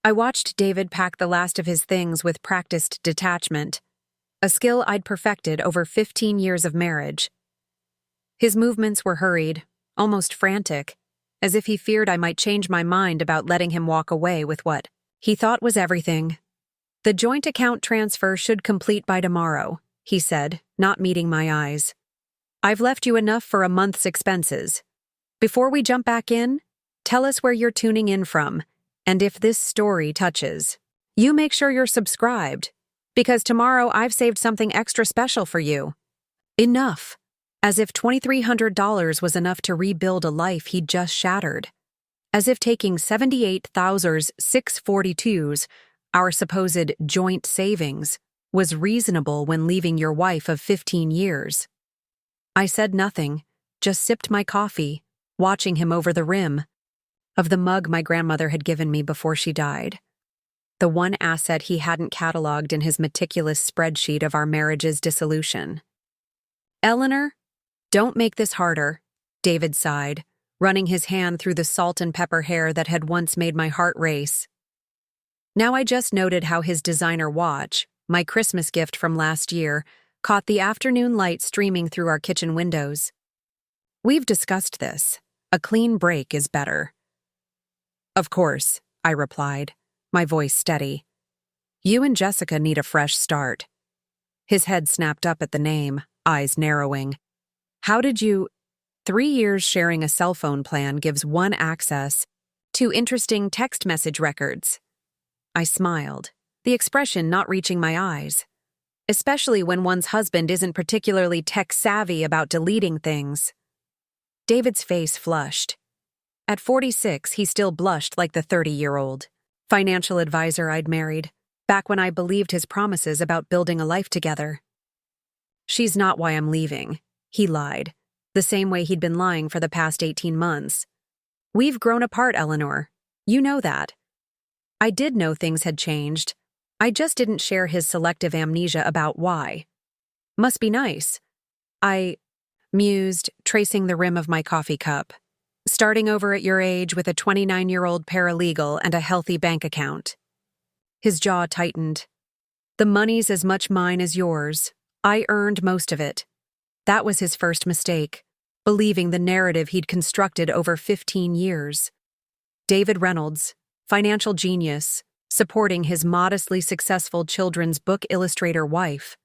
I watched David pack the last of his things with practiced detachment, a skill I'd perfected over 15 years of marriage. His movements were hurried, almost frantic, as if he feared I might change my mind about letting him walk away with what he thought was everything. "The joint account transfer should complete by tomorrow," he said, not meeting my eyes. "I've left you enough for a month's expenses. Before we jump back in, tell us where you're tuning in from, and if this story touches. You make sure you're subscribed, because tomorrow I've saved something extra special for you." Enough. As if $2,300 was enough to rebuild a life he'd just shattered. As if taking 78,642's, our supposed joint savings, was reasonable when leaving your wife of 15 years. I said nothing, just sipped my coffee, watching him over the rim of the mug my grandmother had given me before she died. The one asset he hadn't cataloged in his meticulous spreadsheet of our marriage's dissolution. "Eleanor, don't make this harder," David sighed, running his hand through the salt and pepper hair that had once made my heart race. Now I just noted how his designer watch, my Christmas gift from last year, caught the afternoon light streaming through our kitchen windows. "We've discussed this. A clean break is better." "Of course," I replied, my voice steady. "You and Jessica need a fresh start." His head snapped up at the name, eyes narrowing. "How did you—" 3 years sharing a cell phone plan gives one access to interesting text message records. I smiled, the expression not reaching my eyes. Especially when one's husband isn't particularly tech-savvy about deleting things. David's face flushed. At 46, he still blushed like the 30-year-old financial advisor I'd married, back when I believed his promises about building a life together. "She's not why I'm leaving," he lied, the same way he'd been lying for the past 18 months. "We've grown apart, Eleanor. You know that." I did know things had changed. I just didn't share his selective amnesia about why. "Must be nice," I mused, tracing the rim of my coffee cup. "Starting over at your age with a 29-year-old paralegal and a healthy bank account." His jaw tightened. "The money's as much mine as yours. I earned most of it." That was his first mistake, believing the narrative he'd constructed over 15 years. David Reynolds, financial genius, supporting his modestly successful children's book illustrator wife.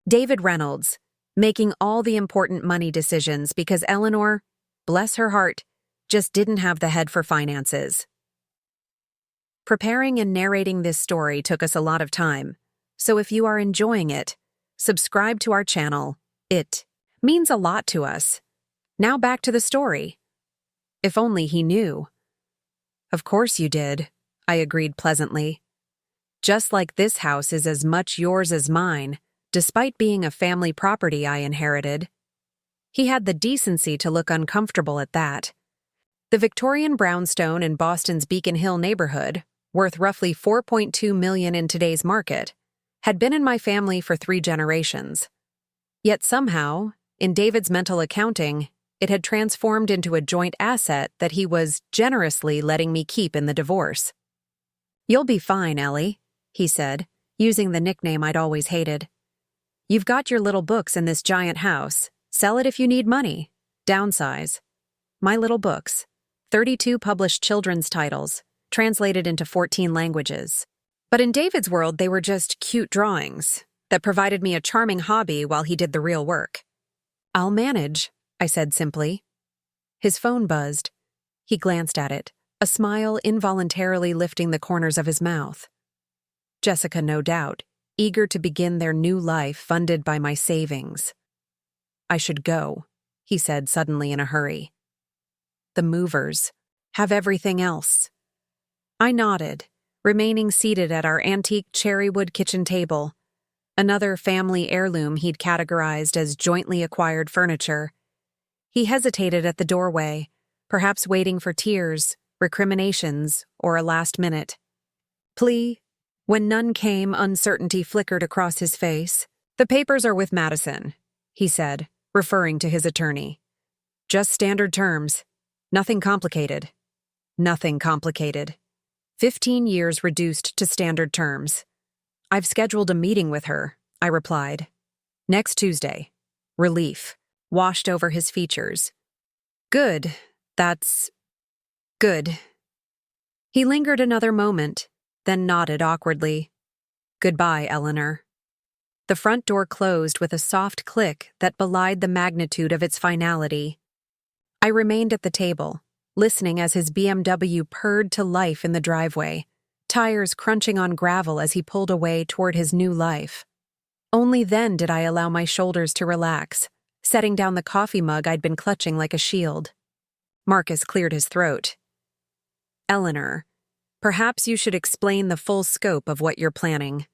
David Reynolds, making all the important money decisions because Eleanor, bless her heart, just didn't have the head for finances. Preparing and narrating this story took us a lot of time, so if you are enjoying it, subscribe to our channel. It means a lot to us. Now back to the story. If only he knew. "Of course you did," I agreed pleasantly. "Just like this house is as much yours as mine, despite being a family property I inherited." He had the decency to look uncomfortable at that. The Victorian brownstone in Boston's Beacon Hill neighborhood, worth roughly $4.2 million in today's market, had been in my family for 3 generations. Yet somehow, in David's mental accounting, it had transformed into a joint asset that he was generously letting me keep in the divorce. "You'll be fine, Ellie," he said, using the nickname I'd always hated. "You've got your little books in this giant house. Sell it if you need money. Downsize." My little books, 32 published children's titles, translated into 14 languages. But in David's world, they were just cute drawings that provided me a charming hobby while he did the real work. "I'll manage," I said simply. His phone buzzed. He glanced at it, a smile involuntarily lifting the corners of his mouth. Jessica, no doubt, eager to begin their new life funded by my savings. "I should go," he said suddenly in a hurry. "The movers have everything else." I nodded, remaining seated at our antique cherrywood kitchen table, another family heirloom he'd categorized as jointly acquired furniture. He hesitated at the doorway, perhaps waiting for tears, recriminations, or a last minute plea. When none came, uncertainty flickered across his face. "The papers are with Madison," he said, referring to his attorney. "Just standard terms. Nothing complicated." Nothing complicated. 15 years reduced to standard terms. I've scheduled a meeting with her, I replied. Next Tuesday. Relief washed over his features. Good. That's good. He lingered another moment, then nodded awkwardly. Goodbye, Eleanor. The front door closed with a soft click that belied the magnitude of its finality. I remained at the table, listening as his BMW purred to life in the driveway, tires crunching on gravel as he pulled away toward his new life. Only then did I allow my shoulders to relax, setting down the coffee mug I'd been clutching like a shield. Marcus cleared his throat. Eleanor, perhaps you should explain the full scope of what you're planning.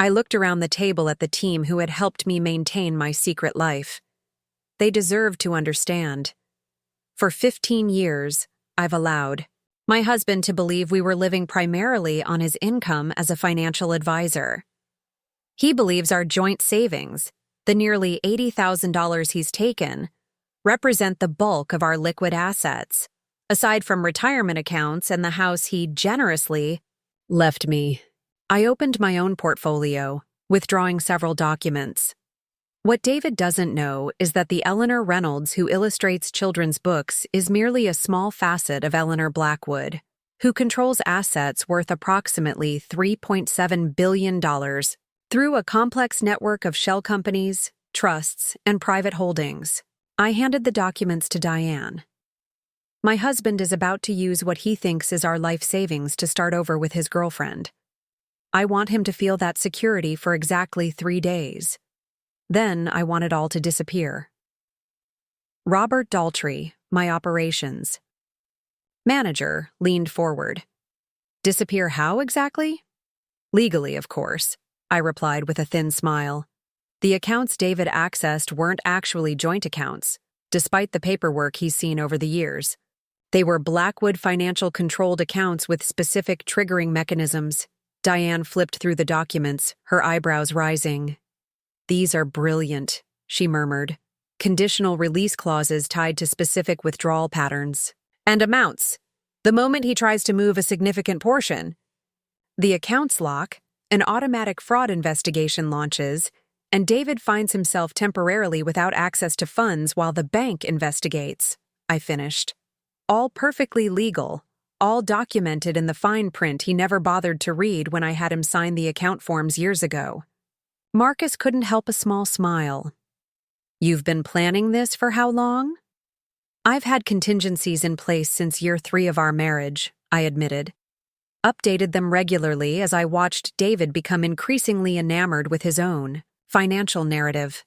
I looked around the table at the team who had helped me maintain my secret life. They deserved to understand. For 15 years, I've allowed my husband to believe we were living primarily on his income as a financial advisor. He believes our joint savings, the nearly $80,000 he's taken, represent the bulk of our liquid assets, aside from retirement accounts and the house he generously left me. I opened my own portfolio, withdrawing several documents. What David doesn't know is that the Eleanor Reynolds who illustrates children's books is merely a small facet of Eleanor Blackwood, who controls assets worth approximately $3.7 billion through a complex network of shell companies, trusts, and private holdings. I handed the documents to Diane. My husband is about to use what he thinks is our life savings to start over with his girlfriend. I want him to feel that security for exactly 3 days. Then I want it all to disappear. Robert Daltrey, my operations manager, leaned forward. Disappear how exactly? Legally, of course, I replied with a thin smile. The accounts David accessed weren't actually joint accounts, despite the paperwork he's seen over the years. They were Blackwood financial controlled accounts with specific triggering mechanisms. Diane flipped through the documents, her eyebrows rising. These are brilliant, she murmured. Conditional release clauses tied to specific withdrawal patterns. And amounts. The moment he tries to move a significant portion. The accounts lock, an automatic fraud investigation launches, and David finds himself temporarily without access to funds while the bank investigates, I finished. All perfectly legal. All documented in the fine print he never bothered to read when I had him sign the account forms years ago. Marcus couldn't help a small smile. You've been planning this for how long? I've had contingencies in place since year 3 of our marriage, I admitted. Updated them regularly as I watched David become increasingly enamored with his own financial narrative.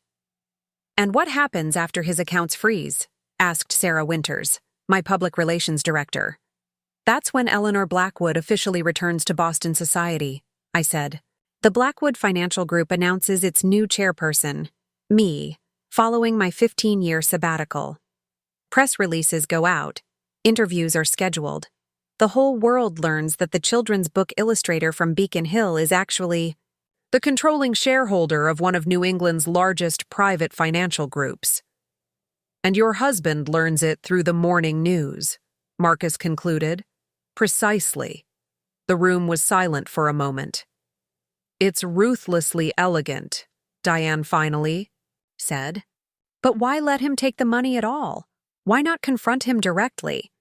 And what happens after his accounts freeze? Asked Sarah Winters, my public relations director. That's when Eleanor Blackwood officially returns to Boston society, I said. The Blackwood Financial Group announces its new chairperson, me, following my 15-year sabbatical. Press releases go out. Interviews are scheduled. The whole world learns that the children's book illustrator from Beacon Hill is actually the controlling shareholder of one of New England's largest private financial groups. And your husband learns it through the morning news, Marcus concluded. Precisely. The room was silent for a moment. It's ruthlessly elegant, Diane finally said. But why let him take the money at all? Why not confront him directly?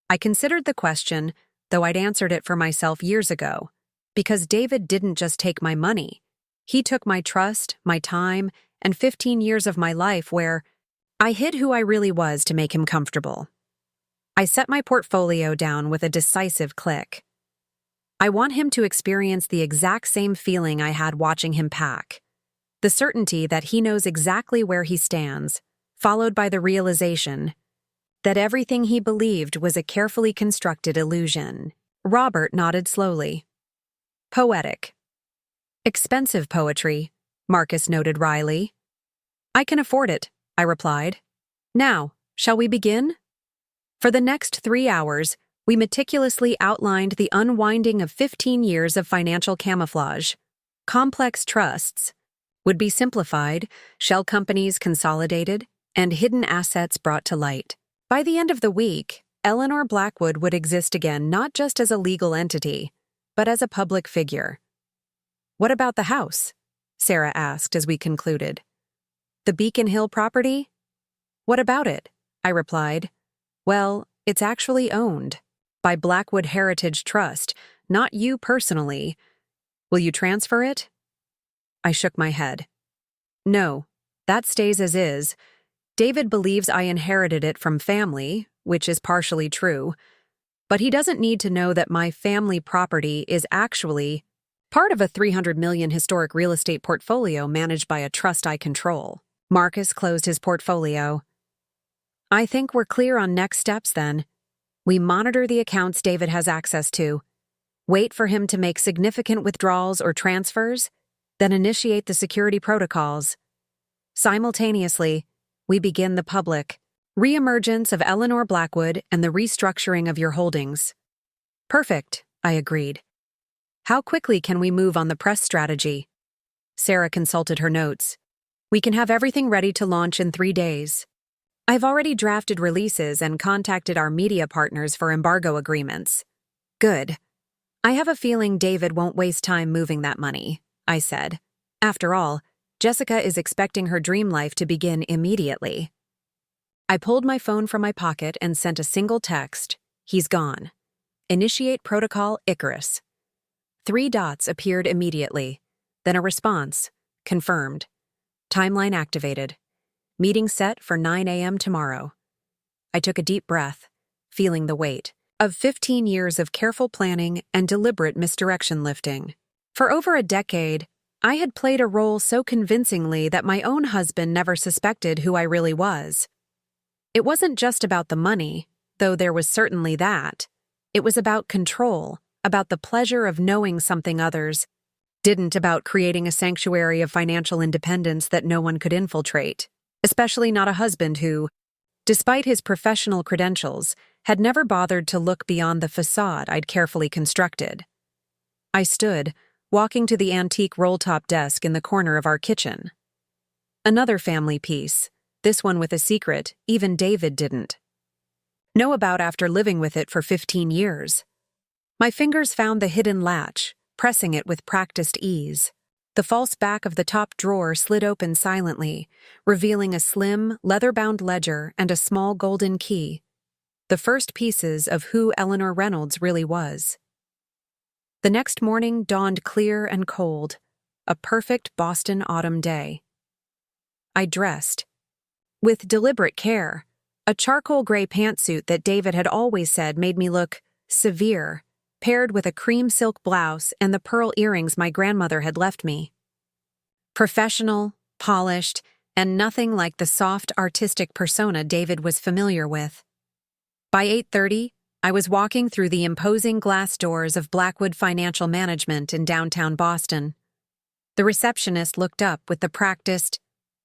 I considered the question, though I'd answered it for myself years ago, because David didn't just take my money. He took my trust, my time, and 15 years of my life where I hid who I really was to make him comfortable. I set my portfolio down with a decisive click. I want him to experience the exact same feeling I had watching him pack. The certainty that he knows exactly where he stands, followed by the realization that everything he believed was a carefully constructed illusion. Robert nodded slowly. Poetic. Expensive poetry, Marcus noted wryly. I can afford it, I replied. Now, shall we begin? For the next 3 hours, we meticulously outlined the unwinding of 15 years of financial camouflage. Complex trusts would be simplified, shell companies consolidated, and hidden assets brought to light. By the end of the week, Eleanor Blackwood would exist again not just as a legal entity, but as a public figure. "What about the house?" Sarah asked as we concluded. "The Beacon Hill property?" "What about it?" I replied. "Well, it's actually owned by Blackwood Heritage Trust, not you personally. Will you transfer it?" I shook my head. "No, that stays as is. David believes I inherited it from family, which is partially true, but he doesn't need to know that my family property is actually part of a $300 million historic real estate portfolio managed by a trust I control." Marcus closed his portfolio. "I think we're clear on next steps then. We monitor the accounts David has access to, wait for him to make significant withdrawals or transfers, then initiate the security protocols. Simultaneously, we begin the public reemergence of Eleanor Blackwood and the restructuring of your holdings." "Perfect," I agreed. "How quickly can we move on the press strategy?" Sarah consulted her notes. "We can have everything ready to launch in 3 days. I've already drafted releases and contacted our media partners for embargo agreements." "Good. I have a feeling David won't waste time moving that money," I said. "After all, Jessica is expecting her dream life to begin immediately." I pulled my phone from my pocket and sent a single text. "He's gone. Initiate protocol Icarus." 3 dots appeared immediately, then a response. "Confirmed. Timeline activated. Meeting set for 9 a.m. tomorrow." I took a deep breath, feeling the weight of 15 years of careful planning and deliberate misdirection lifting. For over a decade, I had played a role so convincingly that my own husband never suspected who I really was. It wasn't just about the money, though there was certainly that. It was about control, about the pleasure of knowing something others didn't, about creating a sanctuary of financial independence that no one could infiltrate, especially not a husband who, despite his professional credentials, had never bothered to look beyond the facade I'd carefully constructed. I stood, walking to the antique roll-top desk in the corner of our kitchen. Another family piece, this one with a secret even David didn't know about after living with it for 15 years. My fingers found the hidden latch, pressing it with practiced ease. The false back of the top drawer slid open silently, revealing a slim, leather-bound ledger and a small golden key, the first pieces of who Eleanor Reynolds really was. The next morning dawned clear and cold, a perfect Boston autumn day. I dressed. With deliberate care, a charcoal gray pantsuit that David had always said made me look severe, paired with a cream silk blouse and the pearl earrings my grandmother had left me. Professional, polished, and nothing like the soft, artistic persona David was familiar with. By 8:30, I was walking through the imposing glass doors of Blackwood Financial Management in downtown Boston. The receptionist looked up with the practiced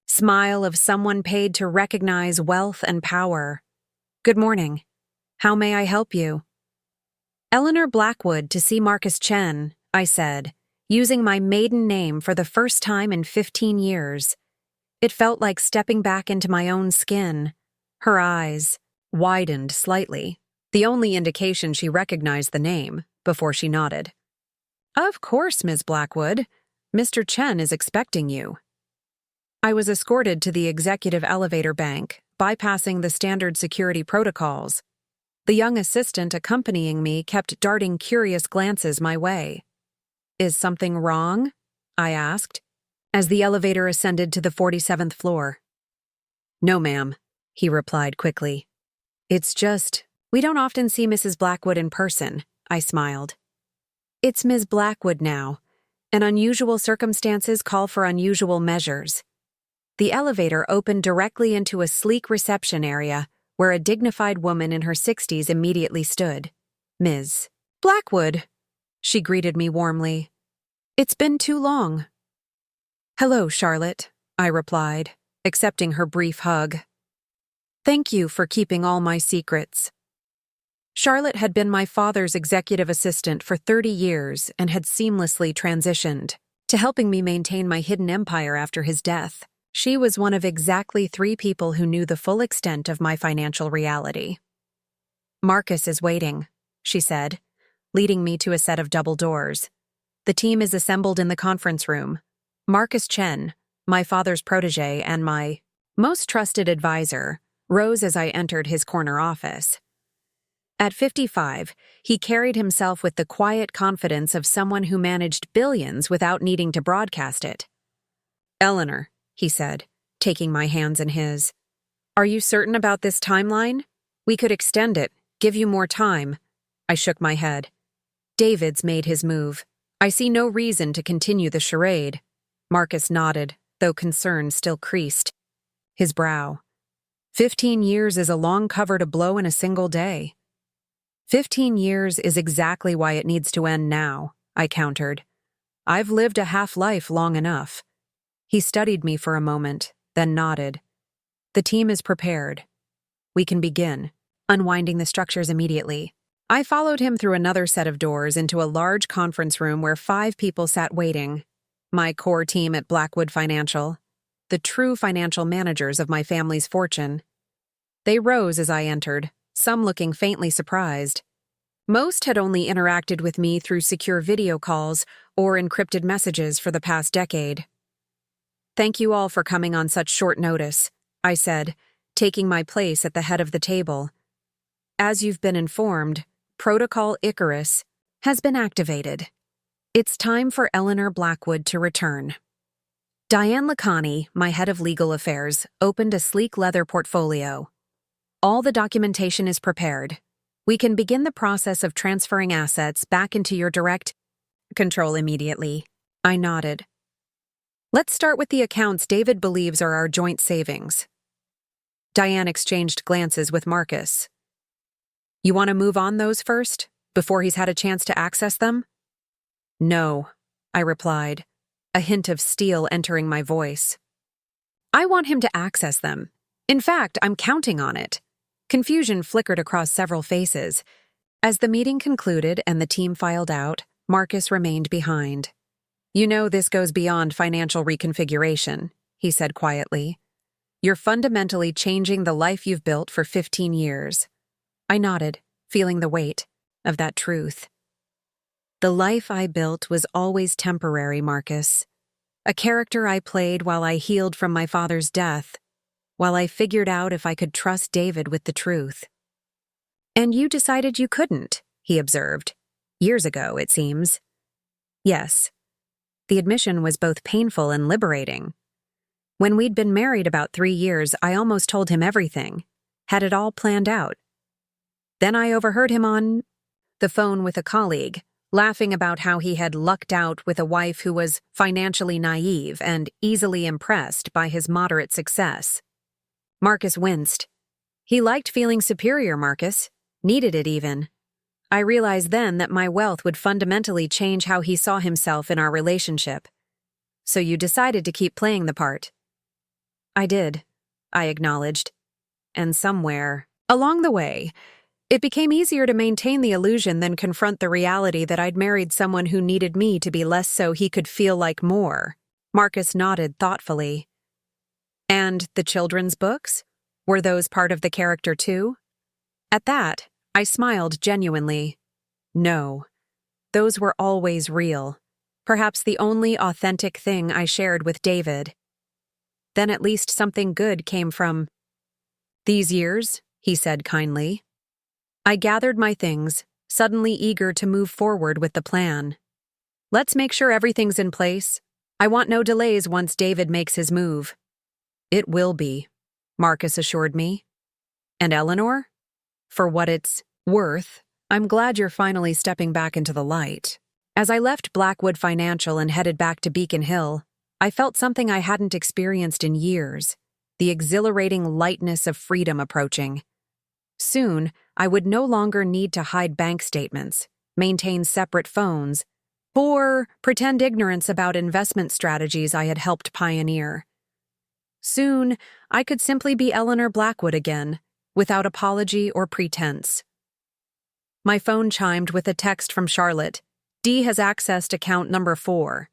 smile of someone paid to recognize wealth and power. "Good morning. How may I help you?" "Eleanor Blackwood to see Marcus Chen," I said, using my maiden name for the first time in 15 years. It felt like stepping back into my own skin. Her eyes widened slightly, the only indication she recognized the name, before she nodded. "Of course, Ms. Blackwood. Mr. Chen is expecting you." I was escorted to the executive elevator bank, bypassing the standard security protocols. The young assistant accompanying me kept darting curious glances my way. "Is something wrong?" I asked, as the elevator ascended to the 47th floor. "No, ma'am," he replied quickly. "It's just, we don't often see Mrs. Blackwood in person," I smiled. "It's Ms. Blackwood now, and unusual circumstances call for unusual measures." The elevator opened directly into a sleek reception area where a dignified woman in her 60s immediately stood. "Ms. Blackwood," she greeted me warmly. "It's been too long." "Hello, Charlotte," I replied, accepting her brief hug. "Thank you for keeping all my secrets." Charlotte had been my father's executive assistant for 30 years and had seamlessly transitioned to helping me maintain my hidden empire after his death. She was one of exactly 3 people who knew the full extent of my financial reality. Marcus is waiting, she said, leading me to a set of double doors. The team is assembled in the conference room. Marcus Chen, my father's protege and my most trusted advisor, rose as I entered his corner office. At 55, he carried himself with the quiet confidence of someone who managed billions without needing to broadcast it. "Eleanor," he said, taking my hands in his. "Are you certain about this timeline? We could extend it, give you more time." I shook my head. "David's made his move. I see no reason to continue the charade." Marcus nodded, though concern still creased his brow. 15 years is a long cover to blow in a single day. 15 years is exactly why it needs to end now, I countered. I've lived a half-life long enough. He studied me for a moment, then nodded. "The team is prepared. We can begin," unwinding the structures immediately. I followed him through another set of doors into a large conference room where 5 people sat waiting. My core team at Blackwood Financial, the true financial managers of my family's fortune. They rose as I entered, some looking faintly surprised. Most had only interacted with me through secure video calls or encrypted messages for the past decade. "Thank you all for coming on such short notice," I said, taking my place at the head of the table. "As you've been informed, Protocol Icarus has been activated. It's time for Eleanor Blackwood to return." Diane Lacani, my head of legal affairs, opened a sleek leather portfolio. "All the documentation is prepared. We can begin the process of transferring assets back into your direct control immediately." I nodded. "Let's start with the accounts David believes are our joint savings." Diane exchanged glances with Marcus. "You want to move on those first, before he's had a chance to access them?" "No," I replied, a hint of steel entering my voice. "I want him to access them. In fact, I'm counting on it." Confusion flickered across several faces. As the meeting concluded and the team filed out, Marcus remained behind. "You know this goes beyond financial reconfiguration," he said quietly. "You're fundamentally changing the life you've built for 15 years. I nodded, feeling the weight of that truth. "The life I built was always temporary, Marcus. A character I played while I healed from my father's death, while I figured out if I could trust David with the truth." "And you decided you couldn't," he observed. "Years ago, it seems." "Yes." The admission was both painful and liberating. When we'd been married about 3 years, I almost told him everything, had it all planned out. Then I overheard him on the phone with a colleague, laughing about how he had lucked out with a wife who was financially naive and easily impressed by his moderate success. Marcus winced. He liked feeling superior, Marcus. Needed it even. I realized then that my wealth would fundamentally change how he saw himself in our relationship. "So you decided to keep playing the part." "I did," I acknowledged. "And somewhere along the way, it became easier to maintain the illusion than confront the reality that I'd married someone who needed me to be less so he could feel like more." Marcus nodded thoughtfully. "And the children's books? Were those part of the character too?" At that, I smiled genuinely. "No. Those were always real. Perhaps the only authentic thing I shared with David. Then at least something good came from these years," he said kindly. I gathered my things, suddenly eager to move forward with the plan. "Let's make sure everything's in place. I want no delays once David makes his move." "It will be," Marcus assured me. "And Eleanor? For what it's worth, I'm glad you're finally stepping back into the light." As I left Blackwood Financial and headed back to Beacon Hill, I felt something I hadn't experienced in years, the exhilarating lightness of freedom approaching. Soon, I would no longer need to hide bank statements, maintain separate phones, or pretend ignorance about investment strategies I had helped pioneer. Soon, I could simply be Eleanor Blackwood again, without apology or pretense. My phone chimed with a text from Charlotte. "Dee has accessed account number 4.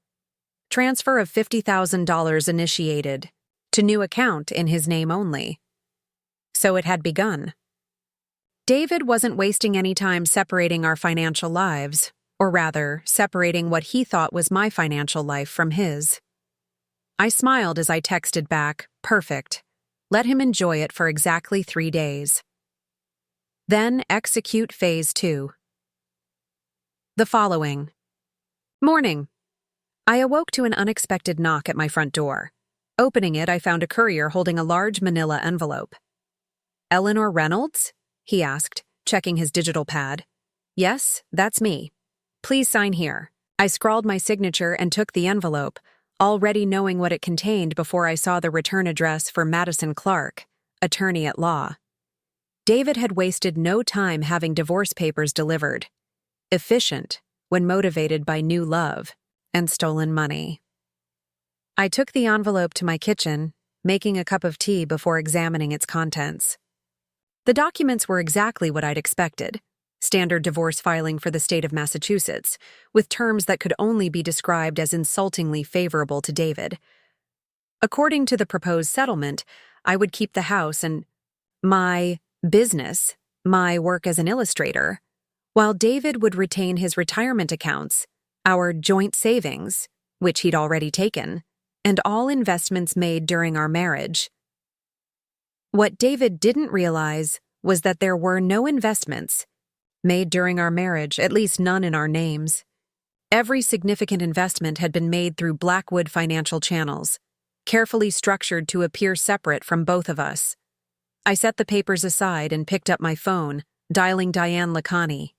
Transfer of $50,000 initiated. To new account in his name only." So it had begun. David wasn't wasting any time separating our financial lives, or rather, separating what he thought was my financial life from his. I smiled as I texted back, "Perfect. Let him enjoy it for exactly 3 days. Then execute phase 2. The following. Morning. I awoke to an unexpected knock at my front door. Opening it, I found a courier holding a large manila envelope. "Eleanor Reynolds?" he asked, checking his digital pad. "Yes, that's me. Please sign here." I scrawled my signature and took the envelope, already knowing what it contained before I saw the return address for Madison Clark, attorney at law. David had wasted no time having divorce papers delivered. Efficient, when motivated by new love and stolen money. I took the envelope to my kitchen, making a cup of tea before examining its contents. The documents were exactly what I'd expected. Standard divorce filing for the state of Massachusetts, with terms that could only be described as insultingly favorable to David. According to the proposed settlement, I would keep the house and my business, my work as an illustrator, while David would retain his retirement accounts, our joint savings, which he'd already taken, and all investments made during our marriage. What David didn't realize was that there were no investments made during our marriage, at least none in our names. Every significant investment had been made through Blackwood financial channels, carefully structured to appear separate from both of us. I set the papers aside and picked up my phone, dialing Diane Lacani.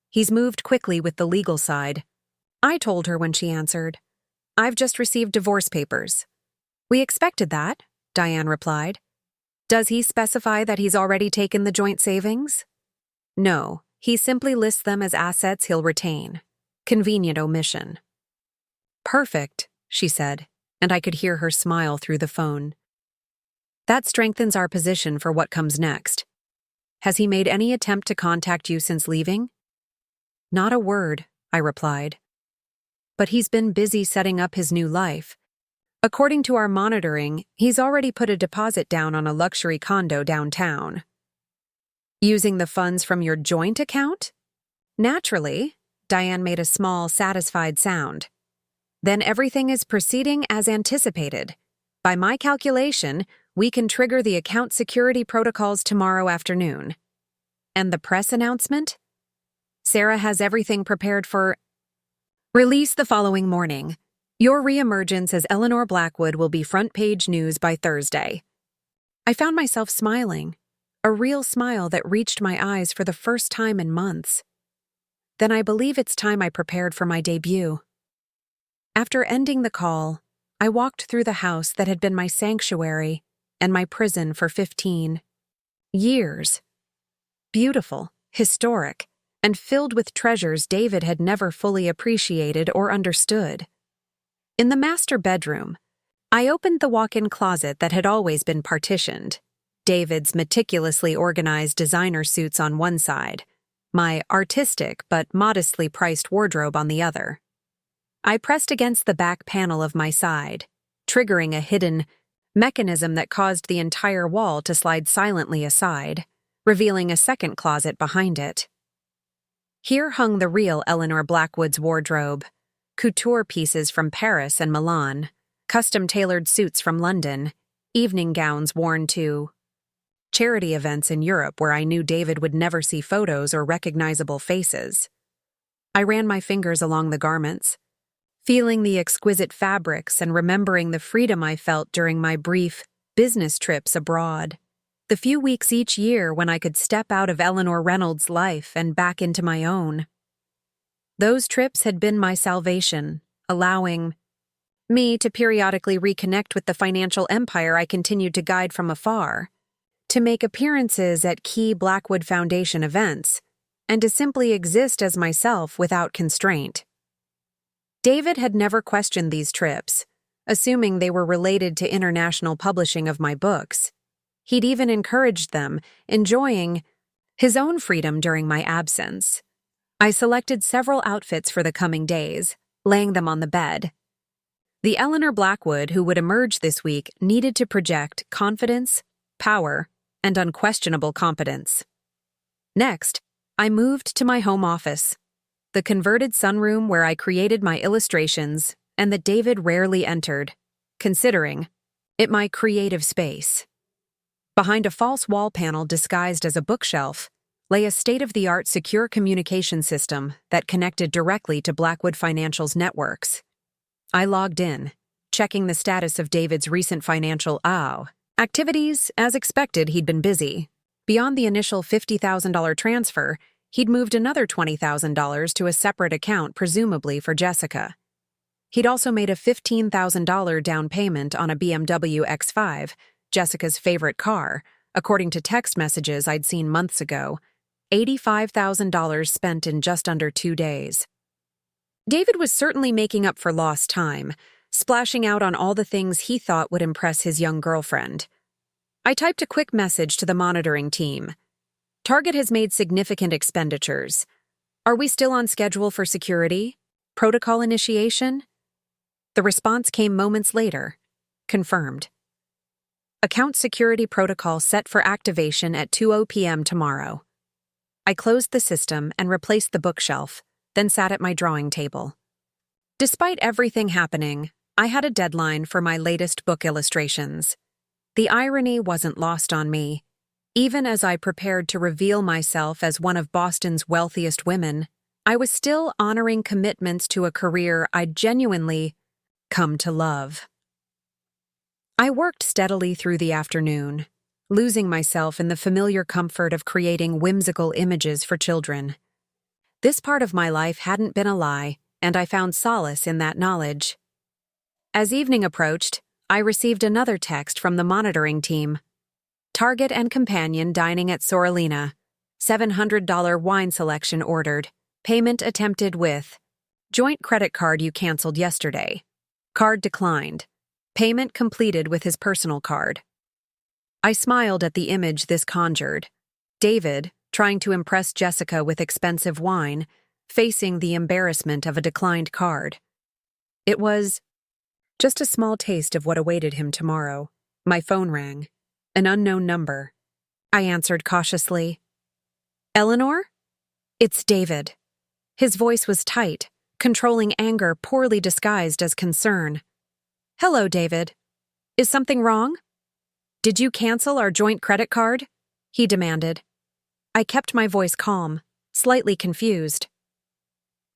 "He's moved quickly with the legal side," I told her when she answered. "I've just received divorce papers." "We expected that," Diane replied. "Does he specify that he's already taken the joint savings?" "No, he simply lists them as assets he'll retain. Convenient omission." "Perfect," she said, and I could hear her smile through the phone. "That strengthens our position for what comes next. Has he made any attempt to contact you since leaving?" "Not a word," I replied. "But he's been busy setting up his new life. According to our monitoring, he's already put a deposit down on a luxury condo downtown." "Using the funds from your joint account?" "Naturally," Diane made a small, satisfied sound. "Then everything is proceeding as anticipated. By my calculation, we can trigger the account security protocols tomorrow afternoon." "And the press announcement?" "Sarah has everything prepared for release the following morning. Your reemergence as Eleanor Blackwood will be front-page news by Thursday." I found myself smiling, a real smile that reached my eyes for the first time in months. Then I believe it's time I prepared for my debut. After ending the call, I walked through the house that had been my sanctuary and my prison for 15 years. Beautiful, historic, and filled with treasures David had never fully appreciated or understood. In the master bedroom, I opened the walk-in closet that had always been partitioned. David's meticulously organized designer suits on one side, my artistic but modestly priced wardrobe on the other. I pressed against the back panel of my side, triggering a hidden mechanism that caused the entire wall to slide silently aside, revealing a second closet behind it. Here hung the real Eleanor Blackwood's wardrobe, couture pieces from Paris and Milan, custom-tailored suits from London, evening gowns worn to charity events in Europe where I knew David would never see photos or recognizable faces. I ran my fingers along the garments, feeling the exquisite fabrics and remembering the freedom I felt during my brief business trips abroad. The few weeks each year when I could step out of Eleanor Reynolds' life and back into my own. Those trips had been my salvation, allowing me to periodically reconnect with the financial empire I continued to guide from afar, to make appearances at key Blackwood Foundation events, and to simply exist as myself without constraint. David had never questioned these trips, assuming they were related to international publishing of my books. He'd even encouraged them, enjoying his own freedom during my absence. I selected several outfits for the coming days, laying them on the bed. The Eleanor Blackwood who would emerge this week needed to project confidence, power, and unquestionable competence. Next, I moved to my home office, the converted sunroom where I created my illustrations and that David rarely entered, considering it my creative space. Behind a false wall panel disguised as a bookshelf lay a state-of-the-art secure communication system that connected directly to Blackwood Financial's networks. I logged in, checking the status of David's recent financial activities. As expected, he'd been busy. Beyond the initial $50,000 transfer, he'd moved another $20,000 to a separate account, presumably for Jessica. He'd also made a $15,000 down payment on a BMW X5, Jessica's favorite car, according to text messages I'd seen months ago. $85,000 spent in just under 2 days. David was certainly making up for lost time, splashing out on all the things he thought would impress his young girlfriend. I typed a quick message to the monitoring team. Target has made significant expenditures. Are we still on schedule for security? Protocol initiation? The response came moments later. Confirmed. Account security protocol set for activation at 2:00 p.m. tomorrow. I closed the system and replaced the bookshelf, then sat at my drawing table. Despite everything happening, I had a deadline for my latest book illustrations. The irony wasn't lost on me. Even as I prepared to reveal myself as one of Boston's wealthiest women, I was still honoring commitments to a career I'd genuinely come to love. I worked steadily through the afternoon, losing myself in the familiar comfort of creating whimsical images for children. This part of my life hadn't been a lie, and I found solace in that knowledge. As evening approached, I received another text from the monitoring team. Target and companion dining at Sorellina. $700 wine selection ordered. Payment attempted with joint credit card you canceled yesterday. Card declined. Payment completed with his personal card. I smiled at the image this conjured. David, trying to impress Jessica with expensive wine, facing the embarrassment of a declined card. It was just a small taste of what awaited him tomorrow. My phone rang. An unknown number. I answered cautiously. Eleanor? It's David. His voice was tight, controlling anger poorly disguised as concern. Hello, David. Is something wrong? Did you cancel our joint credit card? He demanded. I kept my voice calm, slightly confused.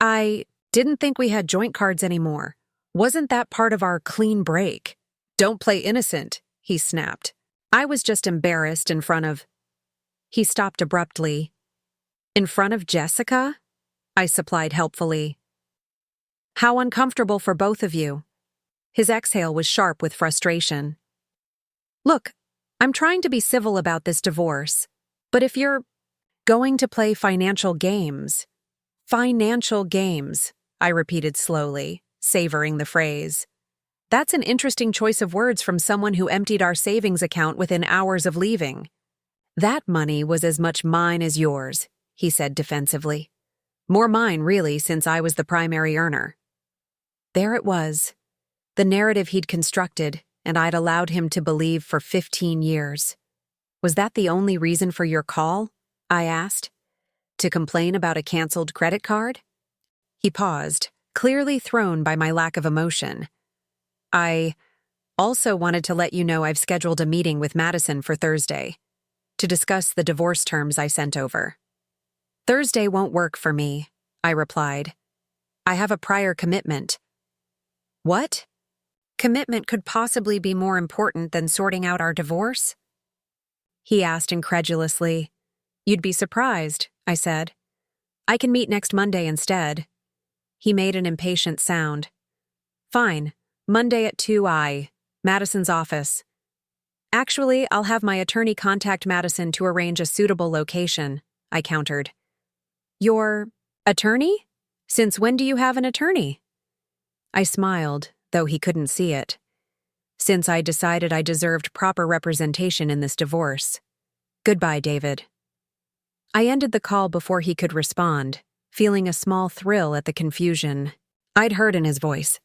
I didn't think we had joint cards anymore. Wasn't that part of our clean break? Don't play innocent, he snapped. I was just embarrassed in front of... He stopped abruptly. In front of Jessica? I supplied helpfully. How uncomfortable for both of you. His exhale was sharp with frustration. Look, I'm trying to be civil about this divorce, but if you're going to play financial games, I repeated slowly, savoring the phrase. That's an interesting choice of words from someone who emptied our savings account within hours of leaving. That money was as much mine as yours, he said defensively. More mine, really, since I was the primary earner. There it was, the narrative he'd constructed, and I'd allowed him to believe for 15 years. Was that the only reason for your call? I asked. To complain about a canceled credit card? He paused, clearly thrown by my lack of emotion. I also wanted to let you know I've scheduled a meeting with Madison for Thursday to discuss the divorce terms I sent over. Thursday won't work for me, I replied. I have a prior commitment. What? Commitment could possibly be more important than sorting out our divorce? He asked incredulously. You'd be surprised, I said. I can meet next Monday instead. He made an impatient sound. Fine, Monday at 2:00, Madison's office. Actually, I'll have my attorney contact Madison to arrange a suitable location, I countered. Your attorney? Since when do you have an attorney? I smiled, though he couldn't see it. Since I decided I deserved proper representation in this divorce. Goodbye, David. I ended the call before he could respond, feeling a small thrill at the confusion I'd heard in his voice.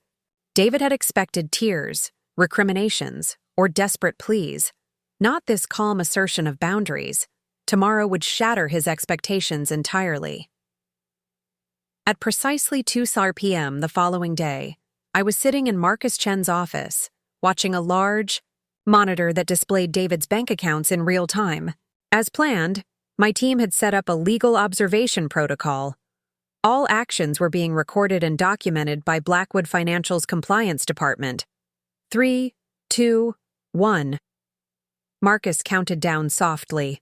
David had expected tears, recriminations, or desperate pleas, not this calm assertion of boundaries. Tomorrow would shatter his expectations entirely. At precisely 2 p.m. the following day, I was sitting in Marcus Chen's office, watching a large monitor that displayed David's bank accounts in real time. As planned, my team had set up a legal observation protocol. All actions were being recorded and documented by Blackwood Financial's compliance department. 3, 2, 1. Marcus counted down softly.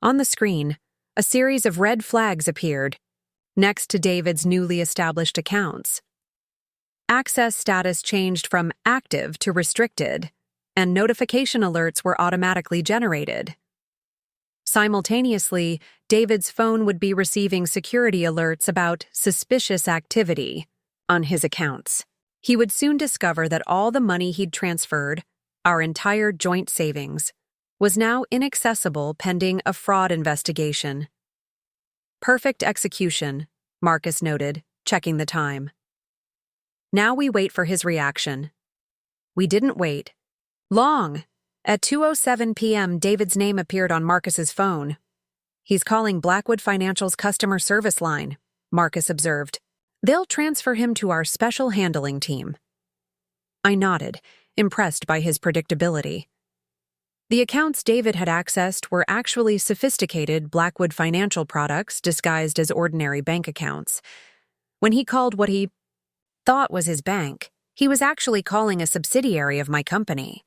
On the screen, a series of red flags appeared, next to David's newly established accounts. Access status changed from active to restricted, and notification alerts were automatically generated. Simultaneously, David's phone would be receiving security alerts about suspicious activity on his accounts. He would soon discover that all the money he'd transferred, our entire joint savings, was now inaccessible pending a fraud investigation. Perfect execution, Marcus noted, checking the time. Now we wait for his reaction. We didn't wait. Long. At 2:07 p.m., David's name appeared on Marcus's phone. He's calling Blackwood Financial's customer service line, Marcus observed. They'll transfer him to our special handling team. I nodded, impressed by his predictability. The accounts David had accessed were actually sophisticated Blackwood Financial products disguised as ordinary bank accounts. When he called what he thought was his bank, he was actually calling a subsidiary of my company.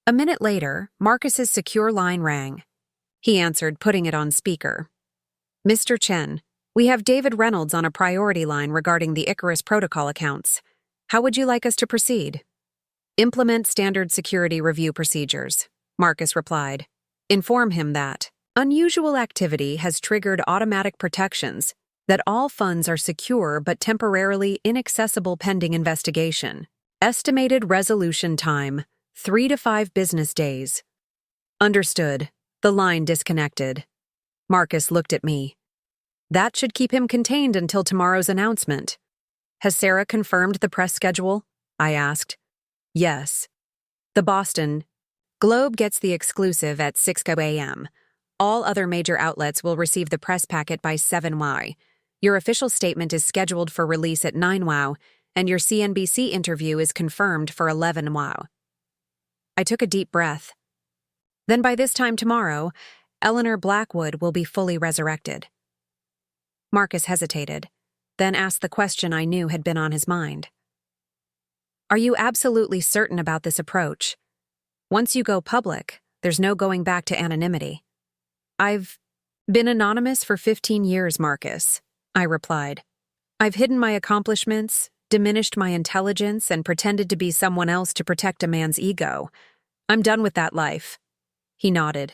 A minute later, Marcus's secure line rang. He answered, putting it on speaker. Mr. Chen, we have David Reynolds on a priority line regarding the Icarus Protocol accounts. How would you like us to proceed? Implement standard security review procedures, Marcus replied. Inform him that unusual activity has triggered automatic protections, that all funds are secure but temporarily inaccessible pending investigation. Estimated resolution time, 3 to 5 business days. Understood. The line disconnected. Marcus looked at me. That should keep him contained until tomorrow's announcement. Has Sarah confirmed the press schedule? I asked. Yes. The Boston Globe gets the exclusive at 6 a.m. All other major outlets will receive the press packet by 7 Your official statement is scheduled for release at 9 and your CNBC interview is confirmed for 11 I took a deep breath. Then by this time tomorrow, Eleanor Blackwood will be fully resurrected. Marcus hesitated, then asked the question I knew had been on his mind. Are you absolutely certain about this approach? Once you go public, there's no going back to anonymity. I've been anonymous for 15 years, Marcus, I replied. I've hidden my accomplishments, diminished my intelligence, and pretended to be someone else to protect a man's ego. I'm done with that life. He nodded.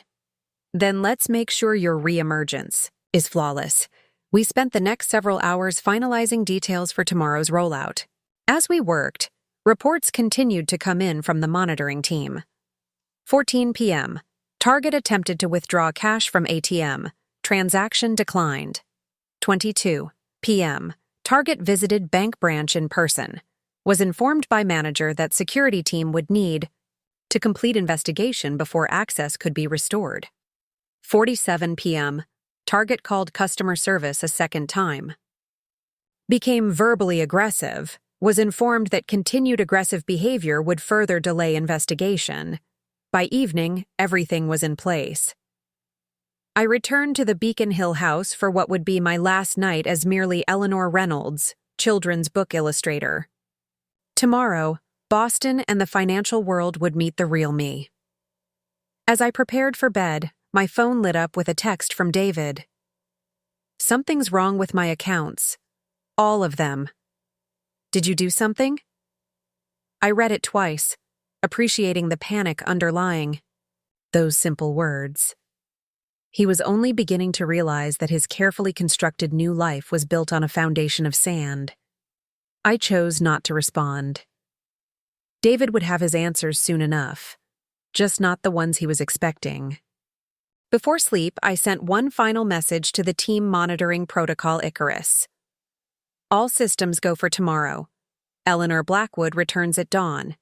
Then let's make sure your reemergence is flawless. We spent the next several hours finalizing details for tomorrow's rollout. As we worked, reports continued to come in from the monitoring team. 14 p.m. Target attempted to withdraw cash from ATM. Transaction declined. 22 p.m. Target visited bank branch in person. Was informed by manager that security team would need to complete investigation before access could be restored. 47 p.m. Target called customer service a second time. Became verbally aggressive. Was informed that continued aggressive behavior would further delay investigation. By evening, everything was in place. I returned to the Beacon Hill house for what would be my last night as merely Eleanor Reynolds, children's book illustrator. Tomorrow, Boston and the financial world would meet the real me. As I prepared for bed, my phone lit up with a text from David. Something's wrong with my accounts. All of them. Did you do something? I read it twice, appreciating the panic underlying those simple words. He was only beginning to realize that his carefully constructed new life was built on a foundation of sand. I chose not to respond. David would have his answers soon enough, just not the ones he was expecting. Before sleep, I sent one final message to the team monitoring Protocol Icarus. All systems go for tomorrow. Eleanor Blackwood returns at dawn.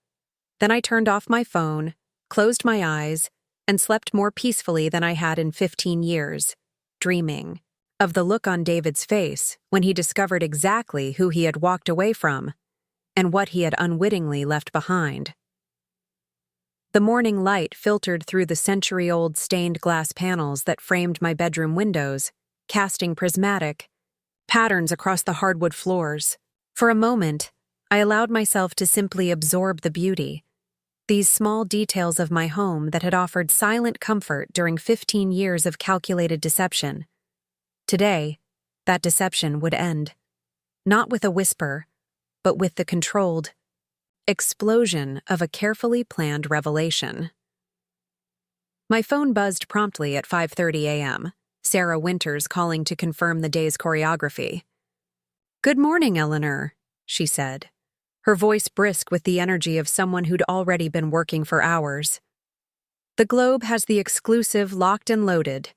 Then I turned off my phone, closed my eyes, and slept more peacefully than I had in 15 years, dreaming of the look on David's face when he discovered exactly who he had walked away from and what he had unwittingly left behind. The morning light filtered through the century-old stained glass panels that framed my bedroom windows, casting prismatic patterns across the hardwood floors. For a moment, I allowed myself to simply absorb the beauty, these small details of my home that had offered silent comfort during 15 years of calculated deception. Today, that deception would end, not with a whisper, but with the controlled explosion of a carefully planned revelation. My phone buzzed promptly at 5:30 a.m., Sarah Winters calling to confirm the day's choreography. "Good morning, Eleanor," she said, her voice brisk with the energy of someone who'd already been working for hours. "The Globe has the exclusive locked and loaded.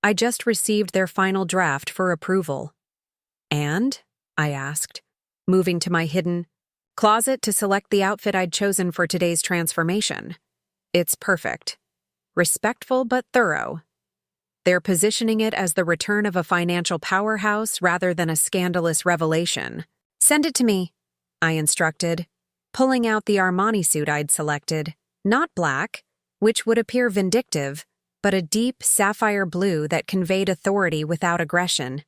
I just received their final draft for approval." "And?" I asked, moving to my hidden closet to select the outfit I'd chosen for today's transformation. "It's perfect. Respectful but thorough. They're positioning it as the return of a financial powerhouse rather than a scandalous revelation." "Send it to me," I instructed, pulling out the Armani suit I'd selected, not black, which would appear vindictive, but a deep sapphire blue that conveyed authority without aggression.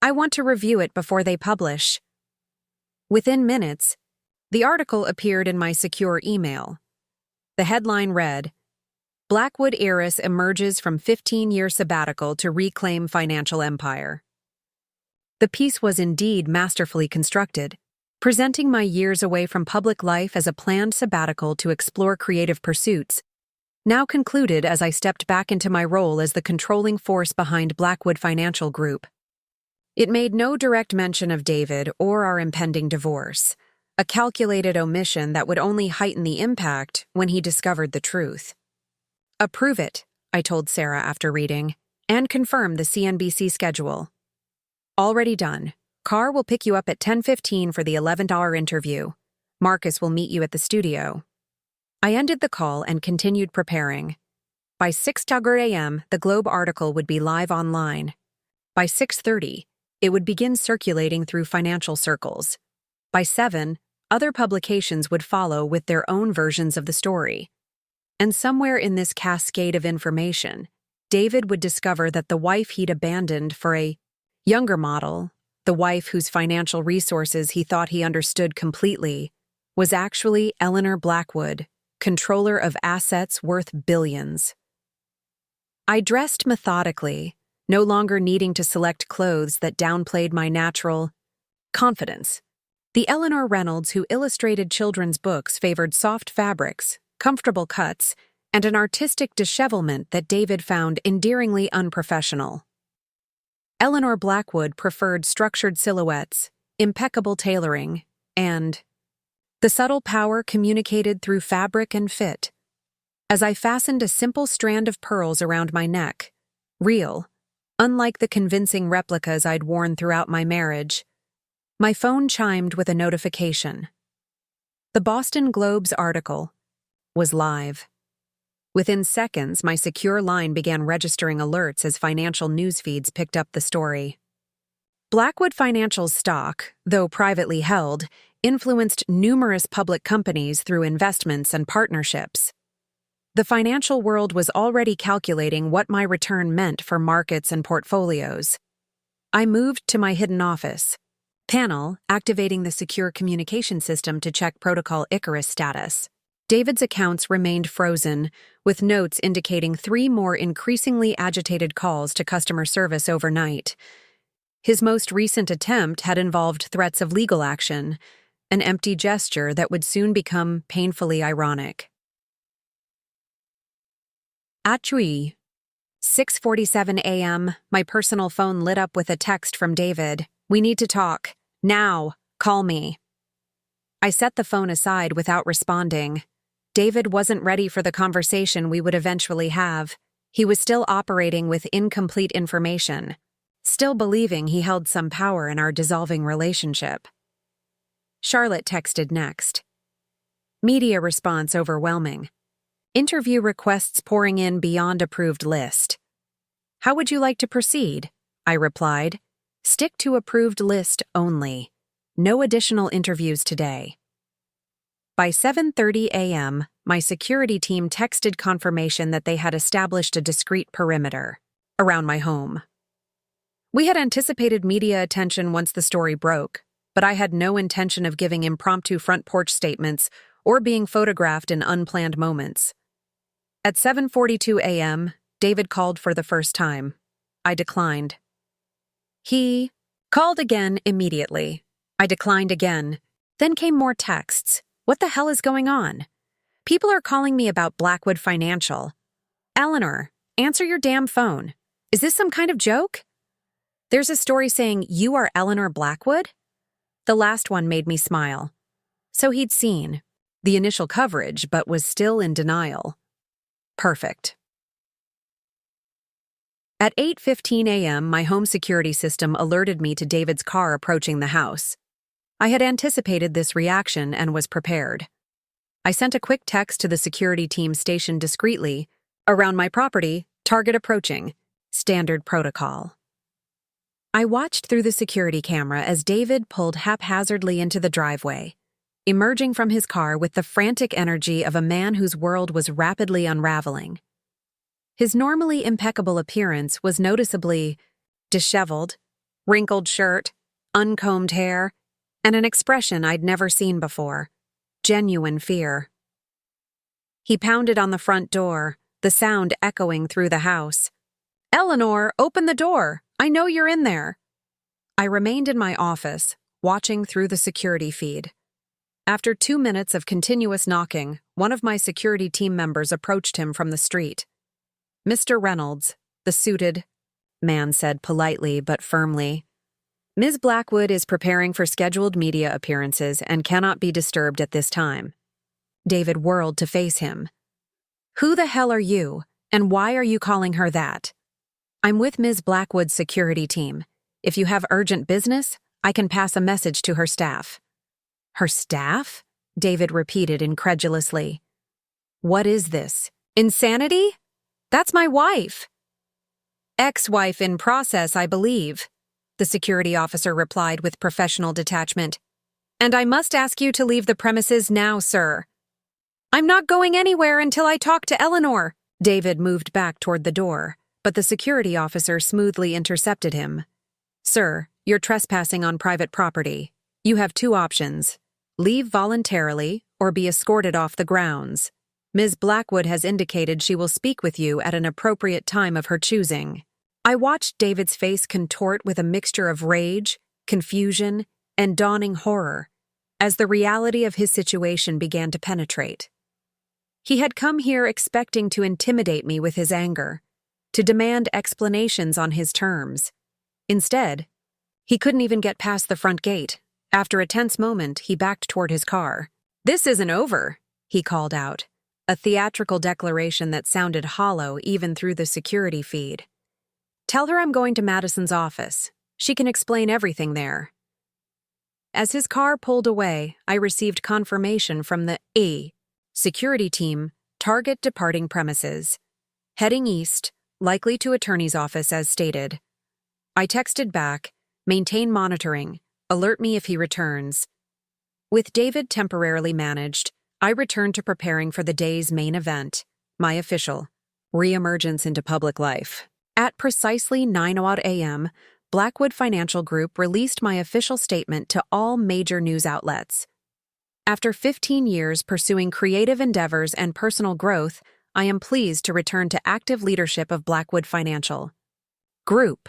"I want to review it before they publish." Within minutes, the article appeared in my secure email. The headline read, "Blackwood Heiress Emerges from 15-Year Sabbatical to Reclaim Financial Empire." The piece was indeed masterfully constructed, presenting my years away from public life as a planned sabbatical to explore creative pursuits, now concluded as I stepped back into my role as the controlling force behind Blackwood Financial Group. It made no direct mention of David or our impending divorce, a calculated omission that would only heighten the impact when he discovered the truth. "Approve it," I told Sarah after reading, "and confirm the CNBC schedule." "Already done. Carr will pick you up at 10:15 for the $11 interview. Marcus will meet you at the studio." I ended the call and continued preparing. By 6:00 a.m., the Globe article would be live online. By 6:30, it would begin circulating through financial circles. By 7, other publications would follow with their own versions of the story. And somewhere in this cascade of information, David would discover that the wife he'd abandoned for a younger model, the wife whose financial resources he thought he understood completely, was actually Eleanor Blackwood, controller of assets worth billions. I dressed methodically, no longer needing to select clothes that downplayed my natural confidence. The Eleanor Reynolds who illustrated children's books favored soft fabrics, comfortable cuts, and an artistic dishevelment that David found endearingly unprofessional. Eleanor Blackwood preferred structured silhouettes, impeccable tailoring, and the subtle power communicated through fabric and fit. As I fastened a simple strand of pearls around my neck, real, unlike the convincing replicas I'd worn throughout my marriage, my phone chimed with a notification. The Boston Globe's article was live. Within seconds, my secure line began registering alerts as financial news feeds picked up the story. Blackwood Financial's stock, though privately held, influenced numerous public companies through investments and partnerships. The financial world was already calculating what my return meant for markets and portfolios. I moved to my hidden office panel, activating the secure communication system to check Protocol Icarus status. David's accounts remained frozen, with notes indicating 3 more increasingly agitated calls to customer service overnight. His most recent attempt had involved threats of legal action, an empty gesture that would soon become painfully ironic. Achui. 6:47 a.m., my personal phone lit up with a text from David. "We need to talk. Now. Call me." I set the phone aside without responding. David wasn't ready for the conversation we would eventually have. He was still operating with incomplete information, still believing he held some power in our dissolving relationship. Charlotte texted next. Media response overwhelming. Interview requests pouring in beyond approved list. How would you like to proceed? I replied. Stick to approved list only. No additional interviews today. By 7:30 a.m., my security team texted confirmation that they had established a discreet perimeter around my home. We had anticipated media attention once the story broke, but I had no intention of giving impromptu front porch statements or being photographed in unplanned moments. At 7:42 a.m., David called for the first time. I declined. He called again immediately. I declined again. Then came more texts. What the hell is going on? People are calling me about Blackwood Financial. Eleanor, answer your damn phone. Is this some kind of joke? There's a story saying you are Eleanor Blackwood? The last one made me smile. So he'd seen the initial coverage, but was still in denial. Perfect. At 8:15 a.m., my home security system alerted me to David's car approaching the house. I had anticipated this reaction and was prepared. I sent a quick text to the security team stationed discreetly. Around my property, target approaching. Standard protocol. I watched through the security camera as David pulled haphazardly into the driveway, emerging from his car with the frantic energy of a man whose world was rapidly unraveling. His normally impeccable appearance was noticeably disheveled, wrinkled shirt, uncombed hair, and an expression I'd never seen before, genuine fear. He pounded on the front door, the sound echoing through the house. "Eleanor, open the door! I know you're in there!" I remained in my office, watching through the security feed. After 2 minutes of continuous knocking, one of my security team members approached him from the street. "Mr. Reynolds," the suited man said politely but firmly. "Ms. Blackwood is preparing for scheduled media appearances and cannot be disturbed at this time." David whirled to face him. "Who the hell are you, and why are you calling her that?" "I'm with Ms. Blackwood's security team. If you have urgent business, I can pass a message to her staff." "Her staff?" David repeated incredulously. "What is this? Insanity? That's my wife." "Ex-wife in process, I believe," the security officer replied with professional detachment. "And I must ask you to leave the premises now, sir." "I'm not going anywhere until I talk to Eleanor." David moved back toward the door, but the security officer smoothly intercepted him. "Sir, you're trespassing on private property. You have 2 options. Leave voluntarily or be escorted off the grounds. Ms. Blackwood has indicated she will speak with you at an appropriate time of her choosing." I watched David's face contort with a mixture of rage, confusion, and dawning horror as the reality of his situation began to penetrate. He had come here expecting to intimidate me with his anger, to demand explanations on his terms. Instead, he couldn't even get past the front gate. After a tense moment, he backed toward his car. "This isn't over," he called out, a theatrical declaration that sounded hollow even through the security feed. "Tell her I'm going to Madison's office. She can explain everything there." As his car pulled away, I received confirmation from the security team, target departing premises. Heading east, likely to attorney's office as stated. I texted back, "Maintain monitoring. Alert me if he returns." With David temporarily managed, I returned to preparing for the day's main event, my official reemergence into public life. At precisely 9:00 a.m., Blackwood Financial Group released my official statement to all major news outlets. After 15 years pursuing creative endeavors and personal growth, I am pleased to return to active leadership of Blackwood Financial Group.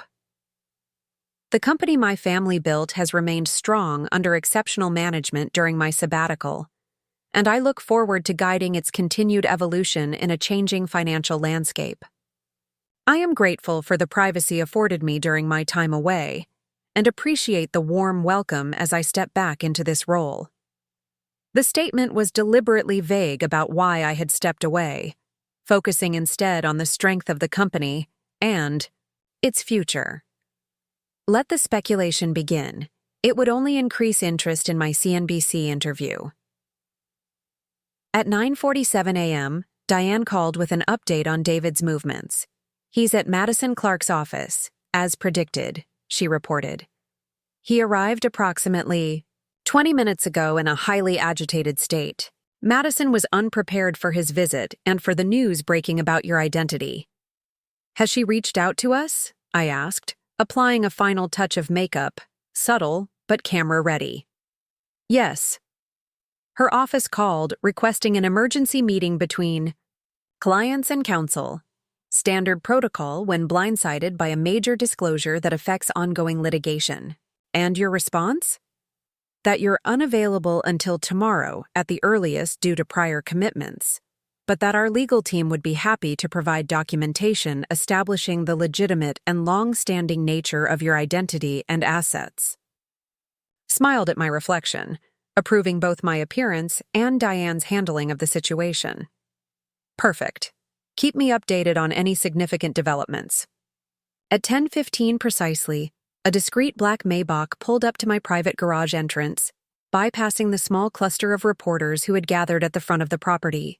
The company my family built has remained strong under exceptional management during my sabbatical, and I look forward to guiding its continued evolution in a changing financial landscape. I am grateful for the privacy afforded me during my time away, and appreciate the warm welcome as I step back into this role. The statement was deliberately vague about why I had stepped away, focusing instead on the strength of the company and its future. Let the speculation begin. It would only increase interest in my CNBC interview. At 9:47 a.m., Diane called with an update on David's movements. "He's at Madison Clark's office, as predicted," she reported. "He arrived approximately 20 minutes ago in a highly agitated state. Madison was unprepared for his visit and for the news breaking about your identity." "Has she reached out to us?" I asked, applying a final touch of makeup, subtle but camera-ready. "Yes." Her office called, requesting an emergency meeting between clients and counsel. Standard protocol when blindsided by a major disclosure that affects ongoing litigation. "And your response?" "That you're unavailable until tomorrow at the earliest due to prior commitments, but that our legal team would be happy to provide documentation establishing the legitimate and long-standing nature of your identity and assets." Smiled at my reflection, approving both my appearance and Diane's handling of the situation. "Perfect. Keep me updated on any significant developments." At 10:15 precisely, a discreet black Maybach pulled up to my private garage entrance, bypassing the small cluster of reporters who had gathered at the front of the property.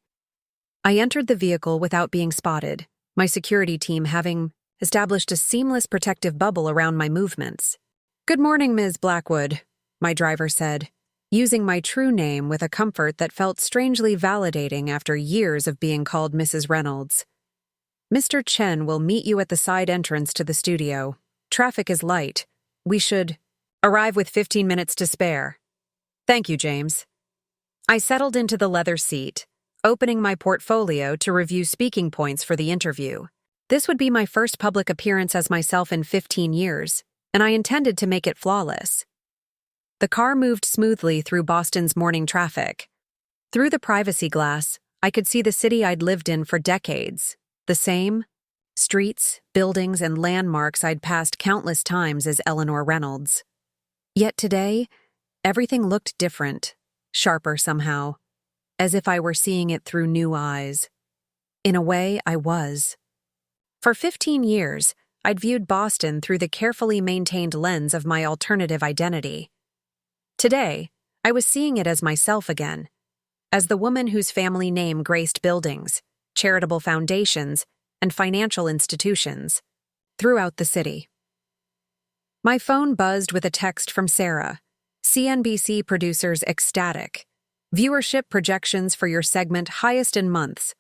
I entered the vehicle without being spotted, my security team having established a seamless protective bubble around my movements. "Good morning, Ms. Blackwood," my driver said, using my true name with a comfort that felt strangely validating after years of being called Mrs. Reynolds. "Mr. Chen will meet you at the side entrance to the studio. Traffic is light. We should arrive with 15 minutes to spare." "Thank you, James." I settled into the leather seat, opening my portfolio to review speaking points for the interview. This would be my first public appearance as myself in 15 years, and I intended to make it flawless. The car moved smoothly through Boston's morning traffic. Through the privacy glass, I could see the city I'd lived in for decades, the same streets, buildings, and landmarks I'd passed countless times as Eleanor Reynolds. Yet today, everything looked different, sharper somehow, as if I were seeing it through new eyes. In a way, I was. For 15 years, I'd viewed Boston through the carefully maintained lens of my alternative identity. Today, I was seeing it as myself again, as the woman whose family name graced buildings, charitable foundations, and financial institutions throughout the city. My phone buzzed with a text from Sarah, CNBC producers ecstatic. "Viewership projections for your segment highest in months.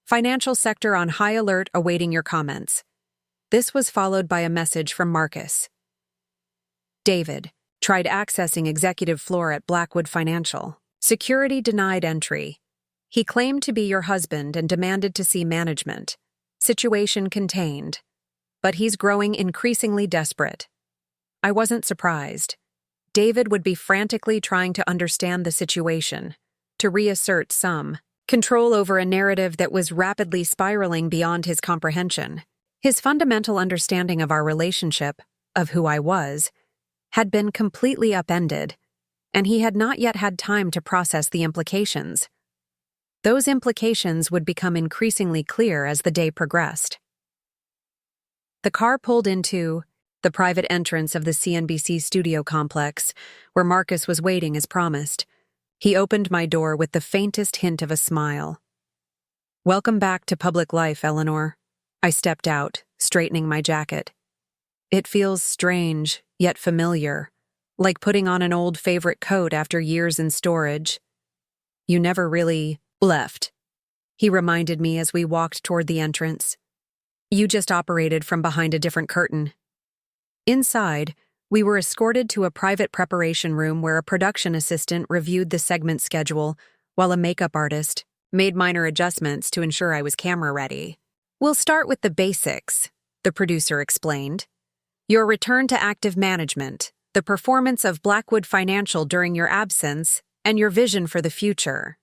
Financial sector on high alert awaiting your comments." This was followed by a message from Marcus. "David tried accessing executive floor at Blackwood Financial. Security denied entry. He claimed to be your husband and demanded to see management. Situation contained. But he's growing increasingly desperate." I wasn't surprised. David would be frantically trying to understand the situation, to reassert some control over a narrative that was rapidly spiraling beyond his comprehension. His fundamental understanding of our relationship, of who I was, had been completely upended, and he had not yet had time to process the implications. Those implications would become increasingly clear as the day progressed. The car pulled into the private entrance of the CNBC studio complex, where Marcus was waiting as promised. He opened my door with the faintest hint of a smile. "Welcome back to public life, Eleanor." I stepped out, straightening my jacket. "It feels strange, yet familiar, like putting on an old favorite coat after years in storage." "You never really left," he reminded me as we walked toward the entrance. "You just operated from behind a different curtain." Inside, we were escorted to a private preparation room where a production assistant reviewed the segment schedule, while a makeup artist made minor adjustments to ensure I was camera-ready. "We'll start with the basics," the producer explained. "Your return to active management, the performance of Blackwood Financial during your absence, and your vision for the future.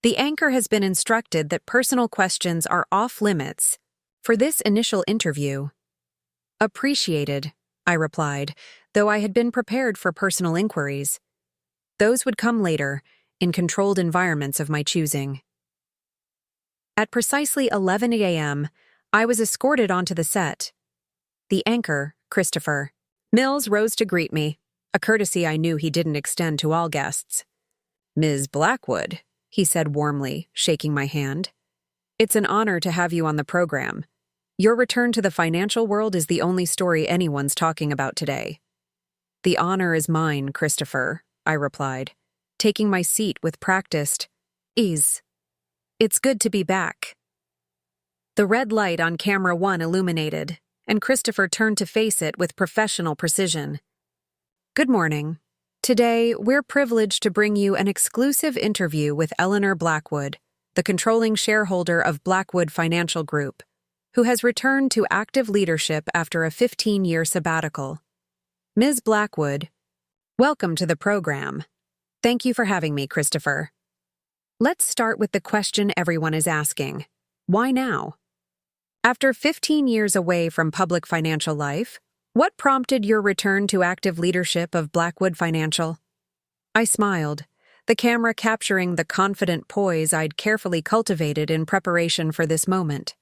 The anchor has been instructed that personal questions are off-limits for this initial interview." "Appreciated," I replied, though I had been prepared for personal inquiries. Those would come later, in controlled environments of my choosing. At precisely 11 a.m., I was escorted onto the set. The anchor, Christopher Mills, rose to greet me, a courtesy I knew he didn't extend to all guests. "Ms. Blackwood," he said warmly, shaking my hand. It's an honor to have you on the program. Your return to the financial world is the only story anyone's talking about today. The honor is mine, Christopher, I replied, taking my seat with practiced ease. It's good to be back. The red light on camera 1 illuminated, and Christopher turned to face it with professional precision. Good morning. Today, we're privileged to bring you an exclusive interview with Eleanor Blackwood, the controlling shareholder of Blackwood Financial Group, who has returned to active leadership after a 15-year sabbatical. Ms. Blackwood, welcome to the program. Thank you for having me, Christopher. Let's start with the question everyone is asking. Why now? After 15 years away from public financial life, what prompted your return to active leadership of Blackwood Financial? I smiled, the camera capturing the confident poise I'd carefully cultivated in preparation for this moment.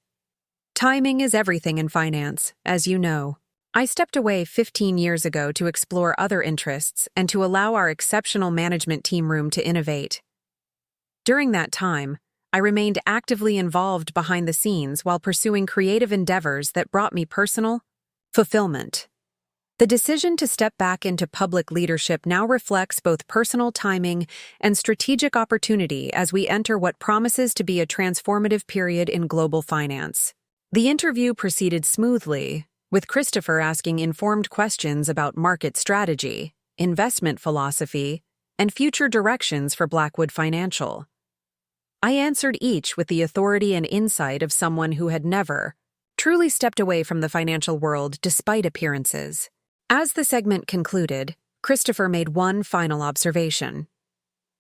Timing is everything in finance, as you know. I stepped away 15 years ago to explore other interests and to allow our exceptional management team room to innovate. During that time, I remained actively involved behind the scenes while pursuing creative endeavors that brought me personal fulfillment. The decision to step back into public leadership now reflects both personal timing and strategic opportunity as we enter what promises to be a transformative period in global finance. The interview proceeded smoothly, with Christopher asking informed questions about market strategy, investment philosophy, and future directions for Blackwood Financial. I answered each with the authority and insight of someone who had never truly stepped away from the financial world despite appearances. As the segment concluded, Christopher made one final observation.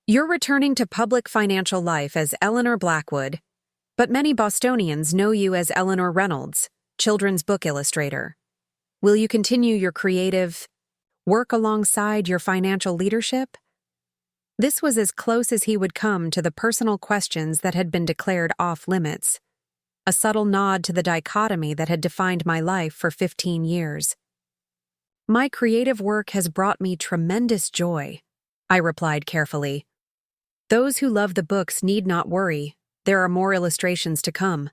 You're returning to public financial life as Eleanor Blackwood, but many Bostonians know you as Eleanor Reynolds, children's book illustrator. Will you continue your creative work alongside your financial leadership? This was as close as he would come to the personal questions that had been declared off-limits, a subtle nod to the dichotomy that had defined my life for 15 years. My creative work has brought me tremendous joy, I replied carefully. Those who love the books need not worry, there are more illustrations to come.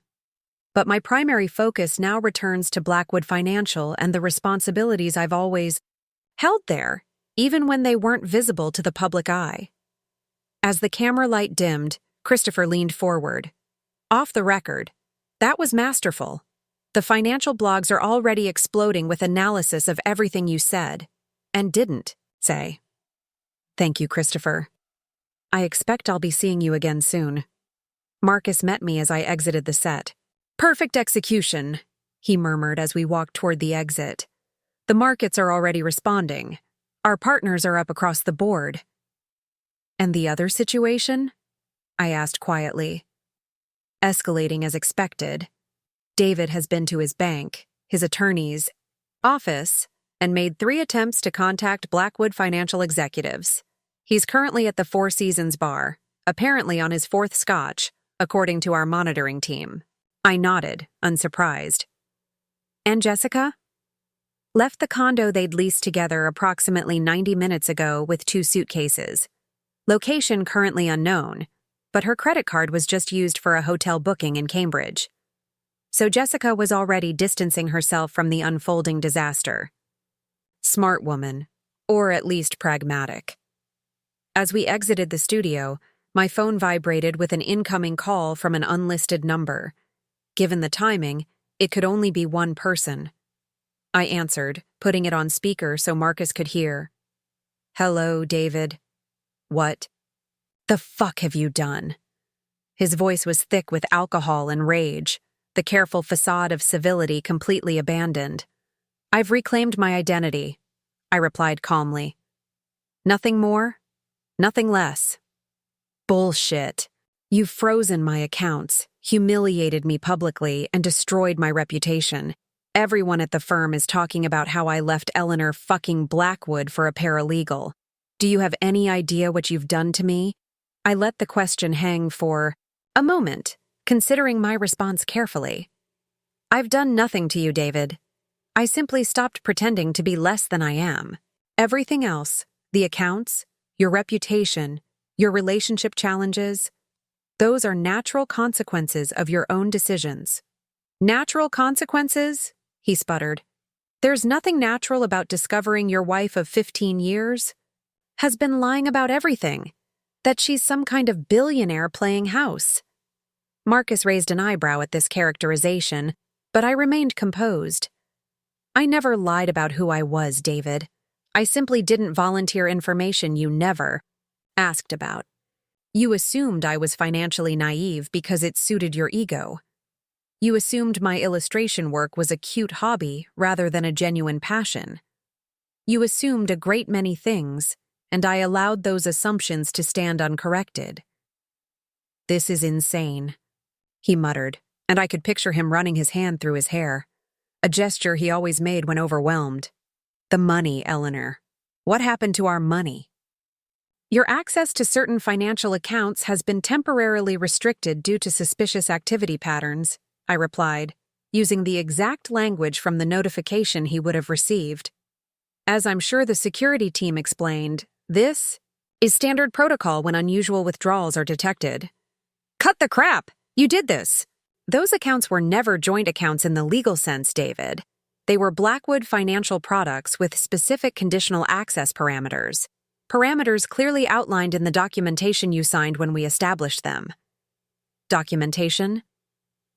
But my primary focus now returns to Blackwood Financial and the responsibilities I've always held there, even when they weren't visible to the public eye. As the camera light dimmed, Christopher leaned forward. Off the record, that was masterful. The financial blogs are already exploding with analysis of everything you said and didn't say. Thank you, Christopher. I expect I'll be seeing you again soon. Marcus met me as I exited the set. Perfect execution, he murmured as we walked toward the exit. The markets are already responding. Our partners are up across the board. And the other situation? I asked quietly. Escalating as expected. David has been to his bank, his attorney's office, and made 3 attempts to contact Blackwood Financial executives. He's currently at the Four Seasons bar, apparently on his 4th scotch, according to our monitoring team. I nodded, unsurprised. And Jessica? Left the condo they'd leased together approximately 90 minutes ago with 2 suitcases. Location currently unknown, but her credit card was just used for a hotel booking in Cambridge. So Jessica was already distancing herself from the unfolding disaster. Smart woman, or at least pragmatic. As we exited the studio, my phone vibrated with an incoming call from an unlisted number. Given the timing, it could only be one person. I answered, putting it on speaker so Marcus could hear. Hello, David. What the fuck have you done? His voice was thick with alcohol and rage, the careful facade of civility completely abandoned. I've reclaimed my identity, I replied calmly. Nothing more, nothing less. Bullshit. You've frozen my accounts, humiliated me publicly, and destroyed my reputation. Everyone at the firm is talking about how I left Eleanor fucking Blackwood for a paralegal. Do you have any idea what you've done to me? I let the question hang for a moment, considering my response carefully. I've done nothing to you, David. I simply stopped pretending to be less than I am. Everything else, the accounts, your reputation, your relationship challenges, Those are natural consequences of your own decisions. Natural consequences? He sputtered. There's nothing natural about discovering your wife of 15 years has been lying about everything, that she's some kind of billionaire playing house. Marcus raised an eyebrow at this characterization, but I remained composed. I never lied about who I was, David. I simply didn't volunteer information you never asked about. You assumed I was financially naive because it suited your ego. You assumed my illustration work was a cute hobby rather than a genuine passion. You assumed a great many things, and I allowed those assumptions to stand uncorrected. This is insane, he muttered, and I could picture him running his hand through his hair, a gesture he always made when overwhelmed. The money, Eleanor. What happened to our money? Your access to certain financial accounts has been temporarily restricted due to suspicious activity patterns, I replied, using the exact language from the notification he would have received. As I'm sure the security team explained, this is standard protocol when unusual withdrawals are detected. Cut the crap! You did this! Those accounts were never joint accounts in the legal sense, David. They were Blackwood financial products with specific conditional access parameters. Parameters clearly outlined in the documentation you signed when we established them. Documentation?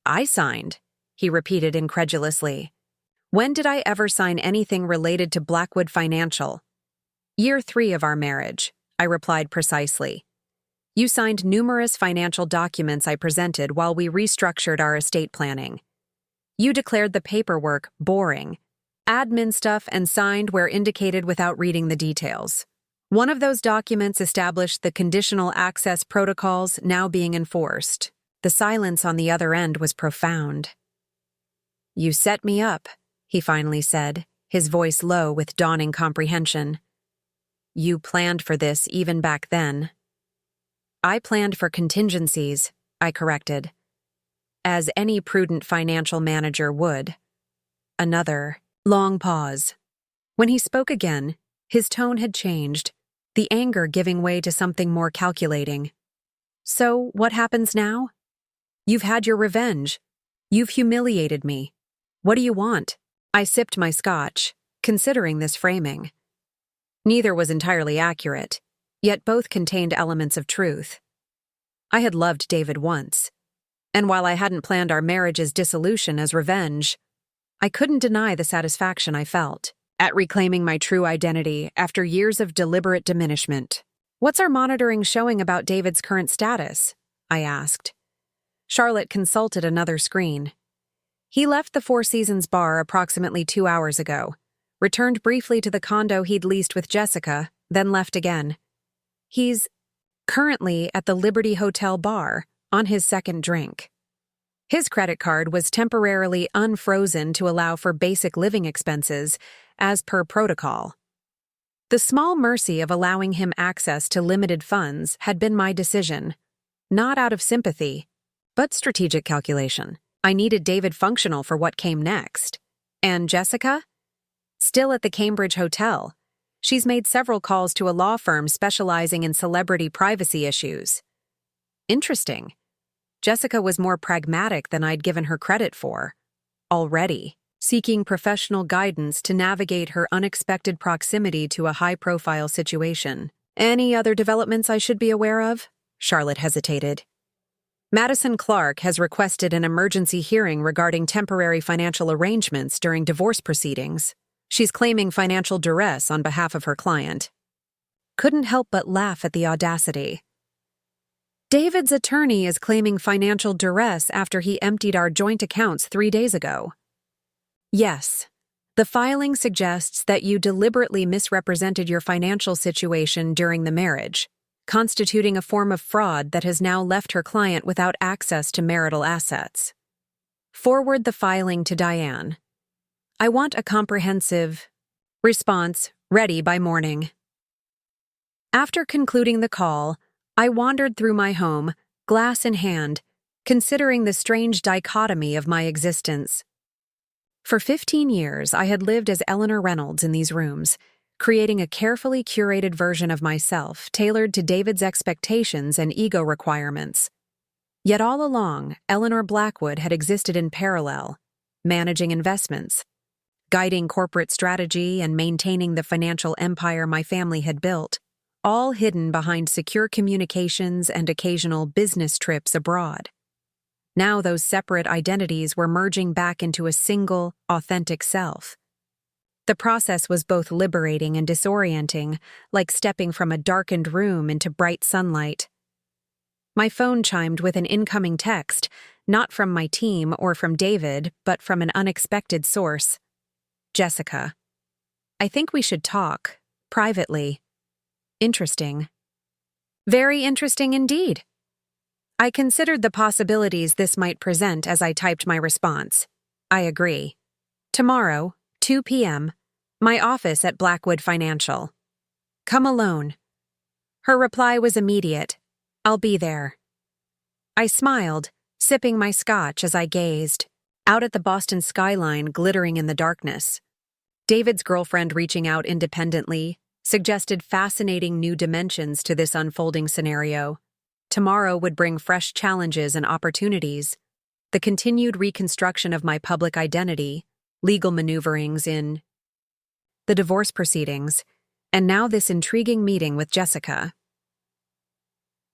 I signed, he repeated incredulously. When did I ever sign anything related to Blackwood Financial? Year 3 of our marriage, I replied precisely. You signed numerous financial documents I presented while we restructured our estate planning. You declared the paperwork boring, admin stuff, and signed where indicated without reading the details. One of those documents established the conditional access protocols now being enforced. The silence on the other end was profound. You set me up, he finally said, his voice low with dawning comprehension. You planned for this even back then. I planned for contingencies, I corrected, as any prudent financial manager would. Another long pause. When he spoke again, his tone had changed, the anger giving way to something more calculating. So, what happens now? You've had your revenge. You've humiliated me. What do you want? I sipped my scotch, considering this framing. Neither was entirely accurate, yet both contained elements of truth. I had loved David once, and while I hadn't planned our marriage's dissolution as revenge, I couldn't deny the satisfaction I felt at reclaiming my true identity after years of deliberate diminishment. What's our monitoring showing about David's current status? I asked. Charlotte consulted another screen. He left the Four Seasons bar approximately 2 hours ago, returned briefly to the condo he'd leased with Jessica, then left again. He's currently at the Liberty Hotel bar on his second drink. His credit card was temporarily unfrozen to allow for basic living expenses, as per protocol. The small mercy of allowing him access to limited funds had been my decision, not out of sympathy, but strategic calculation. I needed David functional for what came next. And Jessica? Still at the Cambridge Hotel. She's made several calls to a law firm specializing in celebrity privacy issues. Interesting. Jessica was more pragmatic than I'd given her credit for. Already, seeking professional guidance to navigate her unexpected proximity to a high-profile situation. Any other developments I should be aware of? Charlotte hesitated. Madison Clark has requested an emergency hearing regarding temporary financial arrangements during divorce proceedings. She's claiming financial duress on behalf of her client. Couldn't help but laugh at the audacity. David's attorney is claiming financial duress after he emptied our joint accounts 3 days ago. Yes. The filing suggests that you deliberately misrepresented your financial situation during the marriage, constituting a form of fraud that has now left her client without access to marital assets. Forward the filing to Diane. I want a comprehensive response ready by morning. After concluding the call, I wandered through my home, glass in hand, considering the strange dichotomy of my existence. For 15 years, I had lived as Eleanor Reynolds in these rooms, creating a carefully curated version of myself tailored to David's expectations and ego requirements. Yet all along, Eleanor Blackwood had existed in parallel, managing investments, guiding corporate strategy, and maintaining the financial empire my family had built, all hidden behind secure communications and occasional business trips abroad. Now those separate identities were merging back into a single, authentic self. The process was both liberating and disorienting, like stepping from a darkened room into bright sunlight. My phone chimed with an incoming text, not from my team or from David, but from an unexpected source. Jessica. I think we should talk, privately. Interesting. Very interesting indeed. I considered the possibilities this might present as I typed my response. I agree. Tomorrow, 2 p.m., my office at Blackwood Financial. Come alone. Her reply was immediate. I'll be there. I smiled, sipping my scotch as I gazed, out at the Boston skyline glittering in the darkness. David's girlfriend reaching out independently suggested fascinating new dimensions to this unfolding scenario. Tomorrow would bring fresh challenges and opportunities. The continued reconstruction of my public identity, legal maneuverings in the divorce proceedings, and now this intriguing meeting with Jessica.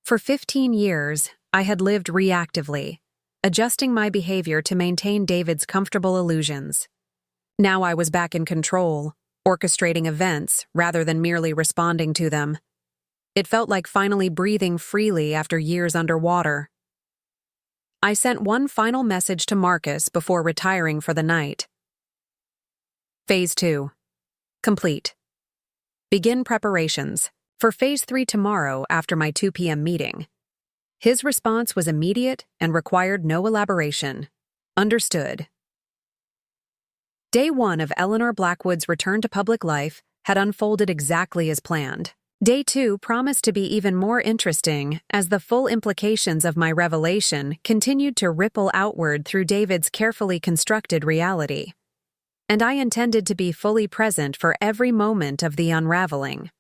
For 15 years, I had lived reactively, adjusting my behavior to maintain David's comfortable illusions. Now I was back in control, orchestrating events rather than merely responding to them. It felt like finally breathing freely after years underwater. I sent one final message to Marcus before retiring for the night. Phase 2. Complete. Begin preparations for Phase 3 tomorrow after my 2 p.m. meeting. His response was immediate and required no elaboration. Understood. Day 1 of Eleanor Blackwood's return to public life had unfolded exactly as planned. Day 2 promised to be even more interesting as the full implications of my revelation continued to ripple outward through David's carefully constructed reality. And I intended to be fully present for every moment of the unraveling.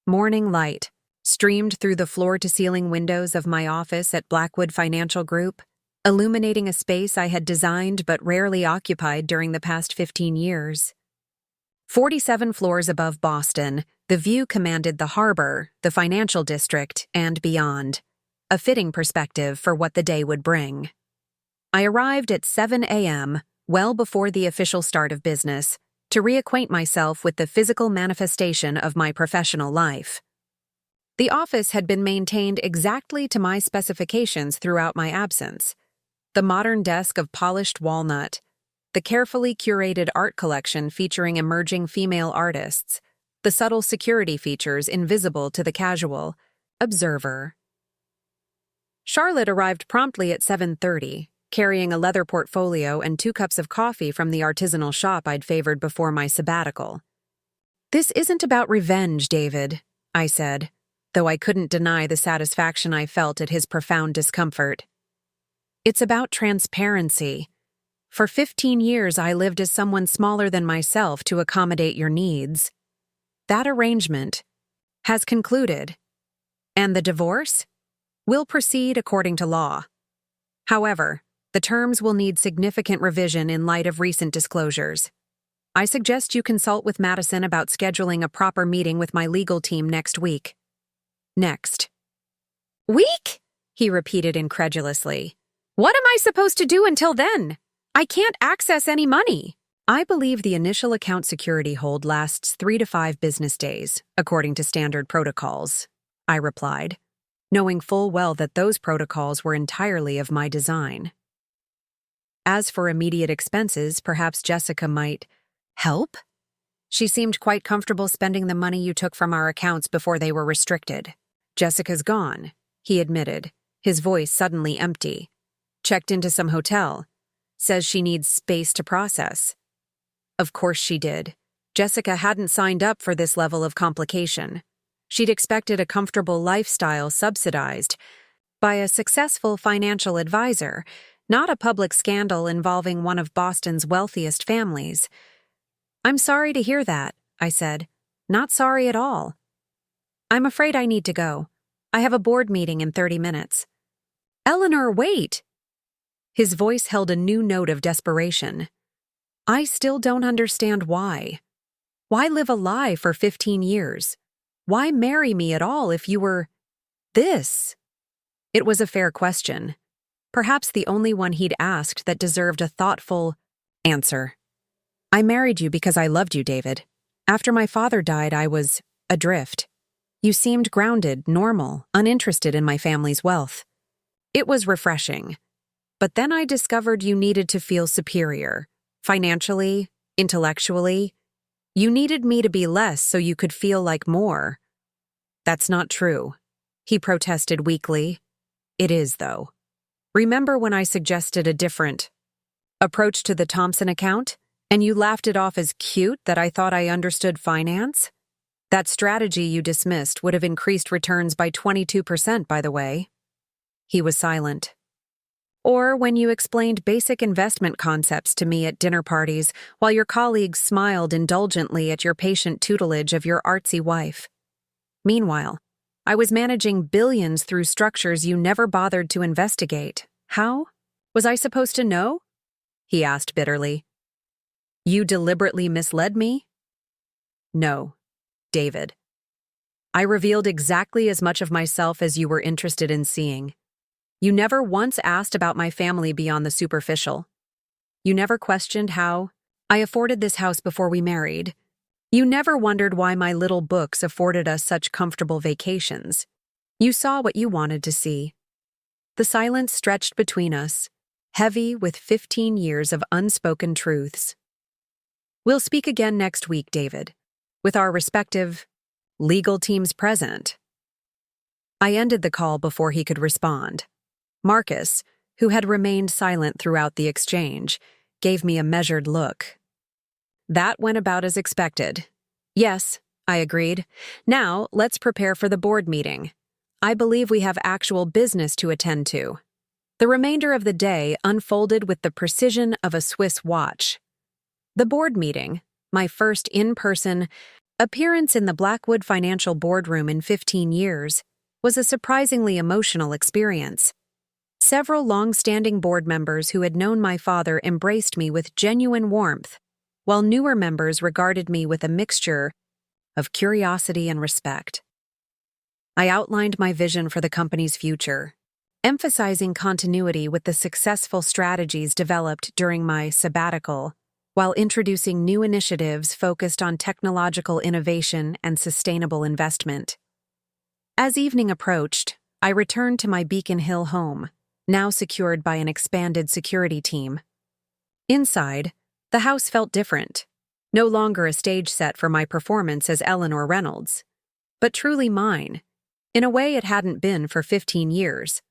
Morning light streamed through the floor-to-ceiling windows of my office at Blackwood Financial Group, illuminating a space I had designed but rarely occupied during the past 15 years. 47 floors above Boston, the view commanded the harbor, the financial district, and beyond, a fitting perspective for what the day would bring. I arrived at 7 a.m., well before the official start of business, to reacquaint myself with the physical manifestation of my professional life. The office had been maintained exactly to my specifications throughout my absence. The modern desk of polished walnut, the carefully curated art collection featuring emerging female artists, the subtle security features invisible to the casual observer. Charlotte arrived promptly at 7:30, carrying a leather portfolio and 2 cups of coffee from the artisanal shop I'd favored before my sabbatical. This isn't about revenge, David, I said, though I couldn't deny the satisfaction I felt at his profound discomfort. It's about transparency. For 15 years, I lived as someone smaller than myself to accommodate your needs. That arrangement has concluded, and the divorce will proceed according to law. However, the terms will need significant revision in light of recent disclosures. I suggest you consult with Madison about scheduling a proper meeting with my legal team next week. Next. Week? He repeated incredulously. What am I supposed to do until then? I can't access any money. I believe the initial account security hold lasts 3 to 5 business days, according to standard protocols, I replied, knowing full well that those protocols were entirely of my design. As for immediate expenses, perhaps Jessica might help? She seemed quite comfortable spending the money you took from our accounts before they were restricted. Jessica's gone, he admitted, his voice suddenly empty. Checked into some hotel. Says she needs space to process. Of course she did. Jessica hadn't signed up for this level of complication. She'd expected a comfortable lifestyle subsidized by a successful financial advisor, not a public scandal involving one of Boston's wealthiest families. I'm sorry to hear that, I said. Not sorry at all. I'm afraid I need to go. I have a board meeting in 30 minutes. Eleanor, wait! His voice held a new note of desperation. I still don't understand why. Why live a lie for 15 years? Why marry me at all if you were this? It was a fair question. Perhaps the only one he'd asked that deserved a thoughtful answer. I married you because I loved you, David. After my father died, I was adrift. You seemed grounded, normal, uninterested in my family's wealth. It was refreshing. But then I discovered you needed to feel superior. Financially, intellectually. You needed me to be less so you could feel like more. That's not true, he protested weakly. It is, though. Remember when I suggested a different approach to the Thompson account, and you laughed it off as cute that I thought I understood finance? That strategy you dismissed would have increased returns by 22%, by the way. He was silent. Or when you explained basic investment concepts to me at dinner parties while your colleagues smiled indulgently at your patient tutelage of your artsy wife. Meanwhile, I was managing billions through structures you never bothered to investigate. How? Was I supposed to know? He asked bitterly. You deliberately misled me? No, David. I revealed exactly as much of myself as you were interested in seeing. You never once asked about my family beyond the superficial. You never questioned how I afforded this house before we married. You never wondered why my little books afforded us such comfortable vacations. You saw what you wanted to see. The silence stretched between us, heavy with 15 years of unspoken truths. We'll speak again next week, David, with our respective legal teams present. I ended the call before he could respond. Marcus, who had remained silent throughout the exchange, gave me a measured look. That went about as expected. Yes, I agreed. Now, let's prepare for the board meeting. I believe we have actual business to attend to. The remainder of the day unfolded with the precision of a Swiss watch. The board meeting, my first in-person appearance in the Blackwood Financial boardroom in 15 years, was a surprisingly emotional experience. Several long-standing board members who had known my father embraced me with genuine warmth, while newer members regarded me with a mixture of curiosity and respect. I outlined my vision for the company's future, emphasizing continuity with the successful strategies developed during my sabbatical, while introducing new initiatives focused on technological innovation and sustainable investment. As evening approached, I returned to my Beacon Hill home, now secured by an expanded security team. Inside, the house felt different, no longer a stage set for my performance as Eleanor Reynolds, but truly mine, in a way it hadn't been for 15 years.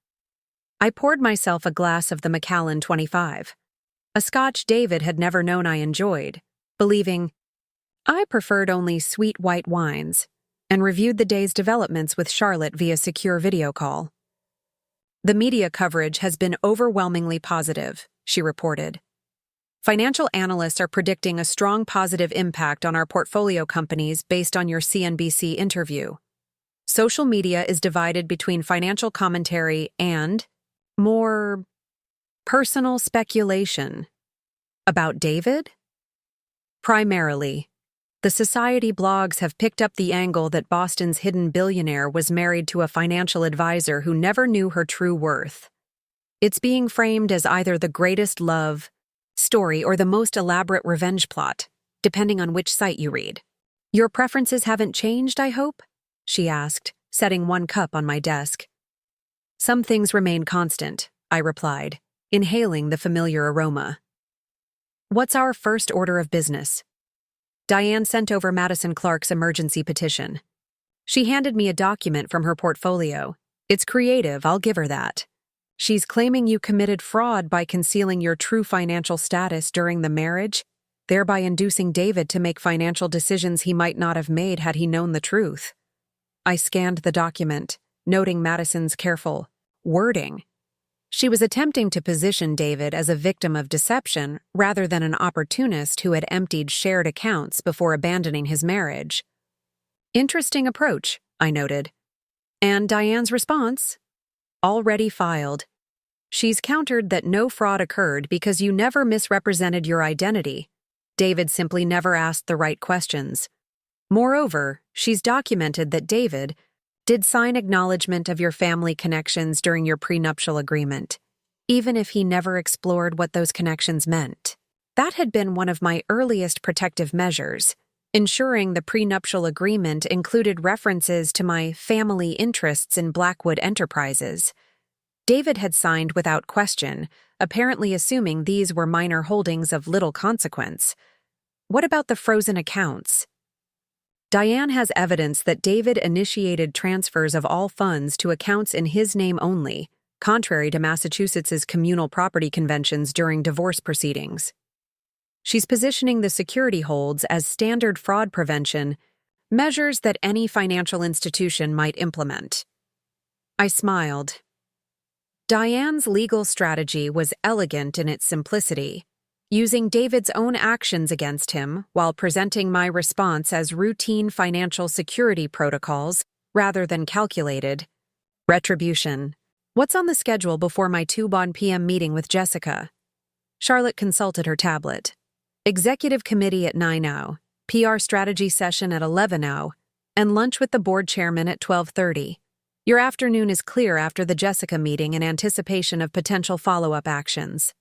I poured myself a glass of the Macallan 25, a scotch David had never known I enjoyed, believing I preferred only sweet white wines, and reviewed the day's developments with Charlotte via secure video call. The media coverage has been overwhelmingly positive, she reported. Financial analysts are predicting a strong positive impact on our portfolio companies based on your CNBC interview. Social media is divided between financial commentary and more personal speculation. About David? Primarily. The society blogs have picked up the angle that Boston's hidden billionaire was married to a financial advisor who never knew her true worth. It's being framed as either the greatest love story or the most elaborate revenge plot, depending on which site you read. Your preferences haven't changed, I hope? She asked, setting one cup on my desk. Some things remain constant, I replied, inhaling the familiar aroma. What's our first order of business? Diane sent over Madison Clark's emergency petition. She handed me a document from her portfolio. It's creative, I'll give her that. She's claiming you committed fraud by concealing your true financial status during the marriage, thereby inducing David to make financial decisions he might not have made had he known the truth. I scanned the document, noting Madison's careful wording. She was attempting to position David as a victim of deception rather than an opportunist who had emptied shared accounts before abandoning his marriage. Interesting approach, I noted. And Diane's response? Already filed. She's countered that no fraud occurred because you never misrepresented your identity. David simply never asked the right questions. Moreover, she's documented that David did sign acknowledgement of your family connections during your prenuptial agreement, even if he never explored what those connections meant. That had been one of my earliest protective measures, ensuring the prenuptial agreement included references to my family interests in Blackwood Enterprises. David had signed without question, apparently assuming these were minor holdings of little consequence. What about the frozen accounts? Diane has evidence that David initiated transfers of all funds to accounts in his name only, contrary to Massachusetts's communal property conventions during divorce proceedings. She's positioning the security holds as standard fraud prevention, measures that any financial institution might implement. I smiled. Diane's legal strategy was elegant in its simplicity, using David's own actions against him while presenting my response as routine financial security protocols rather than calculated. Retribution. What's on the schedule before my 2 p.m. meeting with Jessica? Charlotte consulted her tablet. Executive committee at 9:00, PR strategy session at 11:00, and lunch with the board chairman at 12:30. Your afternoon is clear after the Jessica meeting in anticipation of potential follow-up actions.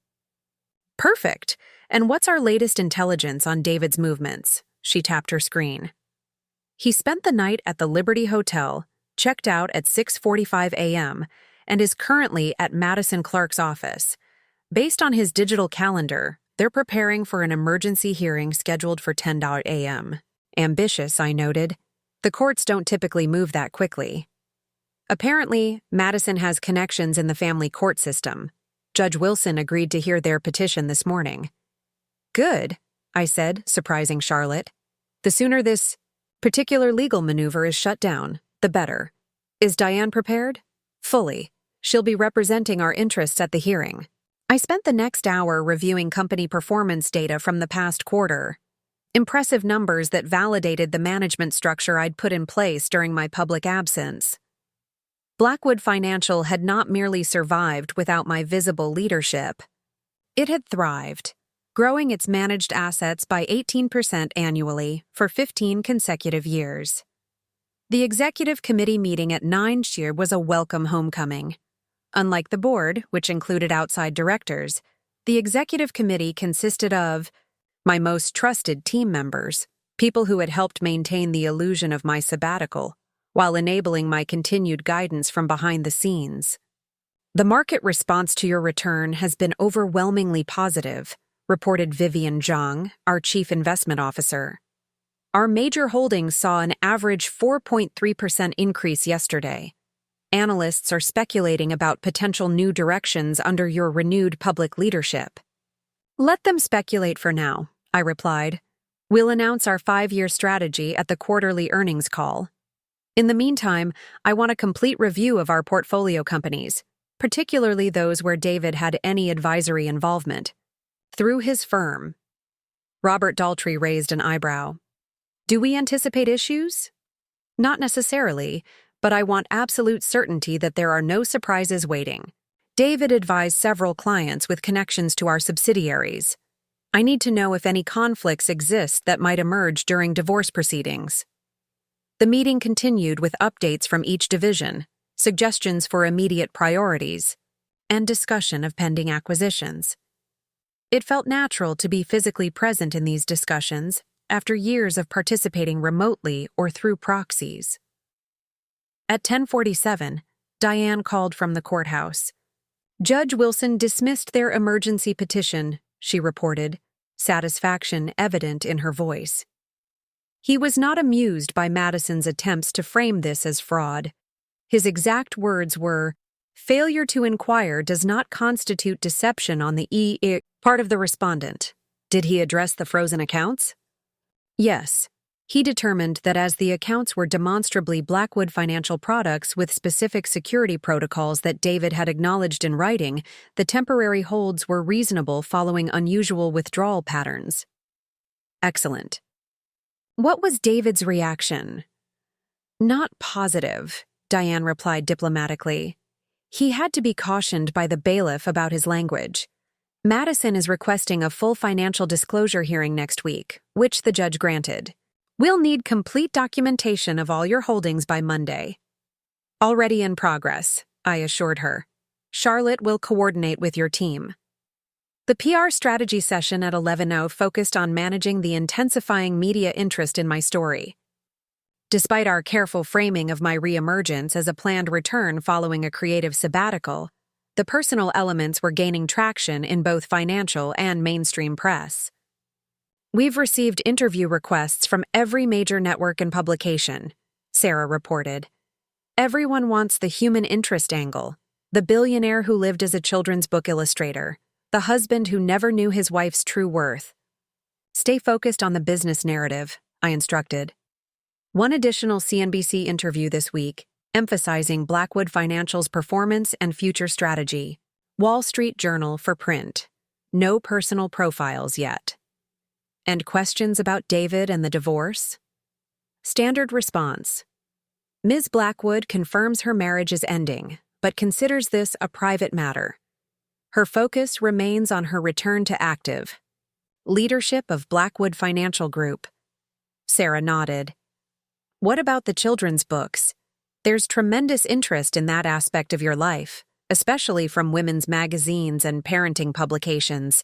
Perfect. And what's our latest intelligence on David's movements? She tapped her screen. He spent the night at the Liberty Hotel, checked out at 6:45 a.m., and is currently at Madison Clark's office. Based on his digital calendar, they're preparing for an emergency hearing scheduled for 10 a.m. Ambitious, I noted. The courts don't typically move that quickly. Apparently, Madison has connections in the family court system. Judge Wilson agreed to hear their petition this morning. Good, I said, surprising Charlotte. The sooner this particular legal maneuver is shut down, the better. Is Diane prepared? Fully. She'll be representing our interests at the hearing. I spent the next hour reviewing company performance data from the past quarter. Impressive numbers that validated the management structure I'd put in place during my public absence. Blackwood Financial had not merely survived without my visible leadership. It had thrived, growing its managed assets by 18% annually for 15 consecutive years. The executive committee meeting at 9:00 was a welcome homecoming. Unlike the board, which included outside directors, the executive committee consisted of my most trusted team members, people who had helped maintain the illusion of my sabbatical, while enabling my continued guidance from behind the scenes. The market response to your return has been overwhelmingly positive, reported Vivian Zhang, our chief investment officer. Our major holdings saw an average 4.3% increase yesterday. Analysts are speculating about potential new directions under your renewed public leadership. Let them speculate for now, I replied. We'll announce our 5-year strategy at the quarterly earnings call. In the meantime, I want a complete review of our portfolio companies, particularly those where David had any advisory involvement. Through his firm. Robert Daltrey raised an eyebrow. Do we anticipate issues? Not necessarily, but I want absolute certainty that there are no surprises waiting. David advised several clients with connections to our subsidiaries. I need to know if any conflicts exist that might emerge during divorce proceedings. The meeting continued with updates from each division, suggestions for immediate priorities, and discussion of pending acquisitions. It felt natural to be physically present in these discussions after years of participating remotely or through proxies. At 10:47, Diane called from the courthouse. Judge Wilson dismissed their emergency petition, she reported, satisfaction evident in her voice. He was not amused by Madison's attempts to frame this as fraud. His exact words were, "Failure to inquire does not constitute deception on the part of the respondent." Did he address the frozen accounts? Yes. He determined that as the accounts were demonstrably Blackwood Financial products with specific security protocols that David had acknowledged in writing, the temporary holds were reasonable following unusual withdrawal patterns. Excellent. What was David's reaction? Not positive. Diane replied diplomatically. He had to be cautioned by the bailiff about his language. Madison is requesting a full financial disclosure hearing next week, which the judge granted. We'll need complete documentation of all your holdings by Monday. Already in progress, I assured her. Charlotte will coordinate with your team. The PR strategy session at 11:00 focused on managing the intensifying media interest in my story. Despite our careful framing of my reemergence as a planned return following a creative sabbatical, the personal elements were gaining traction in both financial and mainstream press. We've received interview requests from every major network and publication, Sarah reported. Everyone wants the human interest angle, the billionaire who lived as a children's book illustrator, the husband who never knew his wife's true worth. Stay focused on the business narrative, I instructed. One additional CNBC interview this week, emphasizing Blackwood Financial's performance and future strategy. Wall Street Journal for print. No personal profiles yet. And questions about David and the divorce? Standard response. Ms. Blackwood confirms her marriage is ending, but considers this a private matter. Her focus remains on her return to active leadership of Blackwood Financial Group. Sarah nodded. What about the children's books? There's tremendous interest in that aspect of your life, especially from women's magazines and parenting publications.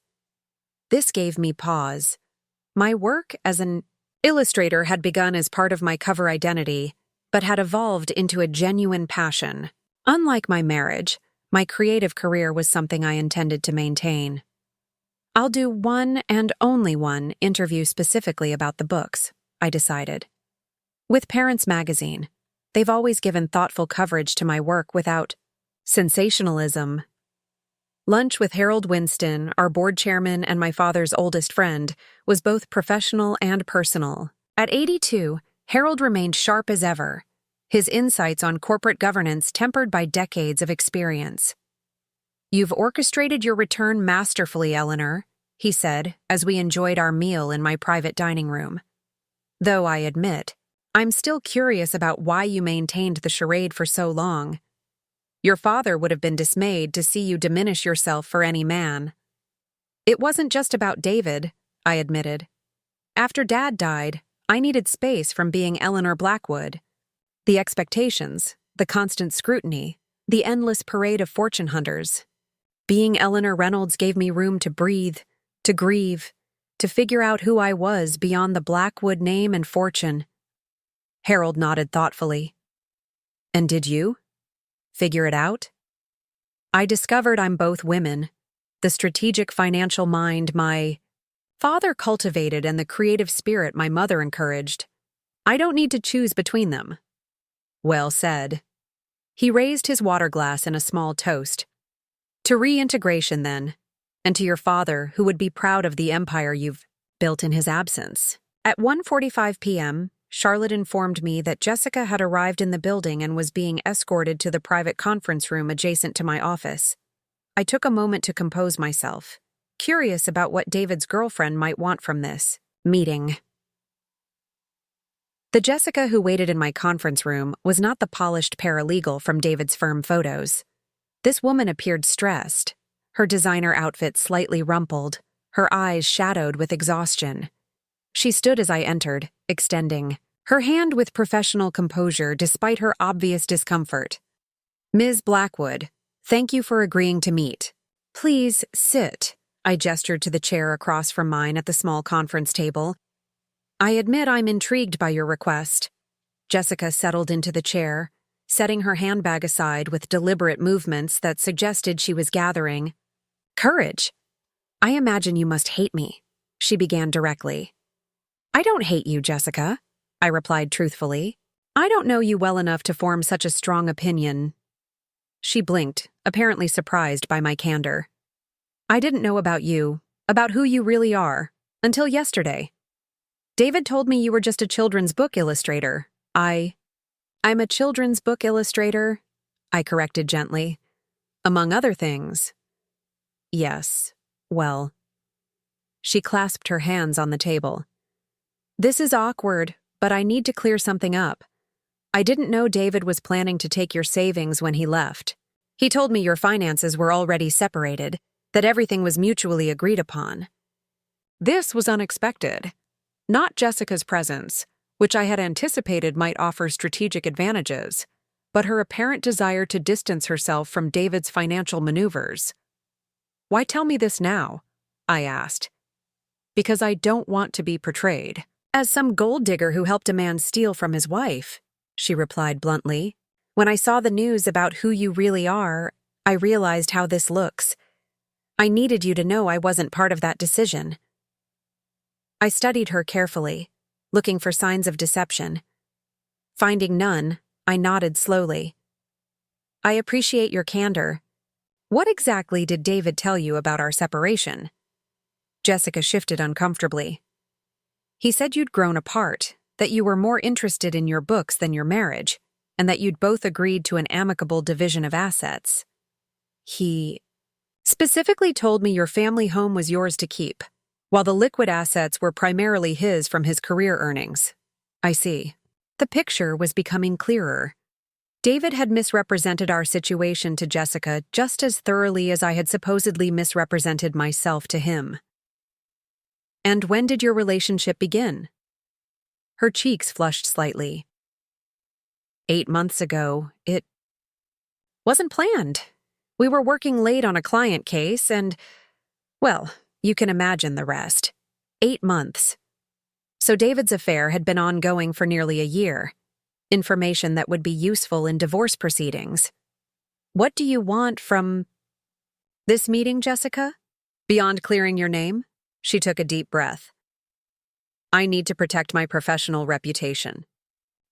This gave me pause. My work as an illustrator had begun as part of my cover identity, but had evolved into a genuine passion. Unlike my marriage, my creative career was something I intended to maintain. I'll do one and only one interview specifically about the books, I decided. With Parents Magazine, they've always given thoughtful coverage to my work without sensationalism. Lunch with Harold Winston, our board chairman and my father's oldest friend, was both professional and personal. At 82, Harold remained sharp as ever, his insights on corporate governance tempered by decades of experience. You've orchestrated your return masterfully, Eleanor, he said as we enjoyed our meal in my private dining room. Though I admit, I'm still curious about why you maintained the charade for so long. Your father would have been dismayed to see you diminish yourself for any man. It wasn't just about David, I admitted. After Dad died, I needed space from being Eleanor Blackwood. The expectations, the constant scrutiny, the endless parade of fortune hunters. Being Eleanor Reynolds gave me room to breathe, to grieve, to figure out who I was beyond the Blackwood name and fortune. Harold nodded thoughtfully. And did you? Figure it out? I discovered I'm both women, the strategic financial mind my father cultivated and the creative spirit my mother encouraged. I don't need to choose between them. Well said. He raised his water glass in a small toast. To reintegration, then, and to your father, who would be proud of the empire you've built in his absence. At 1:45 p.m., Charlotte informed me that Jessica had arrived in the building and was being escorted to the private conference room adjacent to my office. I took a moment to compose myself, curious about what David's girlfriend might want from this meeting. The Jessica who waited in my conference room was not the polished paralegal from David's firm photos. This woman appeared stressed, her designer outfit slightly rumpled, her eyes shadowed with exhaustion. She stood as I entered, extending her hand with professional composure despite her obvious discomfort. Ms. Blackwood, thank you for agreeing to meet. Please sit, I gestured to the chair across from mine at the small conference table. I admit I'm intrigued by your request. Jessica settled into the chair, setting her handbag aside with deliberate movements that suggested she was gathering courage. I imagine you must hate me, she began directly. I don't hate you, Jessica, I replied truthfully. I don't know you well enough to form such a strong opinion. She blinked, apparently surprised by my candor. I didn't know about you, about who you really are, until yesterday. David told me you were just a children's book illustrator. I'm a children's book illustrator, I corrected gently. Among other things. Yes, well. She clasped her hands on the table. This is awkward, but I need to clear something up. I didn't know David was planning to take your savings when he left. He told me your finances were already separated, that everything was mutually agreed upon. This was unexpected. Not Jessica's presence, which I had anticipated might offer strategic advantages, but her apparent desire to distance herself from David's financial maneuvers. Why tell me this now? I asked. Because I don't want to be portrayed as some gold digger who helped a man steal from his wife, she replied bluntly. When I saw the news about who you really are, I realized how this looks. I needed you to know I wasn't part of that decision. I studied her carefully, looking for signs of deception. Finding none, I nodded slowly. I appreciate your candor. What exactly did David tell you about our separation? Jessica shifted uncomfortably. He said you'd grown apart, that you were more interested in your books than your marriage, and that you'd both agreed to an amicable division of assets. He specifically told me your family home was yours to keep, while the liquid assets were primarily his from his career earnings. I see. The picture was becoming clearer. David had misrepresented our situation to Jessica just as thoroughly as I had supposedly misrepresented myself to him. And when did your relationship begin? Her cheeks flushed slightly. 8 months ago, it wasn't planned. We were working late on a client case and, well, you can imagine the rest. 8 months. So David's affair had been ongoing for nearly a year. Information that would be useful in divorce proceedings. What do you want from this meeting, Jessica? Beyond clearing your name? She took a deep breath. I need to protect my professional reputation.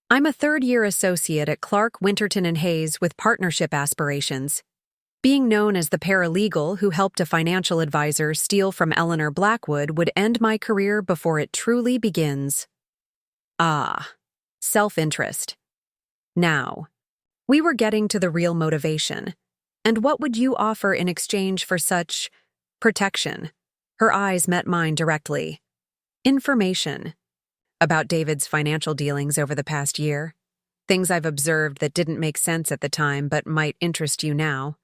I'm a third-year associate at Clark, Winterton & Hayes with partnership aspirations. Being known as the paralegal who helped a financial advisor steal from Eleanor Blackwood would end my career before it truly begins. Ah, self-interest. Now, we were getting to the real motivation. And what would you offer in exchange for such protection? Her eyes met mine directly. Information. About David's financial dealings over the past year. Things I've observed that didn't make sense at the time but might interest you now.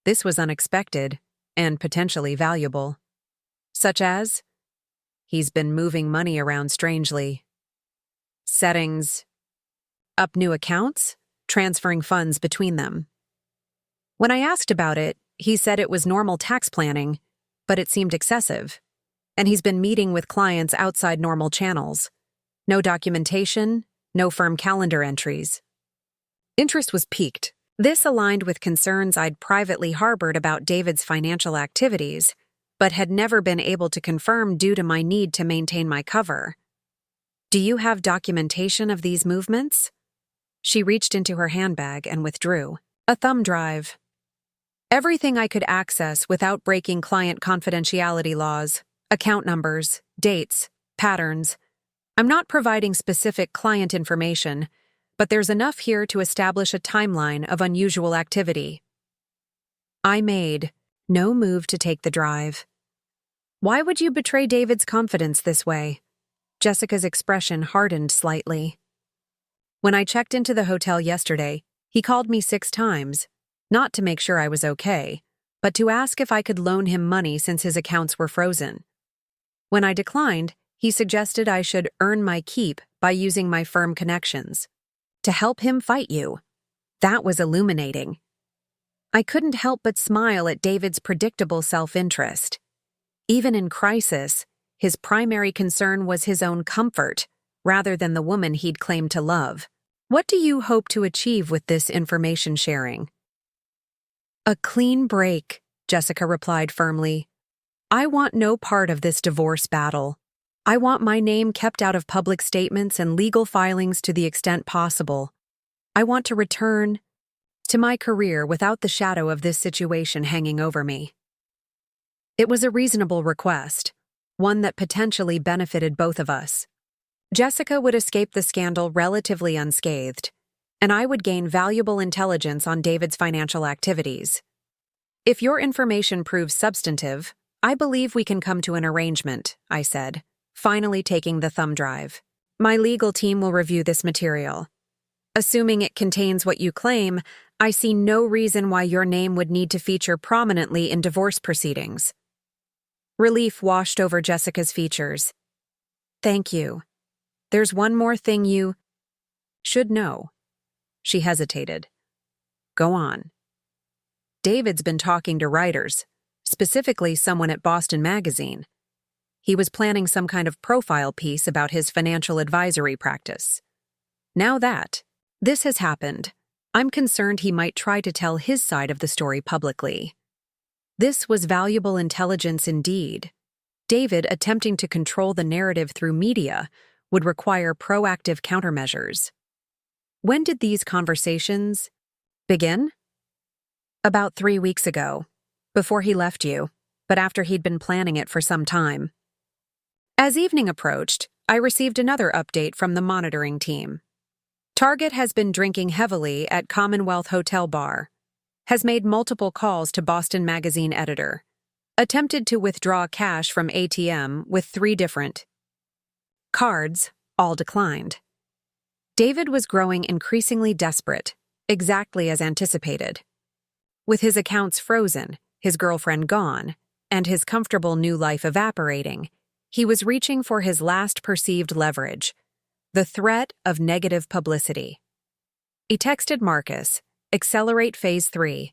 This was unexpected and potentially valuable. Such as, he's been moving money around strangely. Settings. Up new accounts, transferring funds between them. When I asked about it, he said it was normal tax planning, but it seemed excessive. And he's been meeting with clients outside normal channels. No documentation, no firm calendar entries. Interest was piqued. This aligned with concerns I'd privately harbored about David's financial activities, but had never been able to confirm due to my need to maintain my cover. Do you have documentation of these movements? She reached into her handbag and withdrew. A thumb drive. Everything I could access without breaking client confidentiality laws, account numbers, dates, patterns. I'm not providing specific client information, but there's enough here to establish a timeline of unusual activity. I made no move to take the drive. Why would you betray David's confidence this way? Jessica's expression hardened slightly. When I checked into the hotel yesterday, he called me 6 times, not to make sure I was okay, but to ask if I could loan him money since his accounts were frozen. When I declined, he suggested I should earn my keep by using my firm connections. To help him fight you. That was illuminating. I couldn't help but smile at David's predictable self-interest. Even in crisis, his primary concern was his own comfort, rather than the woman he'd claimed to love. What do you hope to achieve with this information sharing? A clean break, Jessica replied firmly. I want no part of this divorce battle. I want my name kept out of public statements and legal filings to the extent possible. I want to return to my career without the shadow of this situation hanging over me. It was a reasonable request, one that potentially benefited both of us. Jessica would escape the scandal relatively unscathed, and I would gain valuable intelligence on David's financial activities. If your information proves substantive, I believe we can come to an arrangement, I said, finally taking the thumb drive. My legal team will review this material. Assuming it contains what you claim, I see no reason why your name would need to feature prominently in divorce proceedings. Relief washed over Jessica's features. Thank you. There's one more thing you should know. She hesitated. Go on. David's been talking to writers, specifically someone at Boston Magazine. He was planning some kind of profile piece about his financial advisory practice. Now that this has happened, I'm concerned he might try to tell his side of the story publicly. This was valuable intelligence indeed. David attempting to control the narrative through media would require proactive countermeasures. When did these conversations begin? About 3 weeks ago, before he left you, but after he'd been planning it for some time. As evening approached, I received another update from the monitoring team. Target has been drinking heavily at Commonwealth Hotel Bar, has made multiple calls to Boston Magazine editor, attempted to withdraw cash from ATM with 3 different cards, all declined. David was growing increasingly desperate, exactly as anticipated. With his accounts frozen, his girlfriend gone, and his comfortable new life evaporating, he was reaching for his last perceived leverage, the threat of negative publicity. He texted Marcus, accelerate phase 3.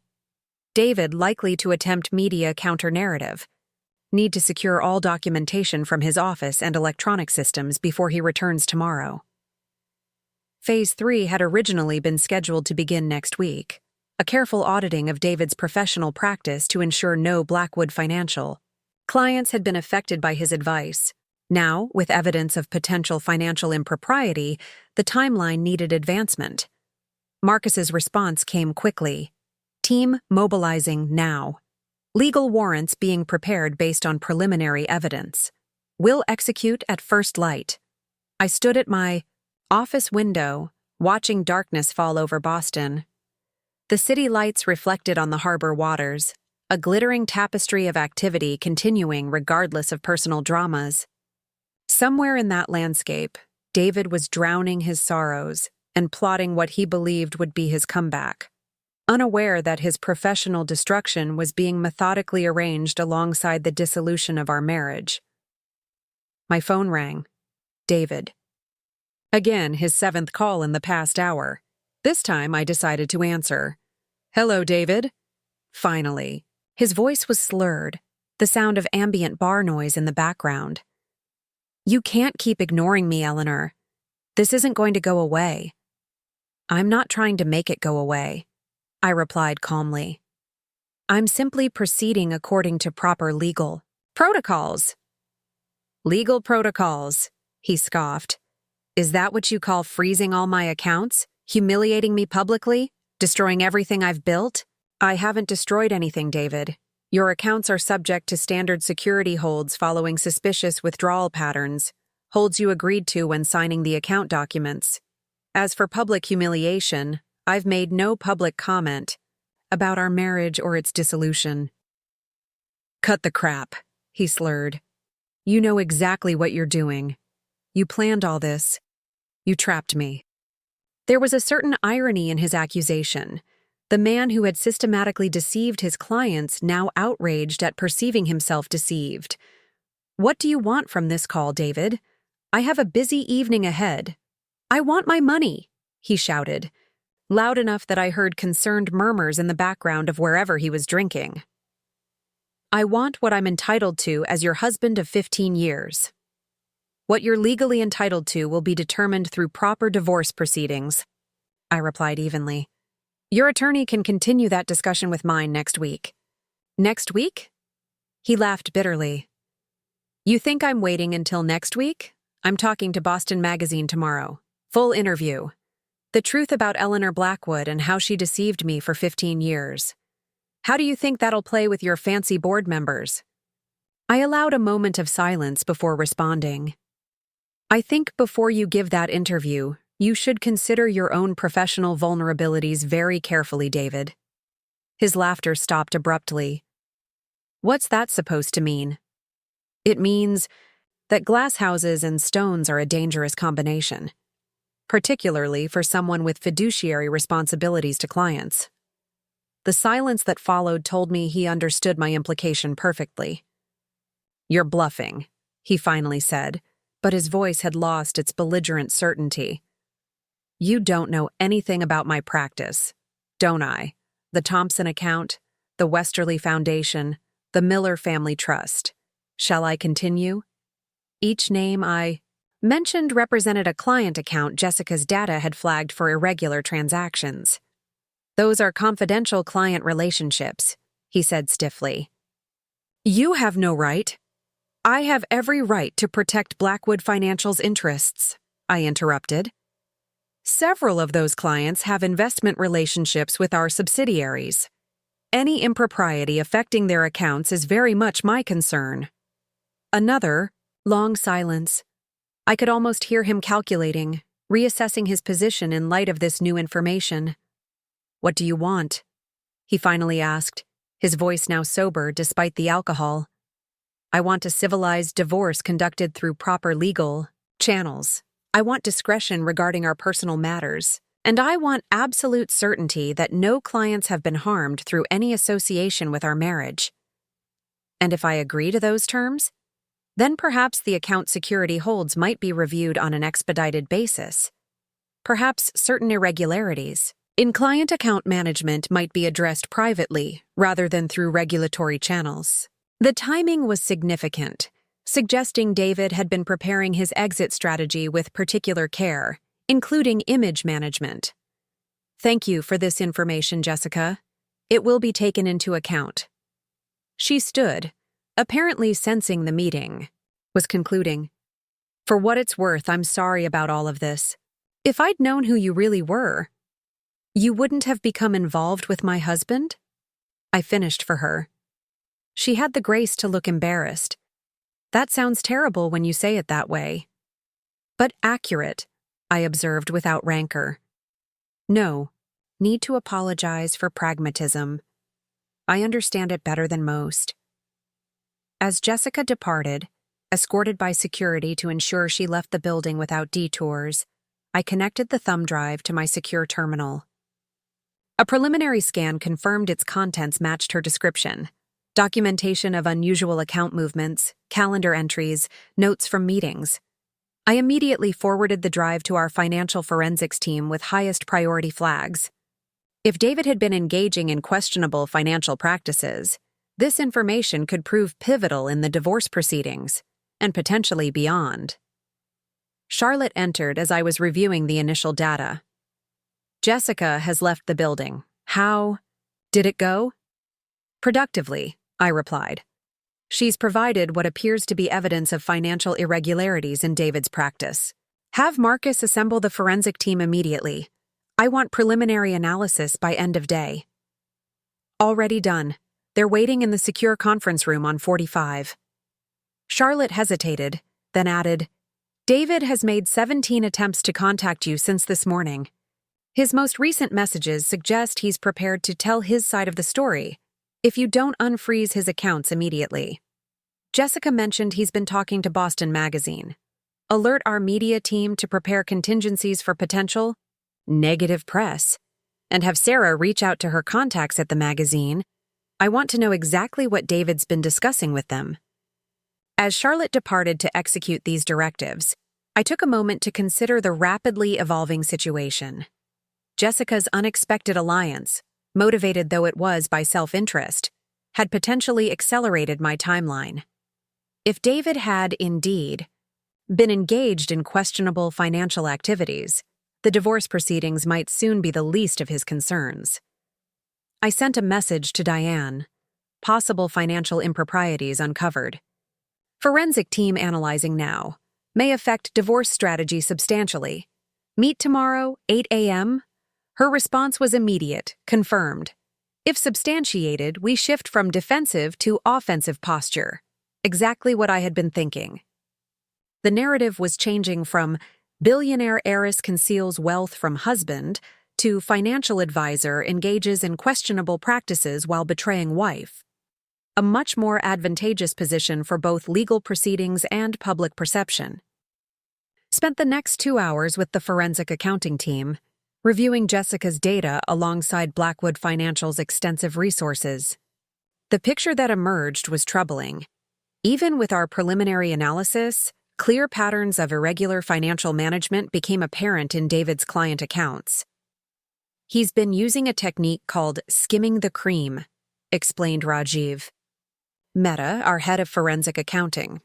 David likely to attempt media counter-narrative. Need to secure all documentation from his office and electronic systems before he returns tomorrow. Phase 3 had originally been scheduled to begin next week. A careful auditing of David's professional practice to ensure no Blackwood financial clients had been affected by his advice. Now, with evidence of potential financial impropriety, the timeline needed advancement. Marcus's response came quickly. Team mobilizing now. Legal warrants being prepared based on preliminary evidence. Will execute at first light. I stood at my office window, watching darkness fall over Boston. The city lights reflected on the harbor waters, a glittering tapestry of activity continuing regardless of personal dramas. Somewhere in that landscape, David was drowning his sorrows and plotting what he believed would be his comeback, unaware that his professional destruction was being methodically arranged alongside the dissolution of our marriage. My phone rang. David. Again, his 7th call in the past hour. This time I decided to answer. Hello, David. Finally. His voice was slurred, the sound of ambient bar noise in the background. You can't keep ignoring me, Eleanor. This isn't going to go away. I'm not trying to make it go away, I replied calmly. I'm simply proceeding according to proper legal protocols. Legal protocols, he scoffed. Is that what you call freezing all my accounts? Humiliating me publicly? Destroying everything I've built? I haven't destroyed anything, David. Your accounts are subject to standard security holds following suspicious withdrawal patterns, holds you agreed to when signing the account documents. As for public humiliation, I've made no public comment about our marriage or its dissolution. Cut the crap, he slurred. You know exactly what you're doing. You planned all this. You trapped me. There was a certain irony in his accusation. The man who had systematically deceived his clients now outraged at perceiving himself deceived. What do you want from this call, David? I have a busy evening ahead. I want my money, he shouted, loud enough that I heard concerned murmurs in the background of wherever he was drinking. I want what I'm entitled to as your husband of 15 years. What you're legally entitled to will be determined through proper divorce proceedings, I replied evenly. Your attorney can continue that discussion with mine next week. Next week? He laughed bitterly. You think I'm waiting until next week? I'm talking to Boston Magazine tomorrow. Full interview. The truth about Eleanor Blackwood and how she deceived me for 15 years. How do you think that'll play with your fancy board members? I allowed a moment of silence before responding. I think before you give that interview, you should consider your own professional vulnerabilities very carefully, David. His laughter stopped abruptly. What's that supposed to mean? It means that glass houses and stones are a dangerous combination. particularly for someone with fiduciary responsibilities to clients. The silence that followed told me he understood my implication perfectly. "You're bluffing," he finally said, but his voice had lost its belligerent certainty. "You don't know anything about my practice, don't I? The Thompson account, the Westerly Foundation, the Miller Family Trust. Shall I continue?" Each name I mentioned represented a client account Jessica's data had flagged for irregular transactions. "Those are confidential client relationships," he said stiffly. "You have no right." "I have every right to protect Blackwood Financial's interests," I interrupted. "Several of those clients have investment relationships with our subsidiaries. Any impropriety affecting their accounts is very much my concern." Another long silence. I could almost hear him calculating, reassessing his position in light of this new information. "What do you want?" he finally asked, his voice now sober despite the alcohol. "I want a civilized divorce conducted through proper legal channels. I want discretion regarding our personal matters, and I want absolute certainty that no clients have been harmed through any association with our marriage. And if I agree to those terms, then perhaps the account security holds might be reviewed on an expedited basis. Perhaps certain irregularities in client account management might be addressed privately rather than through regulatory channels." The timing was significant, suggesting David had been preparing his exit strategy with particular care, including image management. "Thank you for this information, Jessica. It will be taken into account." She stood, apparently sensing the meeting, was concluding. "For what it's worth, I'm sorry about all of this. If I'd known who you really were, you wouldn't have become involved with my husband?" I finished for her. She had the grace to look embarrassed. "That sounds terrible when you say it that way." "But accurate," I observed without rancor. "No, need to apologize for pragmatism. I understand it better than most." As Jessica departed, escorted by security to ensure she left the building without detours, I connected the thumb drive to my secure terminal. A preliminary scan confirmed its contents matched her description. Documentation of unusual account movements, calendar entries, notes from meetings. I immediately forwarded the drive to our financial forensics team with highest priority flags. If David had been engaging in questionable financial practices, this information could prove pivotal in the divorce proceedings, and potentially beyond. Charlotte entered as I was reviewing the initial data. "Jessica has left the building. How did it go?" "Productively," I replied. "She's provided what appears to be evidence of financial irregularities in David's practice. Have Marcus assemble the forensic team immediately. I want preliminary analysis by end of day." "Already done. They're waiting in the secure conference room on 45. Charlotte hesitated, then added, "David has made 17 attempts to contact you since this morning. His most recent messages suggest he's prepared to tell his side of the story if you don't unfreeze his accounts immediately." Jessica mentioned he's been talking to Boston Magazine. Alert our media team to prepare contingencies for potential negative press, and have Sarah reach out to her contacts at the magazine. I want to know exactly what David's been discussing with them. As Charlotte departed to execute these directives, I took a moment to consider the rapidly evolving situation. Jessica's unexpected alliance, motivated though it was by self-interest, had potentially accelerated my timeline. If David had, indeed, been engaged in questionable financial activities, the divorce proceedings might soon be the least of his concerns. I sent a message to Diane. Possible financial improprieties uncovered. Forensic team analyzing now. May affect divorce strategy substantially. Meet tomorrow, 8 a.m.? Her response was immediate, confirmed. If substantiated, we shift from defensive to offensive posture. Exactly what I had been thinking. The narrative was changing from billionaire heiress conceals wealth from husband to financial advisor engages in questionable practices while betraying wife. A much more advantageous position for both legal proceedings and public perception. Spent the next 2 hours with the forensic accounting team, reviewing Jessica's data alongside Blackwood Financial's extensive resources. The picture that emerged was troubling. Even with our preliminary analysis, clear patterns of irregular financial management became apparent in David's client accounts. "He's been using a technique called skimming the cream," explained Rajiv. Mehta, our head of forensic accounting.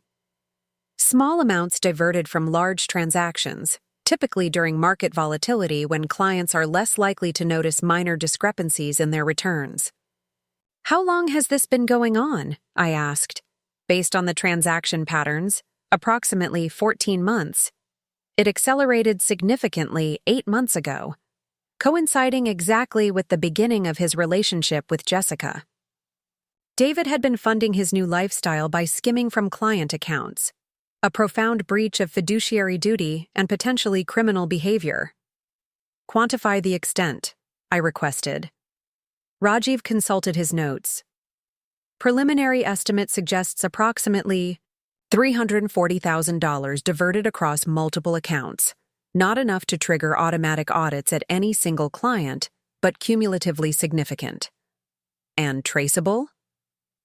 "Small amounts diverted from large transactions, typically during market volatility when clients are less likely to notice minor discrepancies in their returns." "How long has this been going on?" I asked. "Based on the transaction patterns, approximately 14 months. It accelerated significantly 8 months ago, coinciding exactly with the beginning of his relationship with Jessica." David had been funding his new lifestyle by skimming from client accounts, a profound breach of fiduciary duty and potentially criminal behavior. "Quantify the extent," I requested. Rajiv consulted his notes. "Preliminary estimate suggests approximately $340,000 diverted across multiple accounts, not enough to trigger automatic audits at any single client, but cumulatively significant." "And traceable?"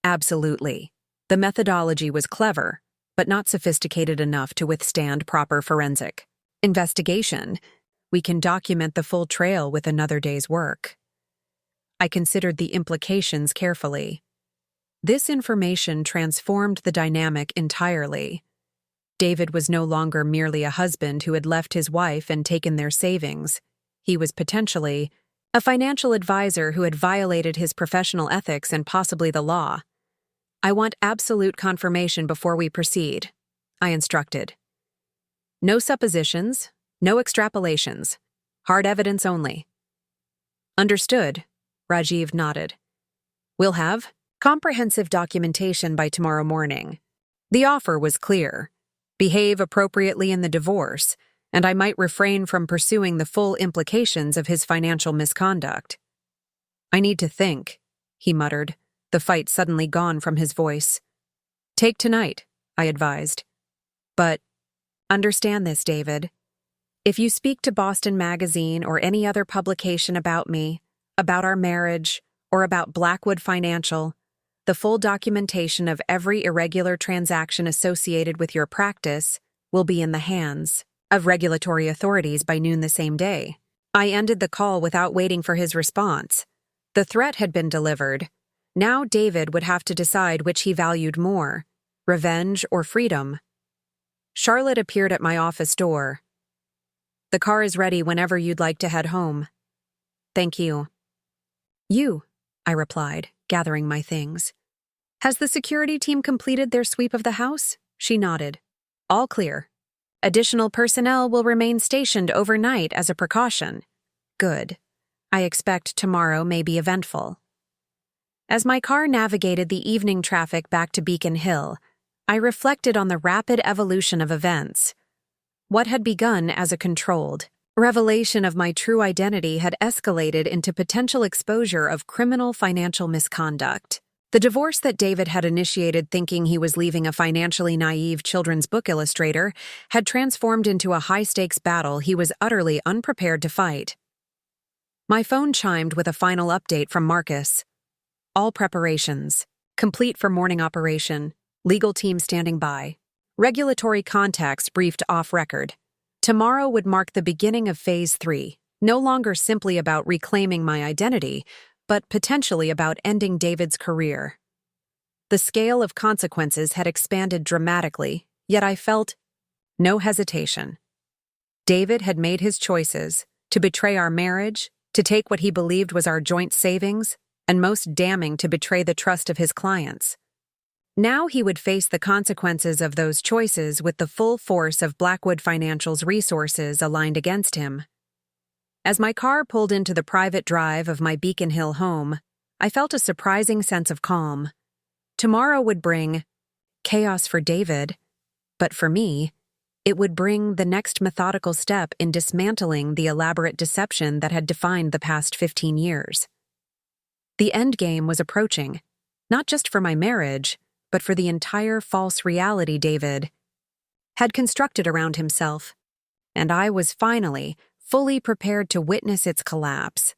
"Absolutely. The methodology was clever, but not sophisticated enough to withstand proper forensic investigation. We can document the full trail with another day's work." I considered the implications carefully. This information transformed the dynamic entirely. David was no longer merely a husband who had left his wife and taken their savings. He was potentially a financial advisor who had violated his professional ethics and possibly the law. "I want absolute confirmation before we proceed," I instructed. "No suppositions, no extrapolations. Hard evidence only." "Understood," Rajiv nodded. "We'll have comprehensive documentation by tomorrow morning." The offer was clear. Behave appropriately in the divorce, and I might refrain from pursuing the full implications of his financial misconduct. "I need to think," he muttered, the fight suddenly gone from his voice. "Take tonight," I advised. "But understand this, David. If you speak to Boston Magazine or any other publication about me, about our marriage, or about Blackwood Financial, the full documentation of every irregular transaction associated with your practice will be in the hands of regulatory authorities by noon the same day." I ended the call without waiting for his response. The threat had been delivered. Now David would have to decide which he valued more, revenge or freedom. Charlotte appeared at my office door. "The car is ready whenever you'd like to head home." "Thank you." "You," I replied, gathering my things. "Has the security team completed their sweep of the house?" She nodded. "All clear. Additional personnel will remain stationed overnight as a precaution." "Good. I expect tomorrow may be eventful." As my car navigated the evening traffic back to Beacon Hill, I reflected on the rapid evolution of events. What had begun as a controlled revelation of my true identity had escalated into potential exposure of criminal financial misconduct. The divorce that David had initiated thinking he was leaving a financially naive children's book illustrator had transformed into a high-stakes battle he was utterly unprepared to fight. My phone chimed with a final update from Marcus. "All preparations complete for morning operation. Legal team standing by. Regulatory contacts briefed off record. Tomorrow would mark the beginning of Phase 3, no longer simply about reclaiming my identity, but potentially about ending David's career." The scale of consequences had expanded dramatically, yet I felt no hesitation. David had made his choices: to betray our marriage, to take what he believed was our joint savings, and most damning, to betray the trust of his clients. Now he would face the consequences of those choices with the full force of Blackwood Financial's resources aligned against him. As my car pulled into the private drive of my Beacon Hill home, I felt a surprising sense of calm. Tomorrow would bring chaos for David, but for me, it would bring the next methodical step in dismantling the elaborate deception that had defined the past 15 years. The endgame was approaching, not just for my marriage, but for the entire false reality David had constructed around himself. and I was finally fully prepared to witness its collapse.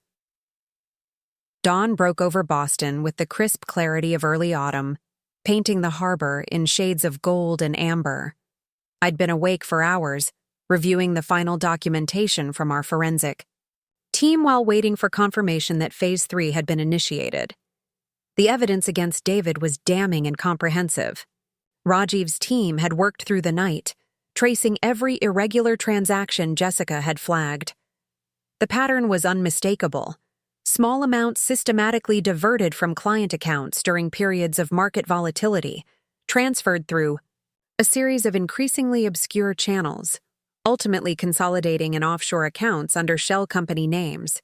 Dawn broke over Boston with the crisp clarity of early autumn, painting the harbor in shades of gold and amber. I'd been awake for hours, reviewing the final documentation from our forensic team while waiting for confirmation that Phase 3 had been initiated. The evidence against David was damning and comprehensive. Rajiv's team had worked through the night, tracing every irregular transaction Jessica had flagged. The pattern was unmistakable. Small amounts systematically diverted from client accounts during periods of market volatility, transferred through a series of increasingly obscure channels, ultimately consolidating in offshore accounts under shell company names.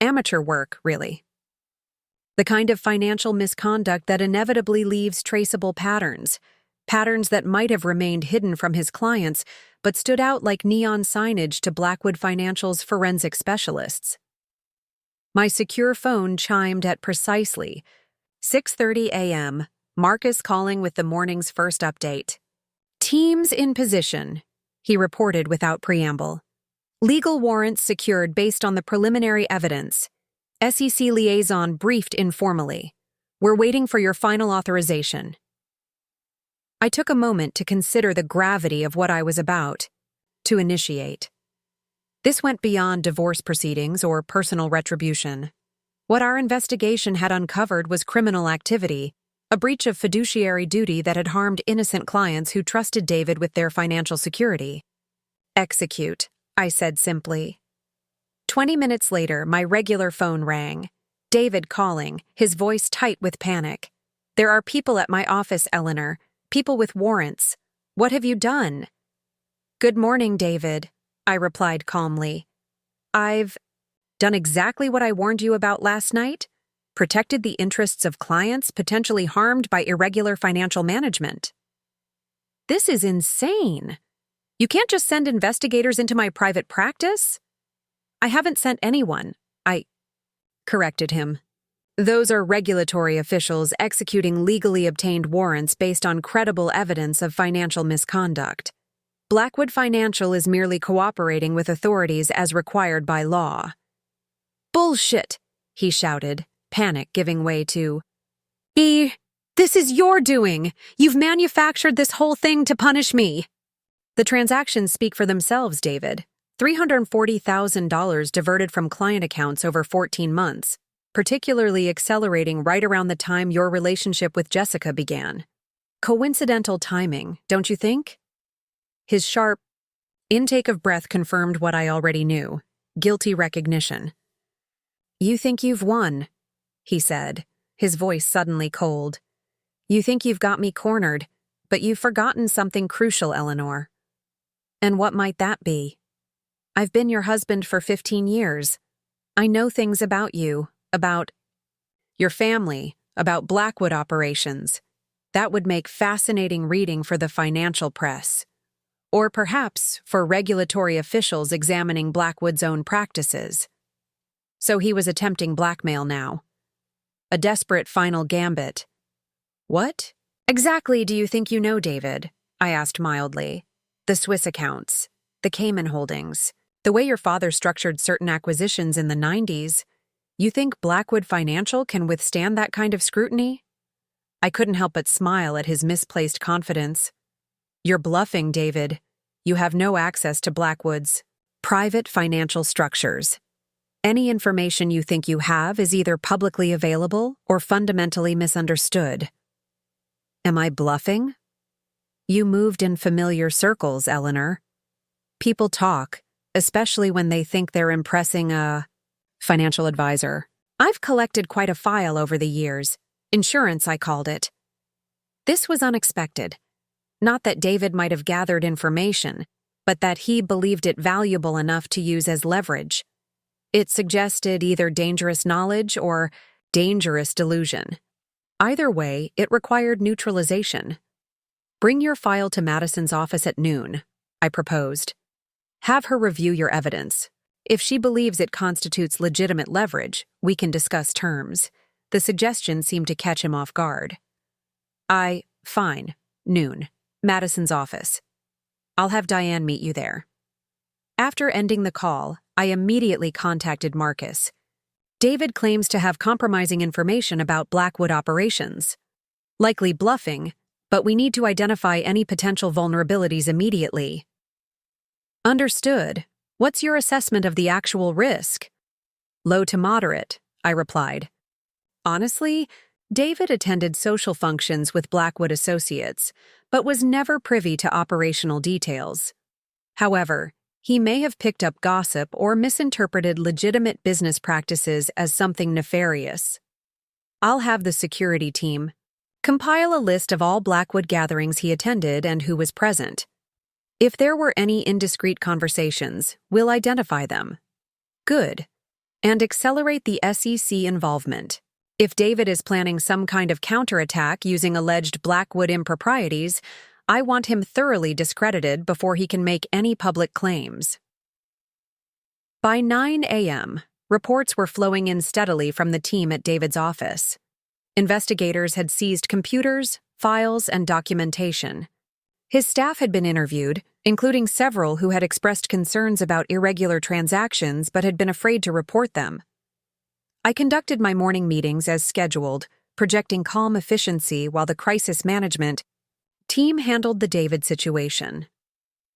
Amateur work, really. The kind of financial misconduct that inevitably leaves traceable patterns that might have remained hidden from his clients but stood out like neon signage to Blackwood Financial's forensic specialists. My secure phone chimed at precisely 6:30 a.m., Marcus calling with the morning's first update. "Teams in position," he reported without preamble. "Legal warrants secured based on the preliminary evidence. SEC liaison briefed informally. We're waiting for your final authorization." I took a moment to consider the gravity of what I was about to initiate. This went beyond divorce proceedings or personal retribution. What our investigation had uncovered was criminal activity, a breach of fiduciary duty that had harmed innocent clients who trusted David with their financial security. "Execute," I said simply. 20 minutes later, my regular phone rang. David calling, his voice tight with panic. "There are people at my office, Eleanor. People with warrants. What have you done?" "Good morning, David," I replied calmly. "I've done exactly what I warned you about last night. Protected the interests of clients potentially harmed by irregular financial management." "This is insane. You can't just send investigators into my private practice." "I haven't sent anyone," I corrected him. "Those are regulatory officials executing legally obtained warrants based on credible evidence of financial misconduct. Blackwood Financial is merely cooperating with authorities as required by law." "Bullshit," he shouted, panic giving way to, "This is your doing. You've manufactured this whole thing to punish me." "The transactions speak for themselves, David. $340,000 diverted from client accounts over 14 months, particularly accelerating right around the time your relationship with Jessica began. Coincidental timing, don't you think?" His sharp intake of breath confirmed what I already knew: guilty recognition. "You think you've won," he said, his voice suddenly cold. "You think you've got me cornered, but you've forgotten something crucial, Eleanor." "And what might that be?" "I've been your husband for 15 years. I know things about you, about your family, about Blackwood operations. That would make fascinating reading for the financial press. Or perhaps for regulatory officials examining Blackwood's own practices." So he was attempting blackmail now. A desperate final gambit. "What exactly do you think you know, David?" I asked mildly. "The Swiss accounts, the Cayman holdings, the way your father structured certain acquisitions in the 90s. You think Blackwood Financial can withstand that kind of scrutiny?" I couldn't help but smile at his misplaced confidence. "You're bluffing, David. You have no access to Blackwood's private financial structures. Any information you think you have is either publicly available or fundamentally misunderstood." "Am I bluffing?" "You moved in familiar circles, Eleanor. People talk, especially when they think they're impressing a financial advisor. I've collected quite a file over the years. Insurance, I called it." This was unexpected. Not that David might have gathered information, but that he believed it valuable enough to use as leverage. It suggested either dangerous knowledge or dangerous delusion. Either way, it required neutralization. "Bring your file to Madison's office at noon," I proposed. "Have her review your evidence. If she believes it constitutes legitimate leverage, we can discuss terms." The suggestion seemed to catch him off guard. Fine, noon. Madison's office. I'll have Diane meet you there." After ending the call, I immediately contacted Marcus. David claims to have compromising information about Blackwood operations. Likely bluffing, but we need to identify any potential vulnerabilities immediately. Understood. What's your assessment of the actual risk? Low to moderate, I replied. Honestly, David attended social functions with Blackwood associates, but was never privy to operational details. However, he may have picked up gossip or misinterpreted legitimate business practices as something nefarious. I'll have the security team compile a list of all Blackwood gatherings he attended and who was present. If there were any indiscreet conversations, we'll identify them. Good. And accelerate the SEC involvement. If David is planning some kind of counterattack using alleged Blackwood improprieties, I want him thoroughly discredited before he can make any public claims. By 9 a.m., reports were flowing in steadily from the team at David's office. Investigators had seized computers, files, and documentation. His staff had been interviewed, including several who had expressed concerns about irregular transactions but had been afraid to report them. I conducted my morning meetings as scheduled, projecting calm efficiency while the crisis management team handled the David situation.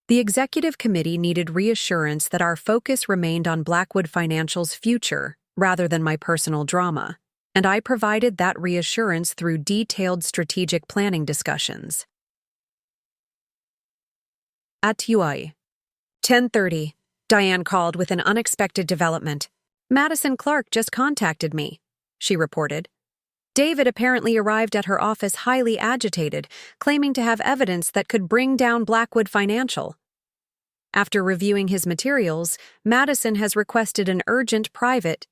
The executive committee needed reassurance that our focus remained on Blackwood Financial's future rather than my personal drama, and I provided that reassurance through detailed strategic planning discussions. At UI. 10:30, Diane called with an unexpected development. Madison Clark just contacted me, she reported. David apparently arrived at her office highly agitated, claiming to have evidence that could bring down Blackwood Financial. After reviewing his materials, Madison has requested an urgent private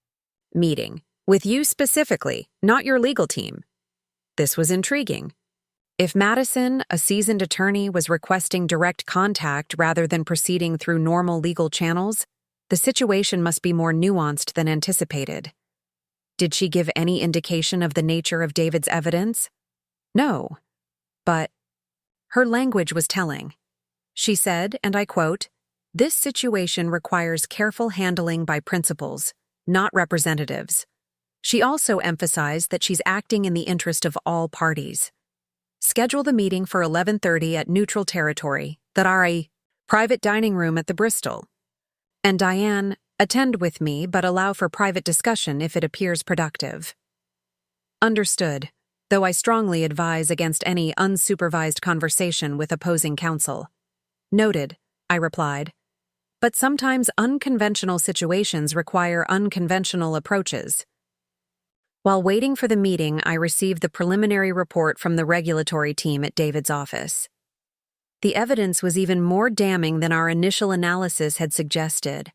meeting, with you specifically, not your legal team. This was intriguing. If Madison, a seasoned attorney, was requesting direct contact rather than proceeding through normal legal channels, the situation must be more nuanced than anticipated. Did she give any indication of the nature of David's evidence? No. But her language was telling. She said, and I quote, "This situation requires careful handling by principals, not representatives." She also emphasized that she's acting in the interest of all parties. Schedule the meeting for 11:30 at neutral territory, that are a private dining room at the Bristol. And Diane, attend with me but allow for private discussion if it appears productive. Understood, though I strongly advise against any unsupervised conversation with opposing counsel. Noted, I replied. But sometimes unconventional situations require unconventional approaches. While waiting for the meeting, I received the preliminary report from the regulatory team at David's office. The evidence was even more damning than our initial analysis had suggested.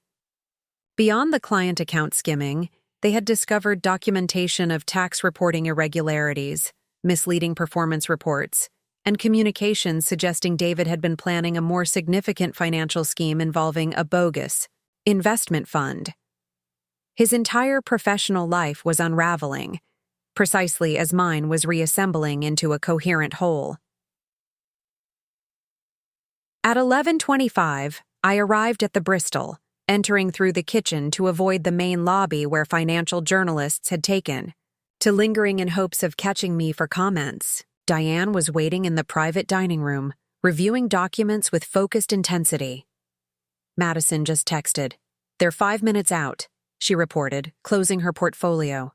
Beyond the client account skimming, they had discovered documentation of tax reporting irregularities, misleading performance reports, and communications suggesting David had been planning a more significant financial scheme involving a bogus investment fund. His entire professional life was unraveling, precisely as mine was reassembling into a coherent whole. At 11:25, I arrived at the Bristol, entering through the kitchen to avoid the main lobby where financial journalists had taken, to lingering in hopes of catching me for comments. Diane was waiting in the private dining room, reviewing documents with focused intensity. Madison just texted. "They're 5 minutes out," she reported, closing her portfolio.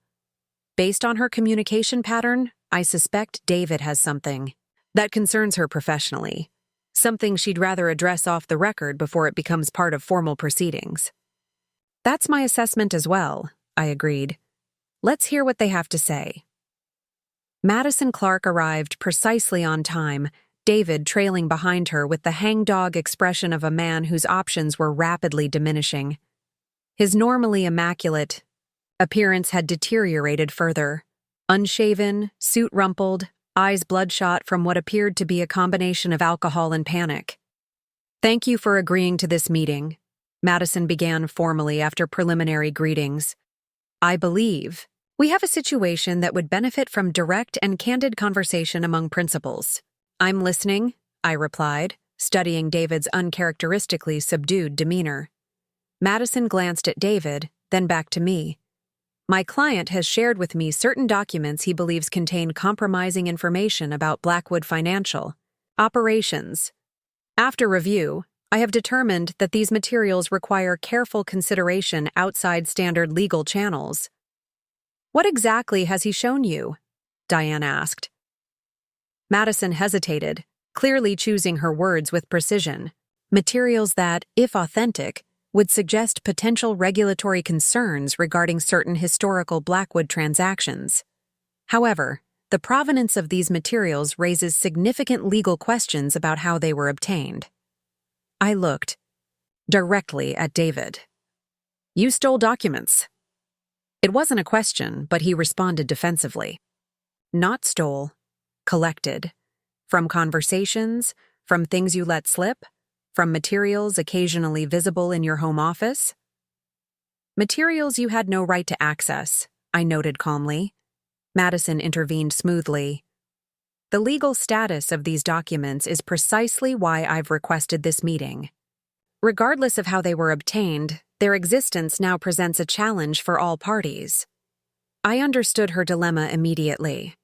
Based on her communication pattern, I suspect David has something that concerns her professionally. Something she'd rather address off the record before it becomes part of formal proceedings. That's my assessment as well, I agreed. Let's hear what they have to say. Madison Clark arrived precisely on time, David trailing behind her with the hangdog expression of a man whose options were rapidly diminishing. His normally immaculate appearance had deteriorated further. Unshaven, suit rumpled, eyes bloodshot from what appeared to be a combination of alcohol and panic. "Thank you for agreeing to this meeting," Madison began formally after preliminary greetings. "I believe we have a situation that would benefit from direct and candid conversation among principals." "I'm listening," I replied, studying David's uncharacteristically subdued demeanor. Madison glanced at David, then back to me. My client has shared with me certain documents he believes contain compromising information about Blackwood Financial operations. After review, I have determined that these materials require careful consideration outside standard legal channels. What exactly has he shown you? Diane asked. Madison hesitated, clearly choosing her words with precision. Materials that, if authentic, would suggest potential regulatory concerns regarding certain historical Blackwood transactions. However, the provenance of these materials raises significant legal questions about how they were obtained. I looked directly at David. You stole documents. It wasn't a question, but he responded defensively. Not stole, collected. From conversations, from things you let slip, from materials occasionally visible in your home office. Materials you had no right to access, I noted calmly. Madison intervened smoothly. The legal status of these documents is precisely why I've requested this meeting. Regardless of how they were obtained, their existence now presents a challenge for all parties. I understood her dilemma immediately.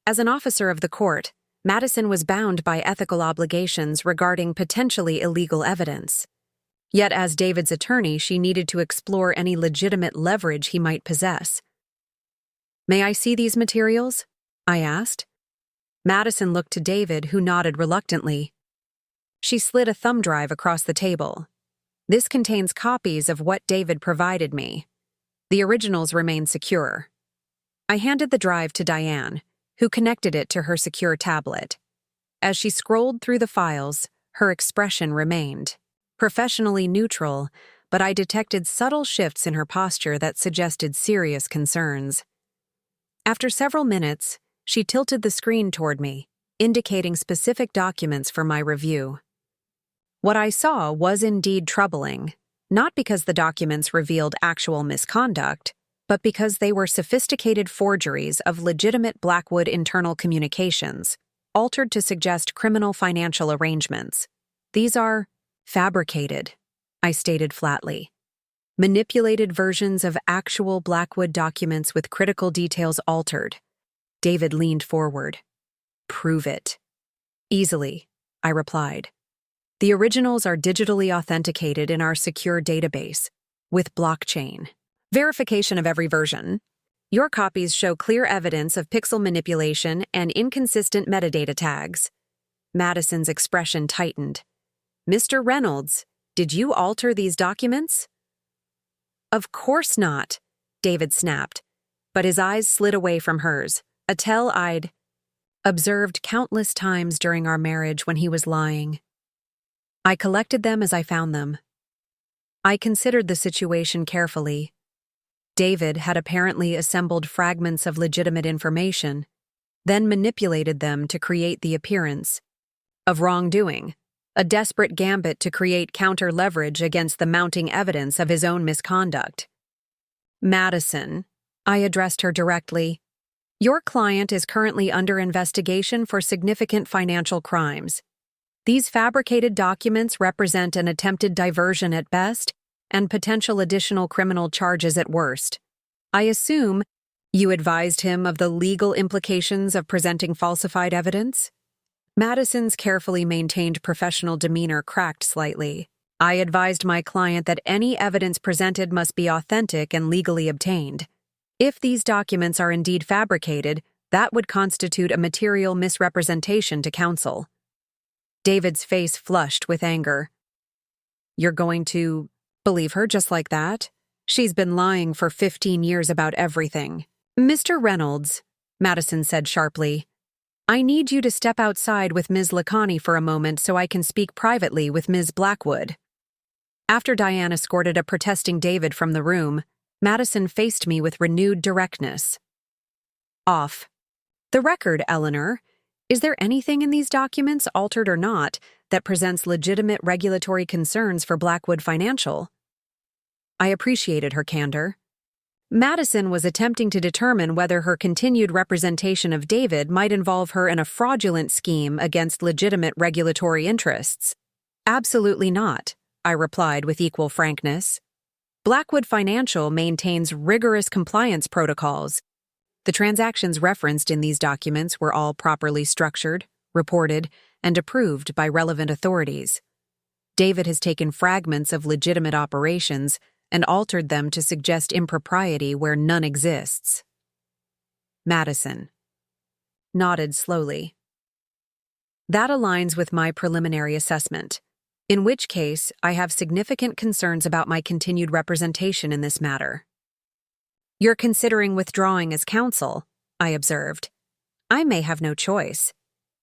As an officer of the court, Madison was bound by ethical obligations regarding potentially illegal evidence. Yet as David's attorney, she needed to explore any legitimate leverage he might possess. May I see these materials? I asked. Madison looked to David, who nodded reluctantly. She slid a thumb drive across the table. This contains copies of what David provided me. The originals remain secure. I handed the drive to Diane, who connected it to her secure tablet. As she scrolled through the files, her expression remained professionally neutral, but I detected subtle shifts in her posture that suggested serious concerns. After several minutes, she tilted the screen toward me, indicating specific documents for my review. What I saw was indeed troubling, not because the documents revealed actual misconduct, but because they were sophisticated forgeries of legitimate Blackwood internal communications, altered to suggest criminal financial arrangements. These are fabricated, I stated flatly. Manipulated versions of actual Blackwood documents with critical details altered. David leaned forward. Prove it. Easily, I replied. The originals are digitally authenticated in our secure database, with blockchain. Verification of every version. Your copies show clear evidence of pixel manipulation and inconsistent metadata tags. Madison's expression tightened. Mr. Reynolds, did you alter these documents? Of course not, David snapped, but his eyes slid away from hers, a tell I'd observed countless times during our marriage when he was lying. I collected them as I found them. I considered the situation carefully. David had apparently assembled fragments of legitimate information, then manipulated them to create the appearance of wrongdoing, a desperate gambit to create counter-leverage against the mounting evidence of his own misconduct. Madison, I addressed her directly, your client is currently under investigation for significant financial crimes. These fabricated documents represent an attempted diversion at best and potential additional criminal charges at worst. I assume you advised him of the legal implications of presenting falsified evidence? Madison's carefully maintained professional demeanor cracked slightly. I advised my client that any evidence presented must be authentic and legally obtained. If these documents are indeed fabricated, that would constitute a material misrepresentation to counsel. David's face flushed with anger. You're going to believe her just like that? She's been lying for 15 years about everything. Mr. Reynolds, Madison said sharply, I need you to step outside with Ms. Lacani for a moment so I can speak privately with Ms. Blackwood. After Diane escorted a protesting David from the room, Madison faced me with renewed directness. Off the record, Eleanor. Is there anything in these documents, altered or not, that presents legitimate regulatory concerns for Blackwood Financial? I appreciated her candor. Madison was attempting to determine whether her continued representation of David might involve her in a fraudulent scheme against legitimate regulatory interests. Absolutely not, I replied with equal frankness. Blackwood Financial maintains rigorous compliance protocols. The transactions referenced in these documents were all properly structured, reported, and approved by relevant authorities. David has taken fragments of legitimate operations and altered them to suggest impropriety where none exists. Madison nodded slowly. That aligns with my preliminary assessment, in which case I have significant concerns about my continued representation in this matter. You're considering withdrawing as counsel, I observed. I may have no choice.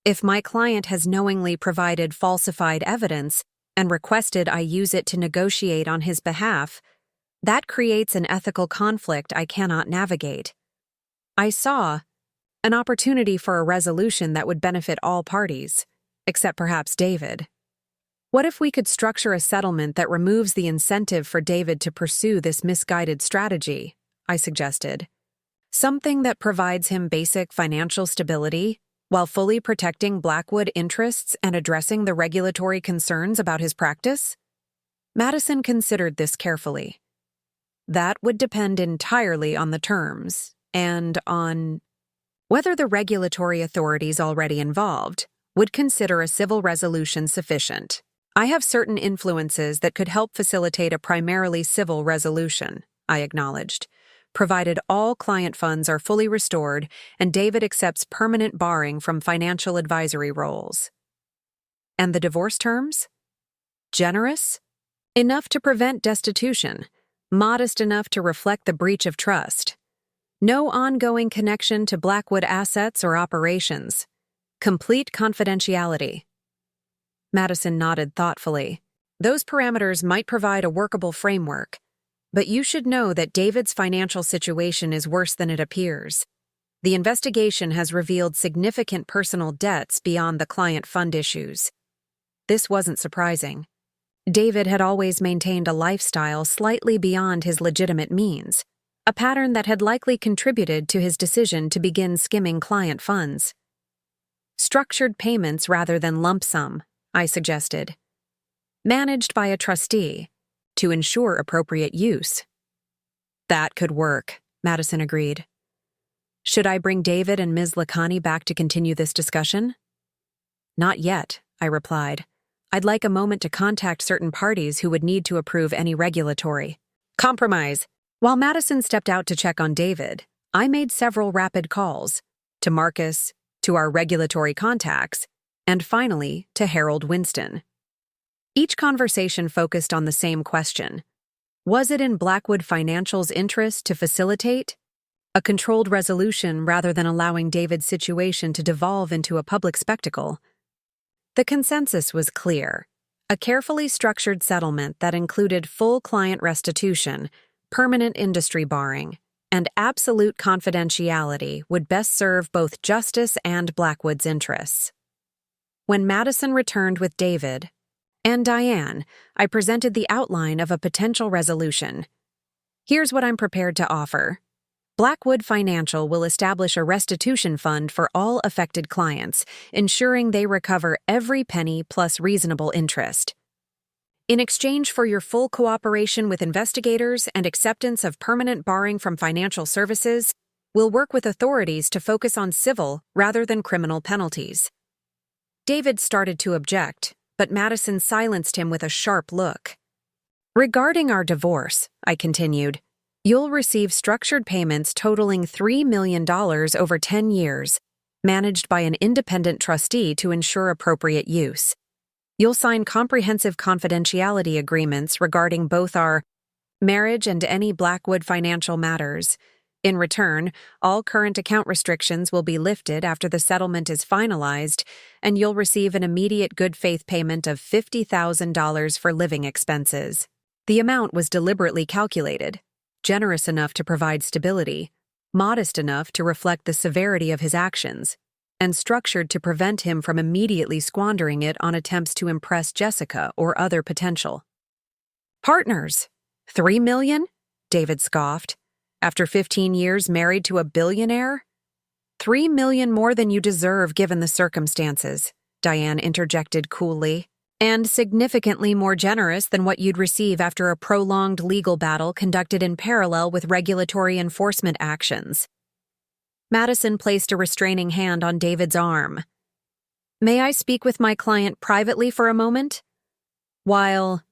If my client has knowingly provided falsified evidence and requested I use it to negotiate on his behalf, that creates an ethical conflict I cannot navigate. I saw an opportunity for a resolution that would benefit all parties, except perhaps David. What if we could structure a settlement that removes the incentive for David to pursue this misguided strategy? I suggested. Something that provides him basic financial stability while fully protecting Blackwood interests and addressing the regulatory concerns about his practice? Madison considered this carefully. That would depend entirely on the terms and on whether the regulatory authorities already involved would consider a civil resolution sufficient. I have certain influences that could help facilitate a primarily civil resolution, I acknowledged, provided all client funds are fully restored and David accepts permanent barring from financial advisory roles. And the divorce terms? Generous? Enough to prevent destitution. Modest enough to reflect the breach of trust. No ongoing connection to Blackwood assets or operations. Complete confidentiality. Madison nodded thoughtfully. Those parameters might provide a workable framework, but you should know that David's financial situation is worse than it appears. The investigation has revealed significant personal debts beyond the client fund issues. This wasn't surprising. David had always maintained a lifestyle slightly beyond his legitimate means, a pattern that had likely contributed to his decision to begin skimming client funds. Structured payments rather than lump sum, I suggested. Managed by a trustee, to ensure appropriate use. That could work, Madison agreed. Should I bring David and Ms. Lakhani back to continue this discussion? Not yet, I replied. I'd like a moment to contact certain parties who would need to approve any regulatory compromise. While Madison stepped out to check on David, I made several rapid calls to Marcus, to our regulatory contacts, and finally to Harold Winston. Each conversation focused on the same question. Was it in Blackwood Financial's interest to facilitate a controlled resolution rather than allowing David's situation to devolve into a public spectacle? The consensus was clear. A carefully structured settlement that included full client restitution, permanent industry barring, and absolute confidentiality would best serve both justice and Blackwood's interests. When Madison returned with David and Diane, I presented the outline of a potential resolution. Here's what I'm prepared to offer. Blackwood Financial will establish a restitution fund for all affected clients, ensuring they recover every penny plus reasonable interest. In exchange for your full cooperation with investigators and acceptance of permanent barring from financial services, we'll work with authorities to focus on civil rather than criminal penalties. David started to object, but Madison silenced him with a sharp look. Regarding our divorce, I continued, you'll receive structured payments totaling $3 million over 10 years, managed by an independent trustee to ensure appropriate use. You'll sign comprehensive confidentiality agreements regarding both our marriage and any Blackwood financial matters. In return, all current account restrictions will be lifted after the settlement is finalized, and you'll receive an immediate good faith payment of $50,000 for living expenses. The amount was deliberately calculated. Generous enough to provide stability, modest enough to reflect the severity of his actions, and structured to prevent him from immediately squandering it on attempts to impress Jessica or other potential partners. $3 million? David scoffed. After 15 years married to a billionaire? 3 million more than you deserve given the circumstances, Diane interjected coolly, and significantly more generous than what you'd receive after a prolonged legal battle conducted in parallel with regulatory enforcement actions. Madison placed a restraining hand on David's arm. May I speak with my client privately for a moment? While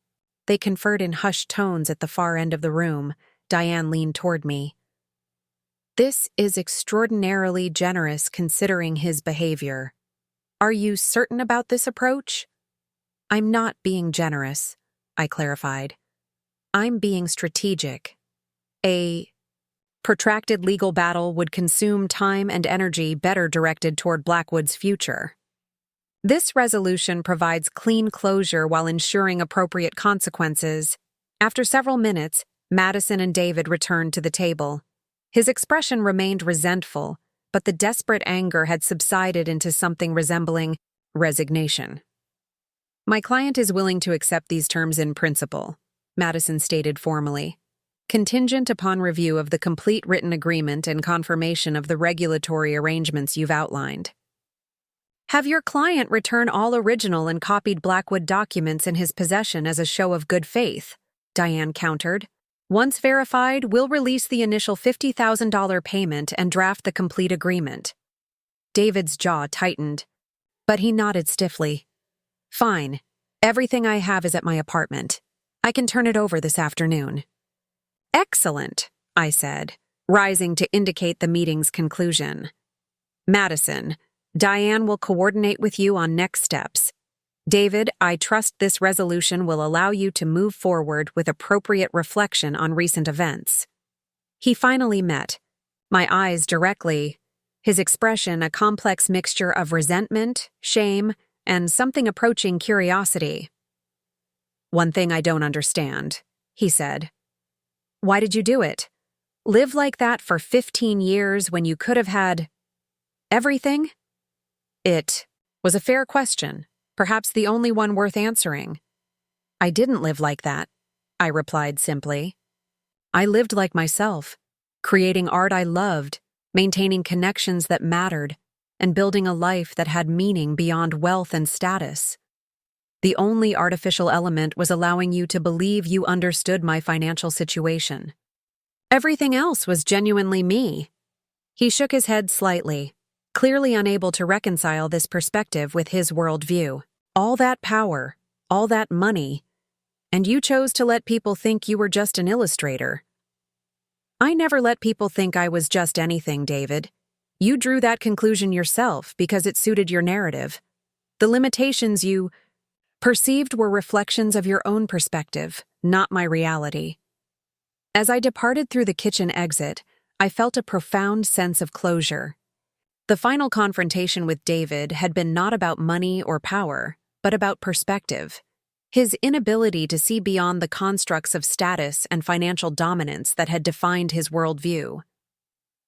they conferred in hushed tones at the far end of the room, Diane leaned toward me. This is extraordinarily generous considering his behavior. Are you certain about this approach? I'm not being generous, I clarified. I'm being strategic. A protracted legal battle would consume time and energy better directed toward Blackwood's future. This resolution provides clean closure while ensuring appropriate consequences. After several minutes, Madison and David returned to the table. His expression remained resentful, but the desperate anger had subsided into something resembling resignation. My client is willing to accept these terms in principle, Madison stated formally, contingent upon review of the complete written agreement and confirmation of the regulatory arrangements you've outlined. Have your client return all original and copied Blackwood documents in his possession as a show of good faith, Diane countered. Once verified, we'll release the initial $50,000 payment and draft the complete agreement. David's jaw tightened, but he nodded stiffly. Fine. Everything I have is at my apartment. I can turn it over this afternoon. Excellent, I said, rising to indicate the meeting's conclusion. Madison, Diane will coordinate with you on next steps. David, I trust this resolution will allow you to move forward with appropriate reflection on recent events. He finally met my eyes directly, his expression a complex mixture of resentment, shame, and something approaching curiosity. One thing I don't understand, he said. Why did you do it? Live like that for 15 years when you could have had everything? It was a fair question, perhaps the only one worth answering. I didn't live like that, I replied simply. I lived like myself, creating art I loved, maintaining connections that mattered, and building a life that had meaning beyond wealth and status. The only artificial element was allowing you to believe you understood my financial situation. Everything else was genuinely me. He shook his head slightly, clearly unable to reconcile this perspective with his worldview. All that power, all that money, and you chose to let people think you were just an illustrator. I never let people think I was just anything, David. You drew that conclusion yourself because it suited your narrative. The limitations you perceived were reflections of your own perspective, not my reality. As I departed through the kitchen exit, I felt a profound sense of closure. The final confrontation with David had been not about money or power, but about perspective. His inability to see beyond the constructs of status and financial dominance that had defined his worldview.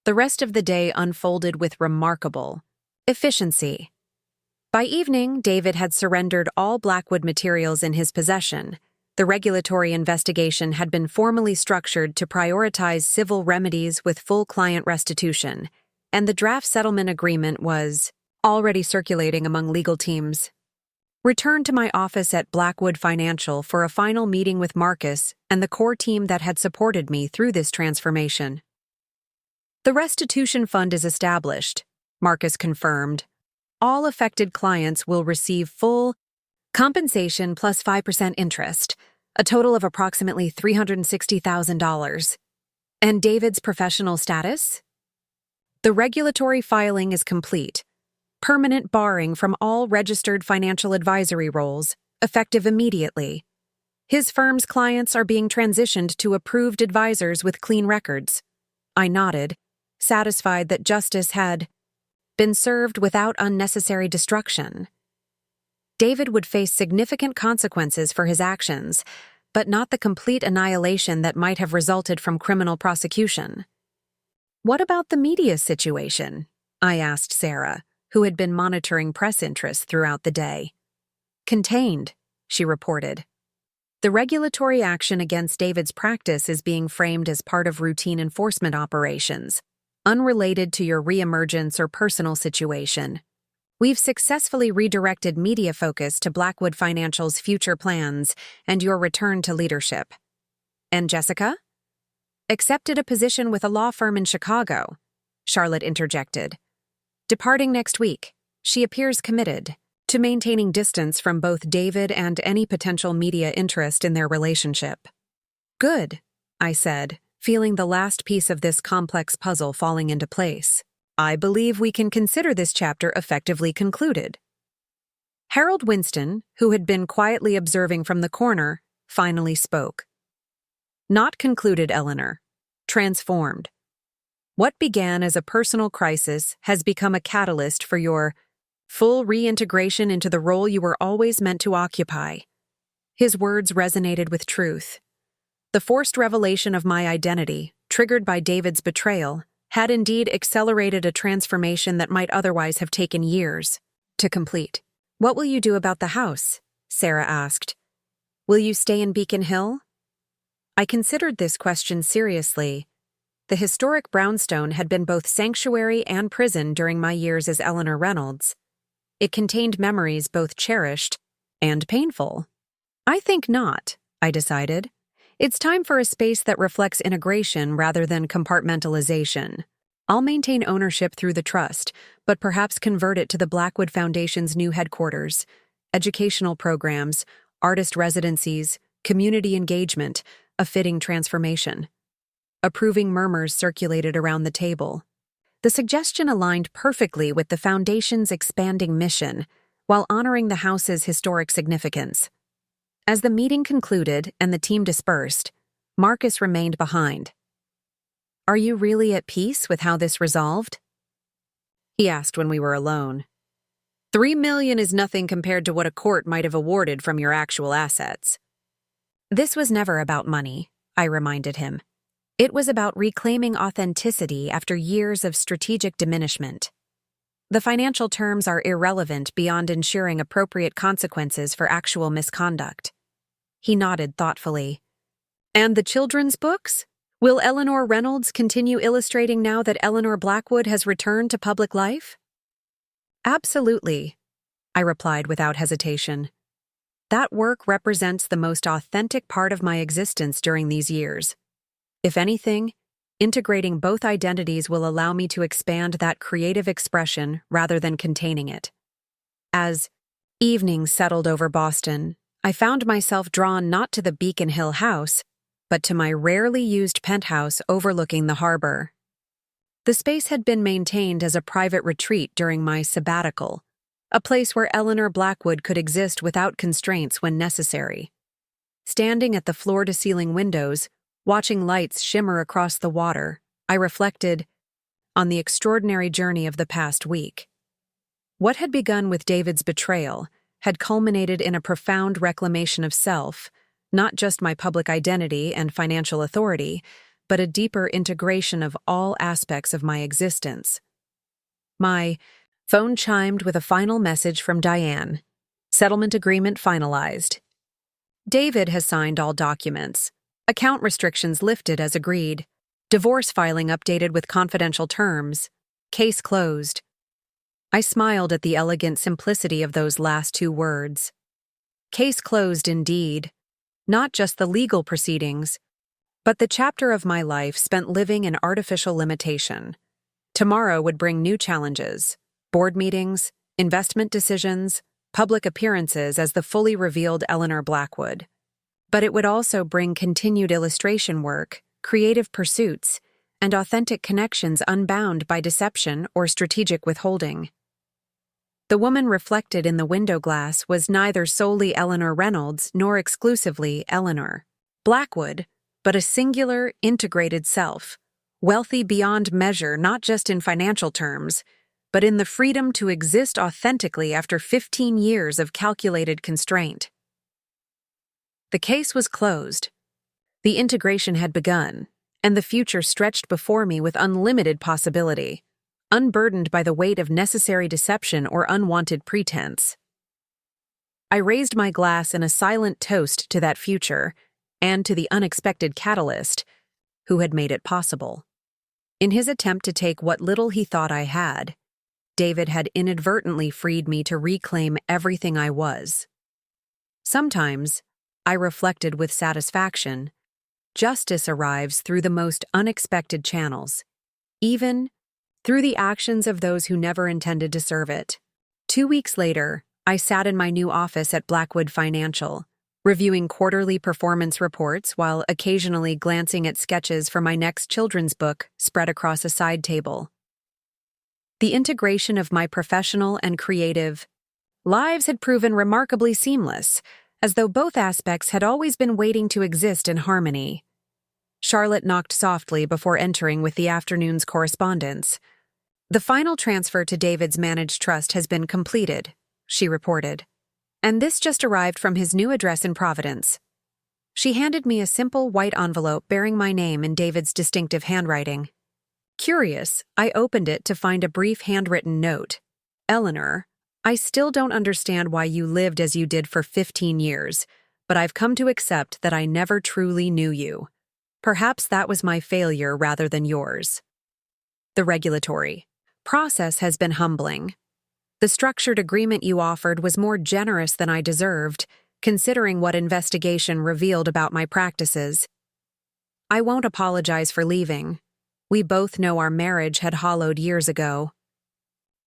The rest of the day unfolded with remarkable efficiency. By evening, David had surrendered all Blackwood materials in his possession. The regulatory investigation had been formally structured to prioritize civil remedies with full client restitution, and the draft settlement agreement was already circulating among legal teams. Returned to my office at Blackwood Financial for a final meeting with Marcus and the core team that had supported me through this transformation. The restitution fund is established, Marcus confirmed. All affected clients will receive full compensation plus 5% interest, a total of approximately $360,000. And David's professional status? The regulatory filing is complete. Permanent barring from all registered financial advisory roles, effective immediately. His firm's clients are being transitioned to approved advisors with clean records. I nodded, satisfied that justice had been served without unnecessary destruction. David would face significant consequences for his actions, but not the complete annihilation that might have resulted from criminal prosecution. What about the media situation? I asked Sarah, who had been monitoring press interest throughout the day. Contained, she reported. The regulatory action against David's practice is being framed as part of routine enforcement operations, unrelated to your reemergence or personal situation. We've successfully redirected media focus to Blackwood Financial's future plans and your return to leadership. And Jessica? Accepted a position with a law firm in Chicago, Charlotte interjected. Departing next week, she appears committed to maintaining distance from both David and any potential media interest in their relationship. Good, I said, feeling the last piece of this complex puzzle falling into place. I believe we can consider this chapter effectively concluded. Harold Winston, who had been quietly observing from the corner, finally spoke. Not concluded, Eleanor. Transformed. What began as a personal crisis has become a catalyst for your full reintegration into the role you were always meant to occupy. His words resonated with truth. The forced revelation of my identity, triggered by David's betrayal, had indeed accelerated a transformation that might otherwise have taken years to complete. What will you do about the house? Sarah asked. Will you stay in Beacon Hill? I considered this question seriously. The historic brownstone had been both sanctuary and prison during my years as Eleanor Reynolds. It contained memories both cherished and painful. I think not, I decided. It's time for a space that reflects integration rather than compartmentalization. I'll maintain ownership through the trust, but perhaps convert it to the Blackwood Foundation's new headquarters, educational programs, artist residencies, community engagement, a fitting transformation. Approving murmurs circulated around the table. The suggestion aligned perfectly with the Foundation's expanding mission, while honoring the house's historic significance. As the meeting concluded and the team dispersed, Marcus remained behind. Are you really at peace with how this resolved? He asked when we were alone. $3 million is nothing compared to what a court might have awarded from your actual assets. This was never about money, I reminded him. It was about reclaiming authenticity after years of strategic diminishment. The financial terms are irrelevant beyond ensuring appropriate consequences for actual misconduct. He nodded thoughtfully. And the children's books? Will Eleanor Reynolds continue illustrating now that Eleanor Blackwood has returned to public life? Absolutely, I replied without hesitation. That work represents the most authentic part of my existence during these years. If anything, integrating both identities will allow me to expand that creative expression rather than containing it. As evenings settled over Boston, I found myself drawn not to the Beacon Hill house, but to my rarely used penthouse overlooking the harbor. The space had been maintained as a private retreat during my sabbatical, a place where Eleanor Blackwood could exist without constraints when necessary. Standing at the floor-to-ceiling windows, watching lights shimmer across the water, I reflected on the extraordinary journey of the past week. What had begun with David's betrayal had culminated in a profound reclamation of self, not just my public identity and financial authority, but a deeper integration of all aspects of my existence. My phone chimed with a final message from Diane. Settlement agreement finalized. David has signed all documents. Account restrictions lifted as agreed. Divorce filing updated with confidential terms. Case closed. I smiled at the elegant simplicity of those last two words. Case closed indeed. Not just the legal proceedings, but the chapter of my life spent living in artificial limitation. Tomorrow would bring new challenges, board meetings, investment decisions, public appearances as the fully revealed Eleanor Blackwood. But it would also bring continued illustration work, creative pursuits, and authentic connections unbound by deception or strategic withholding. The woman reflected in the window glass was neither solely Eleanor Reynolds nor exclusively Eleanor Blackwood, but a singular, integrated self, wealthy beyond measure not just in financial terms, but in the freedom to exist authentically after 15 years of calculated constraint. The case was closed. The integration had begun, and the future stretched before me with unlimited possibility, unburdened by the weight of necessary deception or unwanted pretense. I raised my glass in a silent toast to that future and to the unexpected catalyst who had made it possible. In his attempt to take what little he thought I had, David had inadvertently freed me to reclaim everything I was. Sometimes, I reflected with satisfaction, justice arrives through the most unexpected channels, even through the actions of those who never intended to serve it. 2 weeks later, I sat in my new office at Blackwood Financial, reviewing quarterly performance reports while occasionally glancing at sketches for my next children's book spread across a side table. The integration of my professional and creative lives had proven remarkably seamless, as though both aspects had always been waiting to exist in harmony. Charlotte knocked softly before entering with the afternoon's correspondence. "The final transfer to David's managed trust has been completed," she reported, "and this just arrived from his new address in Providence." She handed me a simple white envelope bearing my name in David's distinctive handwriting. Curious, I opened it to find a brief handwritten note. "Eleanor, I still don't understand why you lived as you did for 15 years, but I've come to accept that I never truly knew you. Perhaps that was my failure rather than yours. The regulatory process has been humbling. The structured agreement you offered was more generous than I deserved, considering what investigation revealed about my practices. I won't apologize for leaving. We both know our marriage had hollowed years ago.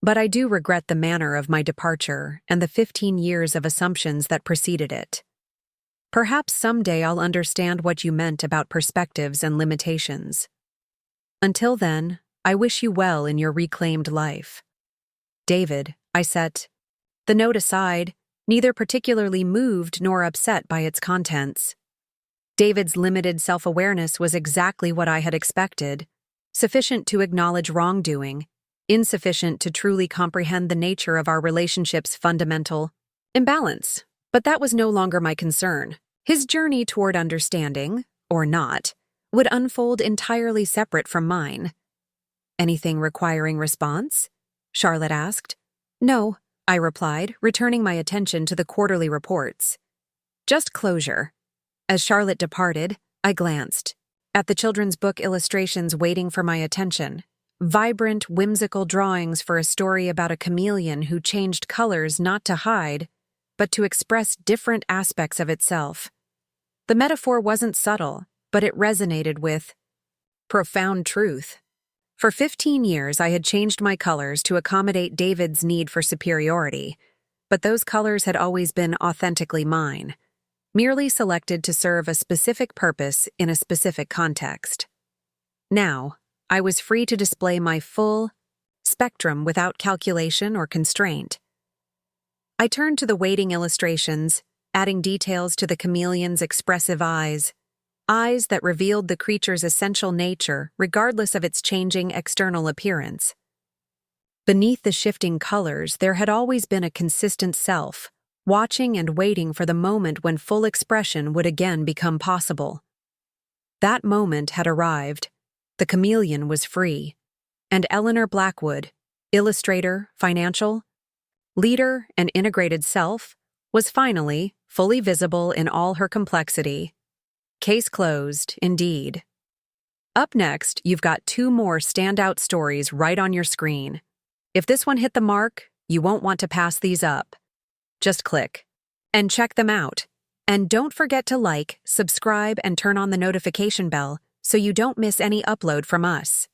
But I do regret the manner of my departure and the 15 years of assumptions that preceded it. Perhaps someday I'll understand what you meant about perspectives and limitations. Until then, I wish you well in your reclaimed life." "David," I said. The note aside, neither particularly moved nor upset by its contents. David's limited self-awareness was exactly what I had expected, sufficient to acknowledge wrongdoing, insufficient to truly comprehend the nature of our relationship's fundamental imbalance. But that was no longer my concern. His journey toward understanding, or not, would unfold entirely separate from mine. "Anything requiring response?" Charlotte asked. "No," I replied, returning my attention to the quarterly reports. "Just closure." As Charlotte departed, I glanced at the children's book illustrations waiting for my attention. Vibrant, whimsical drawings for a story about a chameleon who changed colors not to hide, but to express different aspects of itself. The metaphor wasn't subtle, but it resonated with profound truth. For 15 years, I had changed my colors to accommodate David's need for superiority, but those colors had always been authentically mine, merely selected to serve a specific purpose in a specific context. Now, I was free to display my full spectrum without calculation or constraint. I turned to the waiting illustrations, adding details to the chameleon's expressive eyes that revealed the creature's essential nature regardless of its changing external appearance. Beneath the shifting colors, there had always been a consistent self, watching and waiting for the moment when full expression would again become possible. That moment had arrived. The chameleon was free, and Eleanor Blackwood, illustrator, financial leader, and integrated self, was finally fully visible in all her complexity. Case closed, indeed. Up next, you've got 2 more standout stories right on your screen. If this one hit the mark, you won't want to pass these up. Just click and check them out. And don't forget to like, subscribe, and turn on the notification bell so you don't miss any upload from us.